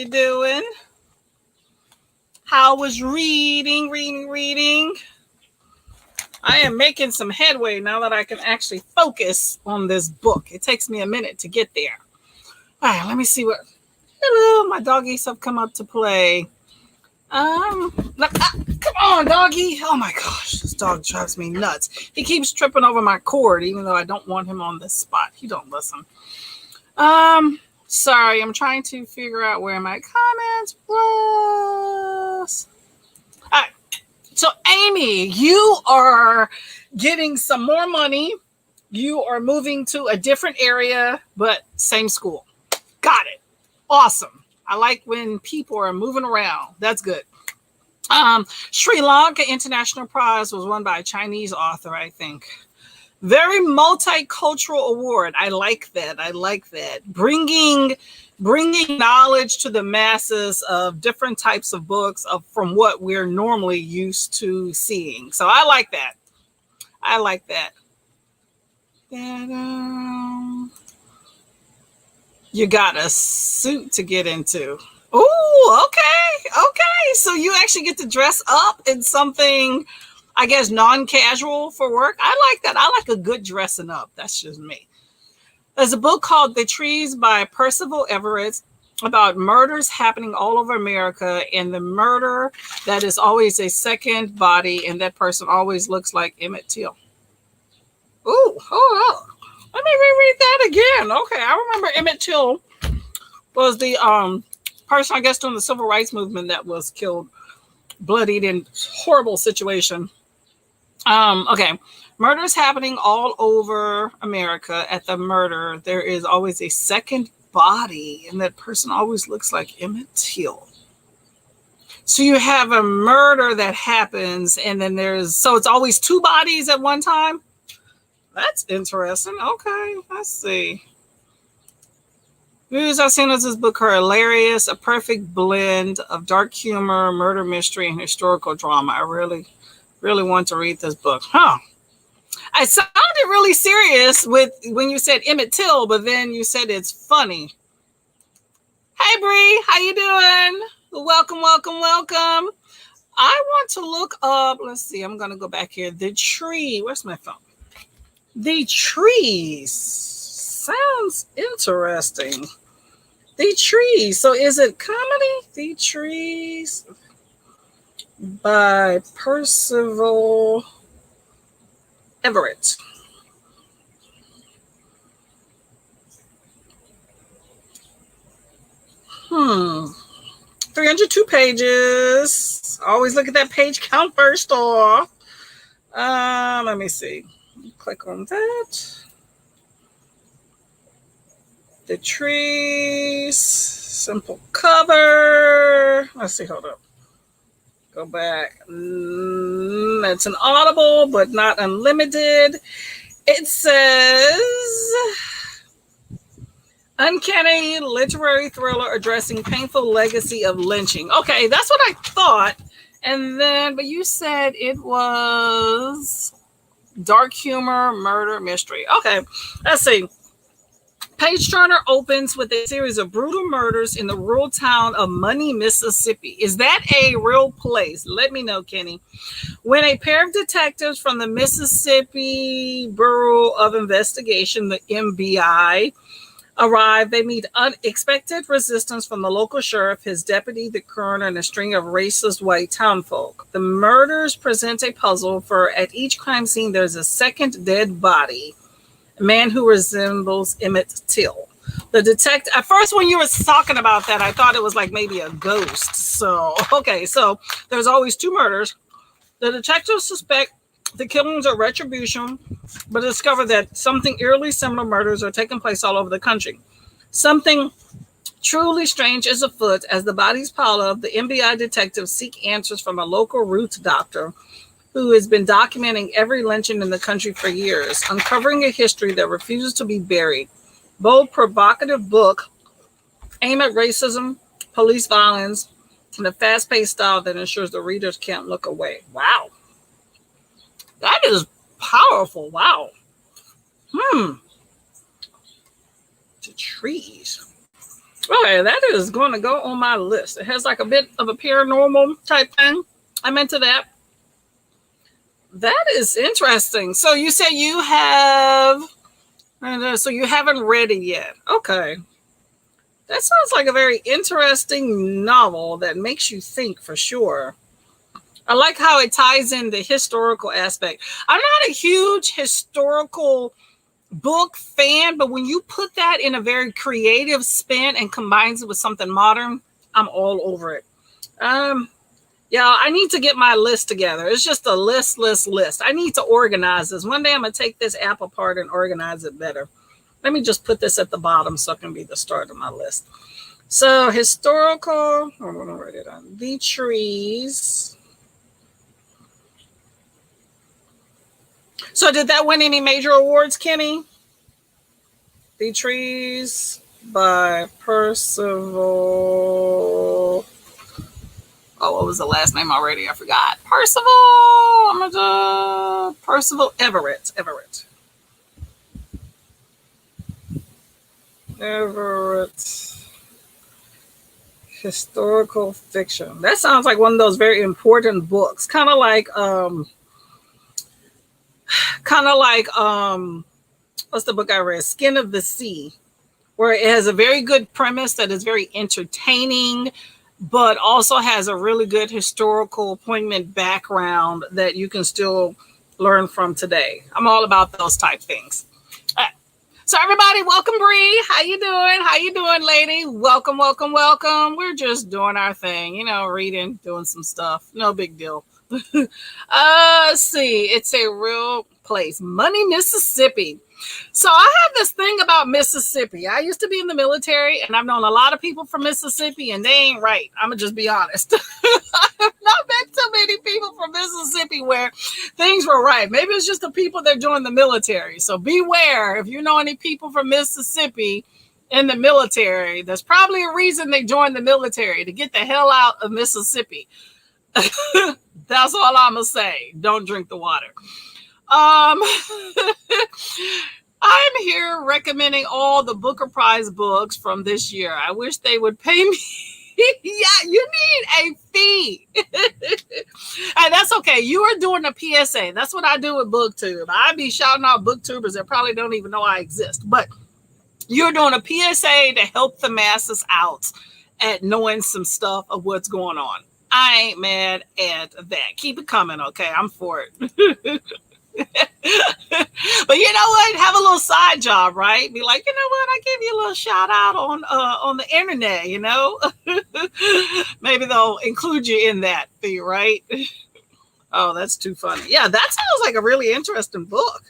S1: you doing? How was reading? I am making some headway now that I can actually focus on this book. It takes me a minute to get there. All right, let me see what. Hello, my doggies have come up to play. Come on, doggy. Oh my gosh, this dog drives me nuts. He keeps tripping over my cord, even though I don't want him on this spot. He don't listen. Sorry, I'm trying to figure out where my comments was. All right. So, Amy, you are getting some more money. You are moving to a different area, but same school. Got it. Awesome. I like when people are moving around. That's good. Sri Lanka International Prize was won by a Chinese author, I think. Very multicultural award. I like that. Bringing knowledge to the masses of different types of books from what we're normally used to seeing. So I like that. You got a suit to get into. Oh, okay. So you actually get to dress up in something, I guess, non-casual for work. I like that. I like a good dressing up. That's just me. There's a book called The Trees by Percival Everett about murders happening all over America, and the murder that is always a second body, and that person always looks like Emmett Till. Ooh, hold on. Let me reread that again. Okay, I remember Emmett Till was the person, I guess, during the civil rights movement that was killed, bloodied, in horrible situation. Okay. Murders happening all over America. At the murder, there is always a second body, and that person always looks like Emmett Till. So you have a murder that happens, and then so it's always two bodies at one time. That's interesting. Okay, let's see. Reviews I've seen of this book are hilarious, a perfect blend of dark humor, murder mystery, and historical drama. I really, really want to read this book. I sounded really serious when you said Emmett Till, but then you said it's funny. Hey, Bree, how you doing? Welcome. I want to look up, let's see, I'm going to go back here. The Tree, where's my phone? The Trees. Sounds interesting. The Trees. So is it comedy? The Trees by Percival Everett. 302 pages. Always look at that page count first off. Let me see. Click on that. The Trees. Simple cover. Let's see. Hold up. Go back. It's an Audible, but not unlimited. It says uncanny literary thriller addressing painful legacy of lynching. Okay, that's what I thought. And then, but you said it was dark humor, murder, mystery. Okay, let's see. Page Turner opens with a series of brutal murders in the rural town of Money, Mississippi. Is that a real place? Let me know, Kenny. When a pair of detectives from the Mississippi Bureau of Investigation, the MBI, arrive, they meet unexpected resistance from the local sheriff, his deputy, the coroner, and a string of racist white townfolk. The murders present a puzzle, for at each crime scene there's a second dead body, a man who resembles Emmett Till. The detective, at first when you were talking about that, I thought it was like maybe a ghost. So, okay, so there's always two murders. The detectives suspect the killings are retribution, but discover that something eerily similar murders are taking place all over the country. Something truly strange is afoot as the bodies pile up. The MBI detectives seek answers from a local roots doctor who has been documenting every lynching in the country for years, uncovering a history that refuses to be buried. Bold, provocative book aimed at racism, police violence, and a fast-paced style that ensures the readers can't look away. Wow. That is powerful. Wow. The Trees. Okay, that is going to go on my list. It has like a bit of a paranormal type thing. I'm into that. That is interesting. So you say you have, so you haven't read it yet. Okay. That sounds like a very interesting novel that makes you think for sure. I like how it ties in the historical aspect. I'm not a huge historical book fan, but when you put that in a very creative spin and combines it with something modern, I'm all over it. Yeah, I need to get my list together. It's just a list. I need to organize this. One day I'm going to take this app apart and organize it better. Let me just put this at the bottom so it can be the start of my list. So historical, I'm going to write it on. The Trees. So did that win any major awards, Kenny? The Trees by Percival. Oh, what was the last name already? I forgot. Percival Everett. Historical fiction. That sounds like one of those very important books. Kind of like what's the book I read? Skin of the Sea, where it has a very good premise that is very entertaining, but also has a really good historical poignant background that you can still learn from today. I'm all about those type things. So everybody, welcome, Bree. How you doing, lady? Welcome. We're just doing our thing, reading, doing some stuff. No big deal. Let's see. It's a real place. Money, Mississippi. So I have this thing about Mississippi. I used to be in the military, and I've known a lot of people from Mississippi, and they ain't right. I'm going to just be honest. I've not met so many people from Mississippi where things were right. Maybe it's just the people that joined the military. So beware if you know any people from Mississippi in the military. There's probably a reason they joined the military, to get the hell out of Mississippi. That's all I'm going to say. Don't drink the water. I'm here recommending all the Booker Prize books from this year. I wish they would pay me. Yeah, you need a fee. And that's okay. You are doing a PSA. That's what I do with BookTube. I be shouting out BookTubers that probably don't even know I exist. But you're doing a PSA to help the masses out at knowing some stuff of what's going on. I ain't mad at that. Keep it coming, okay? I'm for it. But you know what? Have a little side job, right? Be like, you know what? I give you a little shout out on the internet, Maybe they'll include you in that fee, right? Oh, that's too funny. Yeah, that sounds like a really interesting book.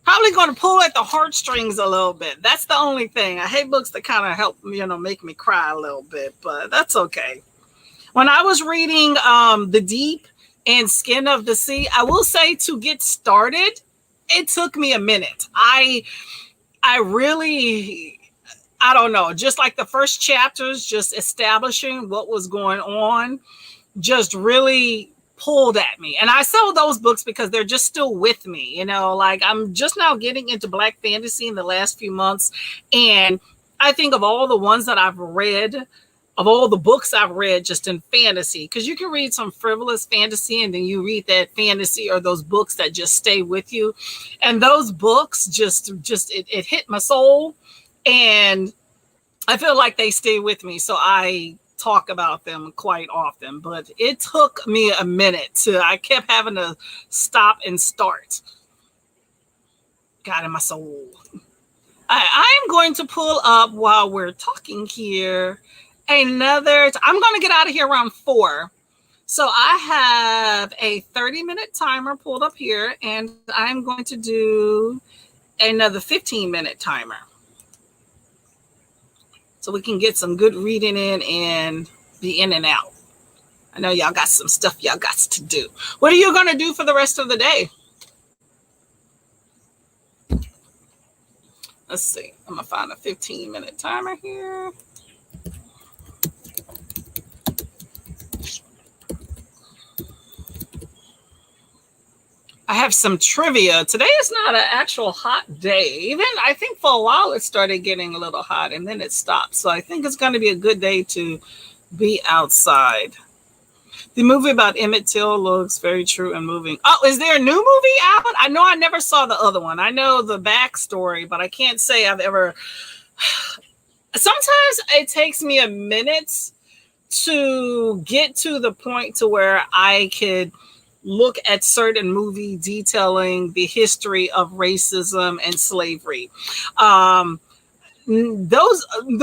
S1: Probably going to pull at the heartstrings a little bit. That's the only thing. I hate books that kind of help, make me cry a little bit, but that's okay. When I was reading The Deep and Skin of the Sea, I will say, to get started, it took me a minute. I don't know, just like the first chapters, just establishing what was going on, just really pulled at me. And I sell those books because they're just still with me, like I'm just now getting into Black fantasy in the last few months. And I think of all the ones that I've read, of all the books I've read just in fantasy, because you can read some frivolous fantasy and then you read that fantasy or those books that just stay with you. And those books it hit my soul, and I feel like they stay with me. So I talk about them quite often, but it took me a minute I kept having to stop and start. God in my soul. I'm going to pull up, while we're talking here, I'm going to get out of here around 4. So I have a 30-minute timer pulled up here, and I'm going to do another 15-minute timer, so we can get some good reading in and be in and out. I know y'all got some stuff y'all got to do. What are you going to do for the rest of the day? Let's see. I'm going to find a 15-minute timer here. I have some trivia. Today is not an actual hot day. Even I think for a while it started getting a little hot and then it stopped. So I think it's going to be a good day to be outside. The movie about Emmett Till looks very true and moving. Oh, is there a new movie out? I know I never saw the other one. I know the backstory, but I can't say I've ever. Sometimes it takes me a minute to get to the point to where I could look at certain movie detailing the history of racism and slavery. The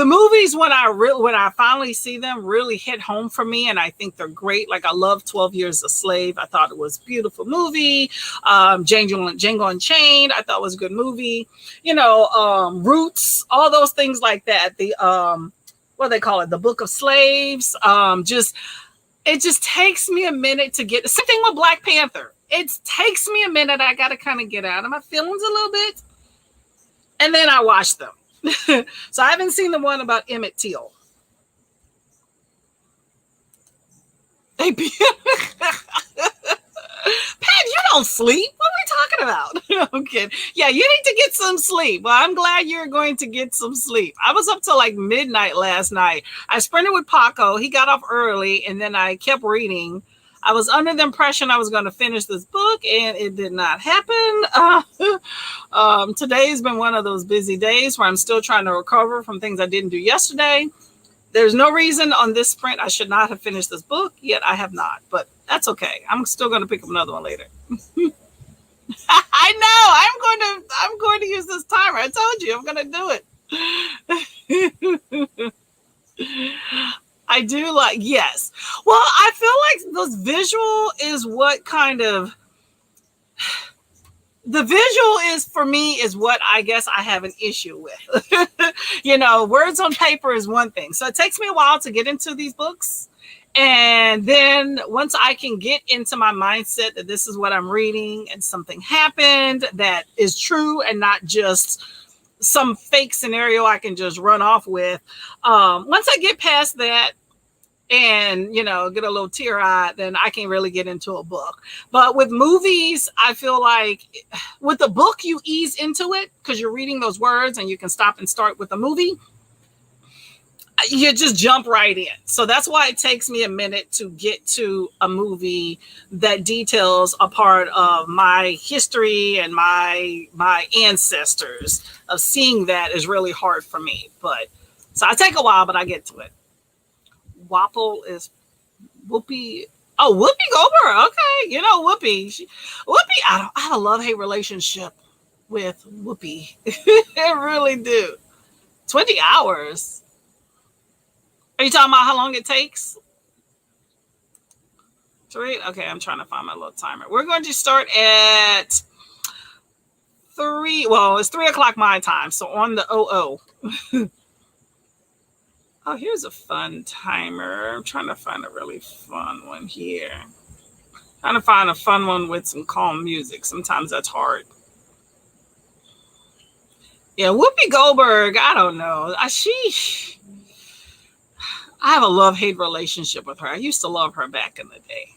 S1: movies when I finally see them really hit home for me, and I think they're great. Like I love 12 Years a Slave. I thought it was a beautiful movie. Django Unchained, I thought was a good movie. Roots, all those things like that. The what do they call it? The Book of Slaves. It just takes me a minute to get. Same thing with Black Panther. It takes me a minute. I got to kind of get out of my feelings a little bit, and then I watch them. So I haven't seen the one about Emmett Till. Hey, Pat, you don't sleep. What are we talking about? Okay. Yeah, you need to get some sleep. Well, I'm glad you're going to get some sleep. I was up till like midnight last night. I sprinted with Paco. He got off early, and then I kept reading. I was under the impression I was going to finish this book, and it did not happen. Today's been one of those busy days where I'm still trying to recover from things I didn't do yesterday. There's no reason on this sprint I should not have finished this book, yet I have not. But that's okay. I'm still going to pick up another one later. I know. I'm going to use this timer. I told you I'm going to do it. I do like, yes. Well, I feel like this visual is what kind of, the visual is for me is what I guess I have an issue with. Words on paper is one thing. So it takes me a while to get into these books. And then once I can get into my mindset that this is what I'm reading and something happened that is true and not just some fake scenario I can just run off with. Once I get past that and, get a little tear-eyed, then I can really get into a book. But with movies, I feel like with a book, you ease into it because you're reading those words and you can stop and start with a movie. You just jump right in. So that's why it takes me a minute to get to a movie that details a part of my history and my ancestors. Of seeing that is really hard for me. So I take a while, but I get to it. Wapple is Whoopi. Oh, Whoopi Goldberg. Okay. Whoopi. Whoopi, I have a love-hate relationship with Whoopi. I really do. 20 hours. Are you talking about how long it takes? 3? Okay, I'm trying to find my little timer. We're going to start at 3. Well, it's 3 o'clock my time. So on the 00. Oh, here's a fun timer. I'm trying to find a really fun one here. Trying to find a fun one with some calm music. Sometimes that's hard. Yeah, Whoopi Goldberg, I don't know. I have a love-hate relationship with her. I used to love her back in the day.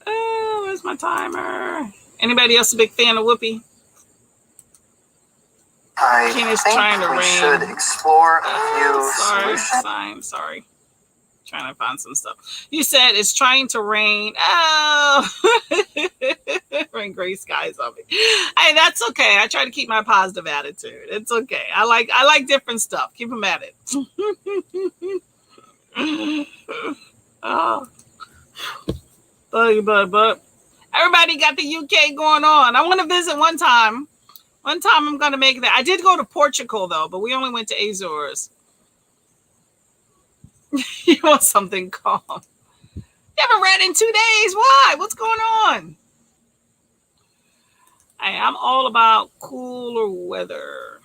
S1: Oh, where's my timer? Anybody else a big fan of Whoopi?
S2: I think we should explore a few solutions.
S1: Sorry. Trying to find some stuff. You said it's trying to rain. Oh, rain gray skies on me. Hey, that's okay. I try to keep my positive attitude. It's okay. I like different stuff. Keep them at it. Oh, but everybody got the UK going on. I want to visit one time. One time I'm going to make that. I did go to Portugal, though, but we only went to Azores. You want something calm. You haven't read in 2 days. Why? What's going on? I'm all about cooler weather.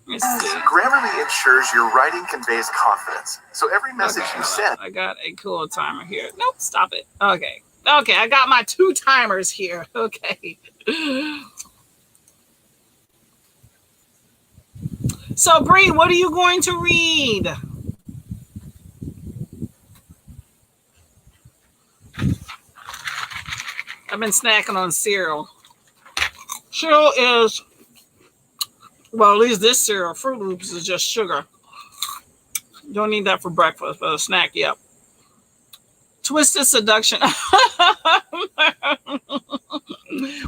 S2: Grammarly ensures your writing conveys confidence. So every message you send.
S1: I got a cool timer here. Nope, stop it. Okay, I got my 2 timers here. Okay. So, Bree, what are you going to read? I've been snacking on cereal. Cereal is, well, at least this cereal, Fruit Loops, is just sugar. Don't need that for breakfast, but a snack, yep. Twisted Seduction.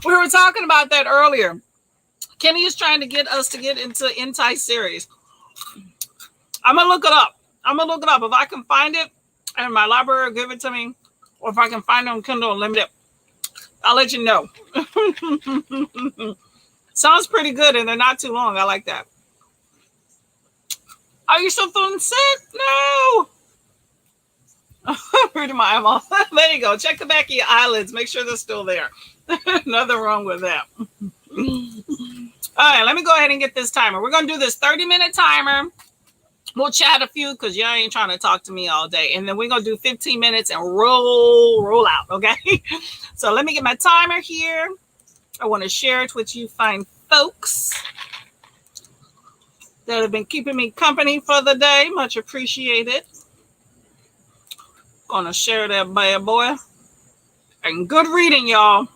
S1: We were talking about that earlier. Kenny is trying to get us to get into Entai series. I'm gonna look it up. If I can find it and my library will give it to me, or if I can find it on Kindle Unlimited, I'll let you know. Sounds pretty good, and they're not too long. I like that. Are you still feeling sick? No. Reading my eyeball. There you go. Check the back of your eyelids. Make sure they're still there. Nothing wrong with that. All right, let me go ahead and get this timer. We're going to do this 30-minute timer. We'll chat a few because y'all ain't trying to talk to me all day. And then we're going to do 15 minutes and roll out, okay? So let me get my timer here. I want to share it with you fine folks that have been keeping me company for the day. Much appreciated. Gonna share that bad boy. And good reading, y'all.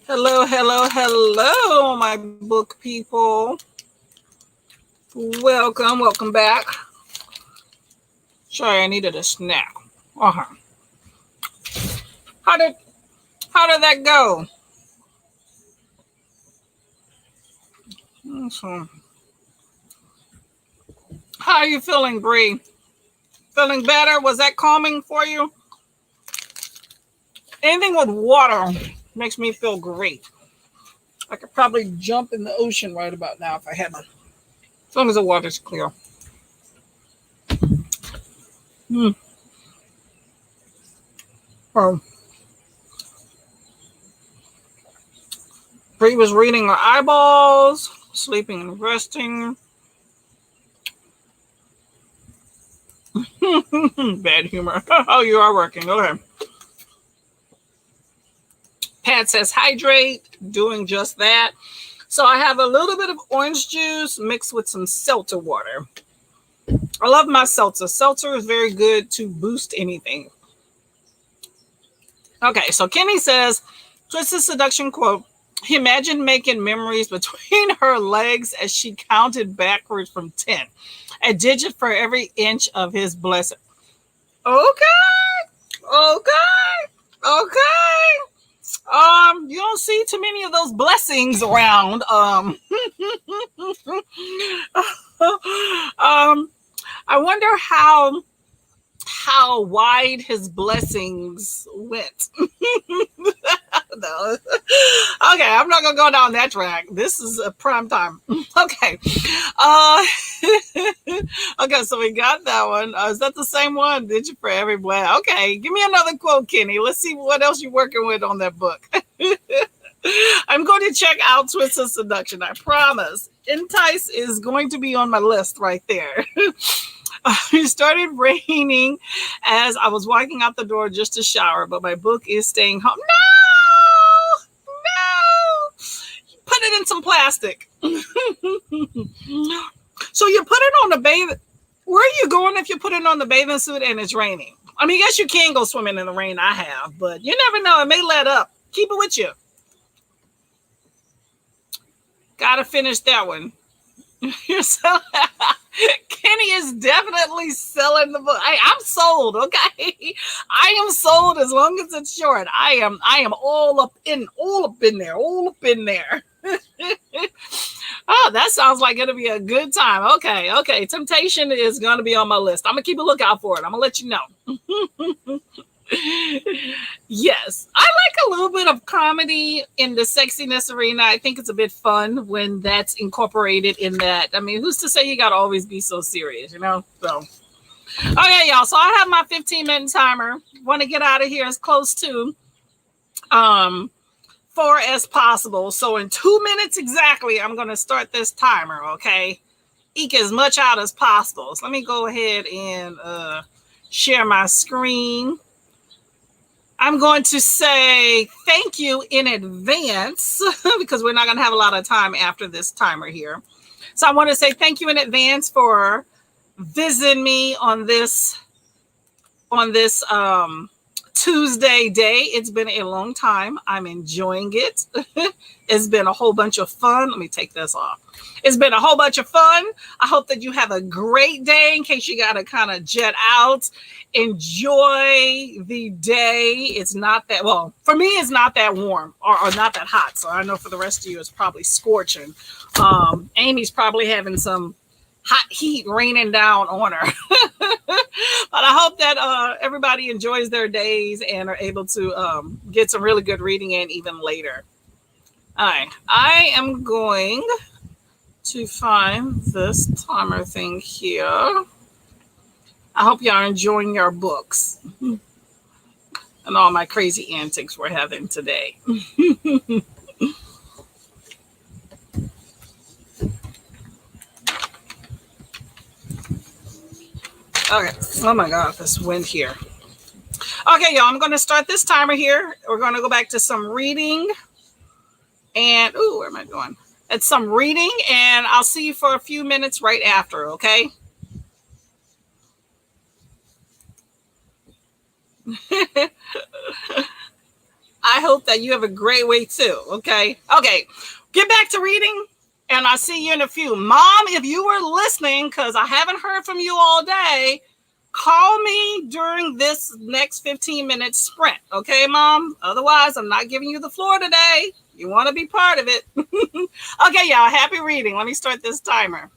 S1: Hello, hello, hello, my book people. Welcome, welcome back. Sorry, I needed a snack. Uh-huh. How did that go? So, how are you feeling, Bree? Feeling better? Was that calming for you? Anything with water makes me feel great. I could probably jump in the ocean right about now if I had to. As long as the water's clear. Hmm. Oh. Bree was reading her eyeballs, sleeping and resting. Bad humor. Oh, you are working. Okay. Pat says hydrate, doing just that. So I have a little bit of orange juice mixed with some seltzer water. I love my seltzer. Seltzer is very good to boost anything. Okay, so Kenny says, Twisted Seduction quote, imagine making memories between her legs as she counted backwards from 10. A digit for every inch of his blessing. Okay. You don't see too many of those blessings around. I wonder how wide his blessings went. No. Okay, I'm not gonna go down that track. This is a prime time. Okay. Okay, so we got that one. Is that the same one? Did you for every blast? Okay, give me another quote, Kenny. Let's see what else you're working with on that book. I'm going to check out Twisted Seduction. I promise. Entice is going to be on my list right there. It started raining as I was walking out the door just to shower, but my book is staying home. No, put it in some plastic. So you put it on the bathing. Where are you going if you put it on the bathing suit and it's raining? I mean, I guess you can go swimming in the rain. I have, but you never know. It may let up. Keep it with you. Gotta finish that one. Kenny is definitely selling the book. I'm sold. Okay, I am sold as long as it's short. I am all up in there. Oh, that sounds like it'll be a good time. Okay. Temptation is going to be on my list. I'm gonna keep a lookout for it. I'm gonna let you know. Yes, I like a little bit of comedy in the sexiness arena. I think it's a bit fun when that's incorporated in that. I mean, who's to say you got to always be so serious, you know? So, okay, y'all. So I have my 15-minute timer. Want to get out of here as close to 4 as possible. So in 2 minutes exactly, I'm going to start this timer. Okay, eke as much out as possible. So let me go ahead and share my screen. I'm going to say thank you in advance because we're not going to have a lot of time after this timer here. So I want to say thank you in advance for visiting me on this Tuesday day. It's been a long time. I'm enjoying it. It's been a whole bunch of fun. Let me take this off. It's been a whole bunch of fun. I hope that you have a great day in case you got to kind of jet out. Enjoy the day. It's not that, well, for me, it's not that warm or not that hot. So I know for the rest of you, it's probably scorching. Amy's probably having some hot heat raining down on her. But I hope that everybody enjoys their days and are able to get some really good reading in even later. All right. I am going to find this timer thing here. I hope y'all are enjoying your books and all my crazy antics we're having today. Okay. Oh my God, this wind here. Okay, y'all, I'm going to start this timer here. We're going to go back to some reading. And, ooh, where am I going? It's some reading, and I'll see you for a few minutes right after, okay? I hope that you have a great week too. Okay. Okay. Get back to reading. And I'll see you in a few. Mom, if you were listening, because I haven't heard from you all day, call me during this next 15-minute sprint. Okay, Mom? Otherwise, I'm not giving you the floor today. You want to be part of it. Okay, y'all. Happy reading. Let me start this timer.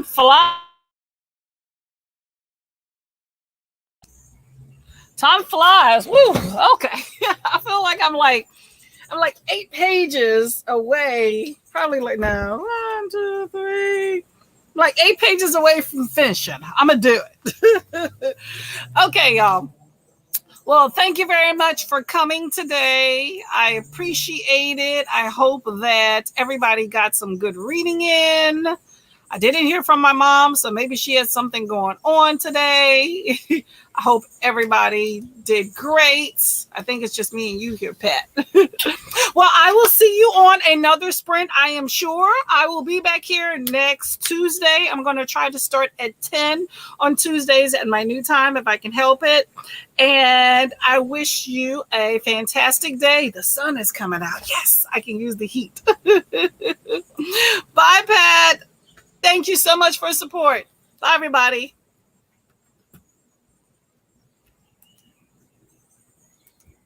S1: Fly. Time flies. Woo. Okay. I feel like I'm like 8 pages away. Probably like now. 1, 2, 3. Like 8 pages away from finishing. I'm gonna do it. Okay, y'all. Well, thank you very much for coming today. I appreciate it. I hope that everybody got some good reading in. I didn't hear from my mom, so maybe she had something going on today. I hope everybody did great. I think it's just me and you here, Pat. Well, I will see you on another sprint, I am sure. I will be back here next Tuesday. I'm going to try to start at 10 on Tuesdays at my new time if I can help it. And I wish you a fantastic day. The sun is coming out. Yes, I can use the heat. Bye, Pat. Thank you so much for support. Bye, everybody.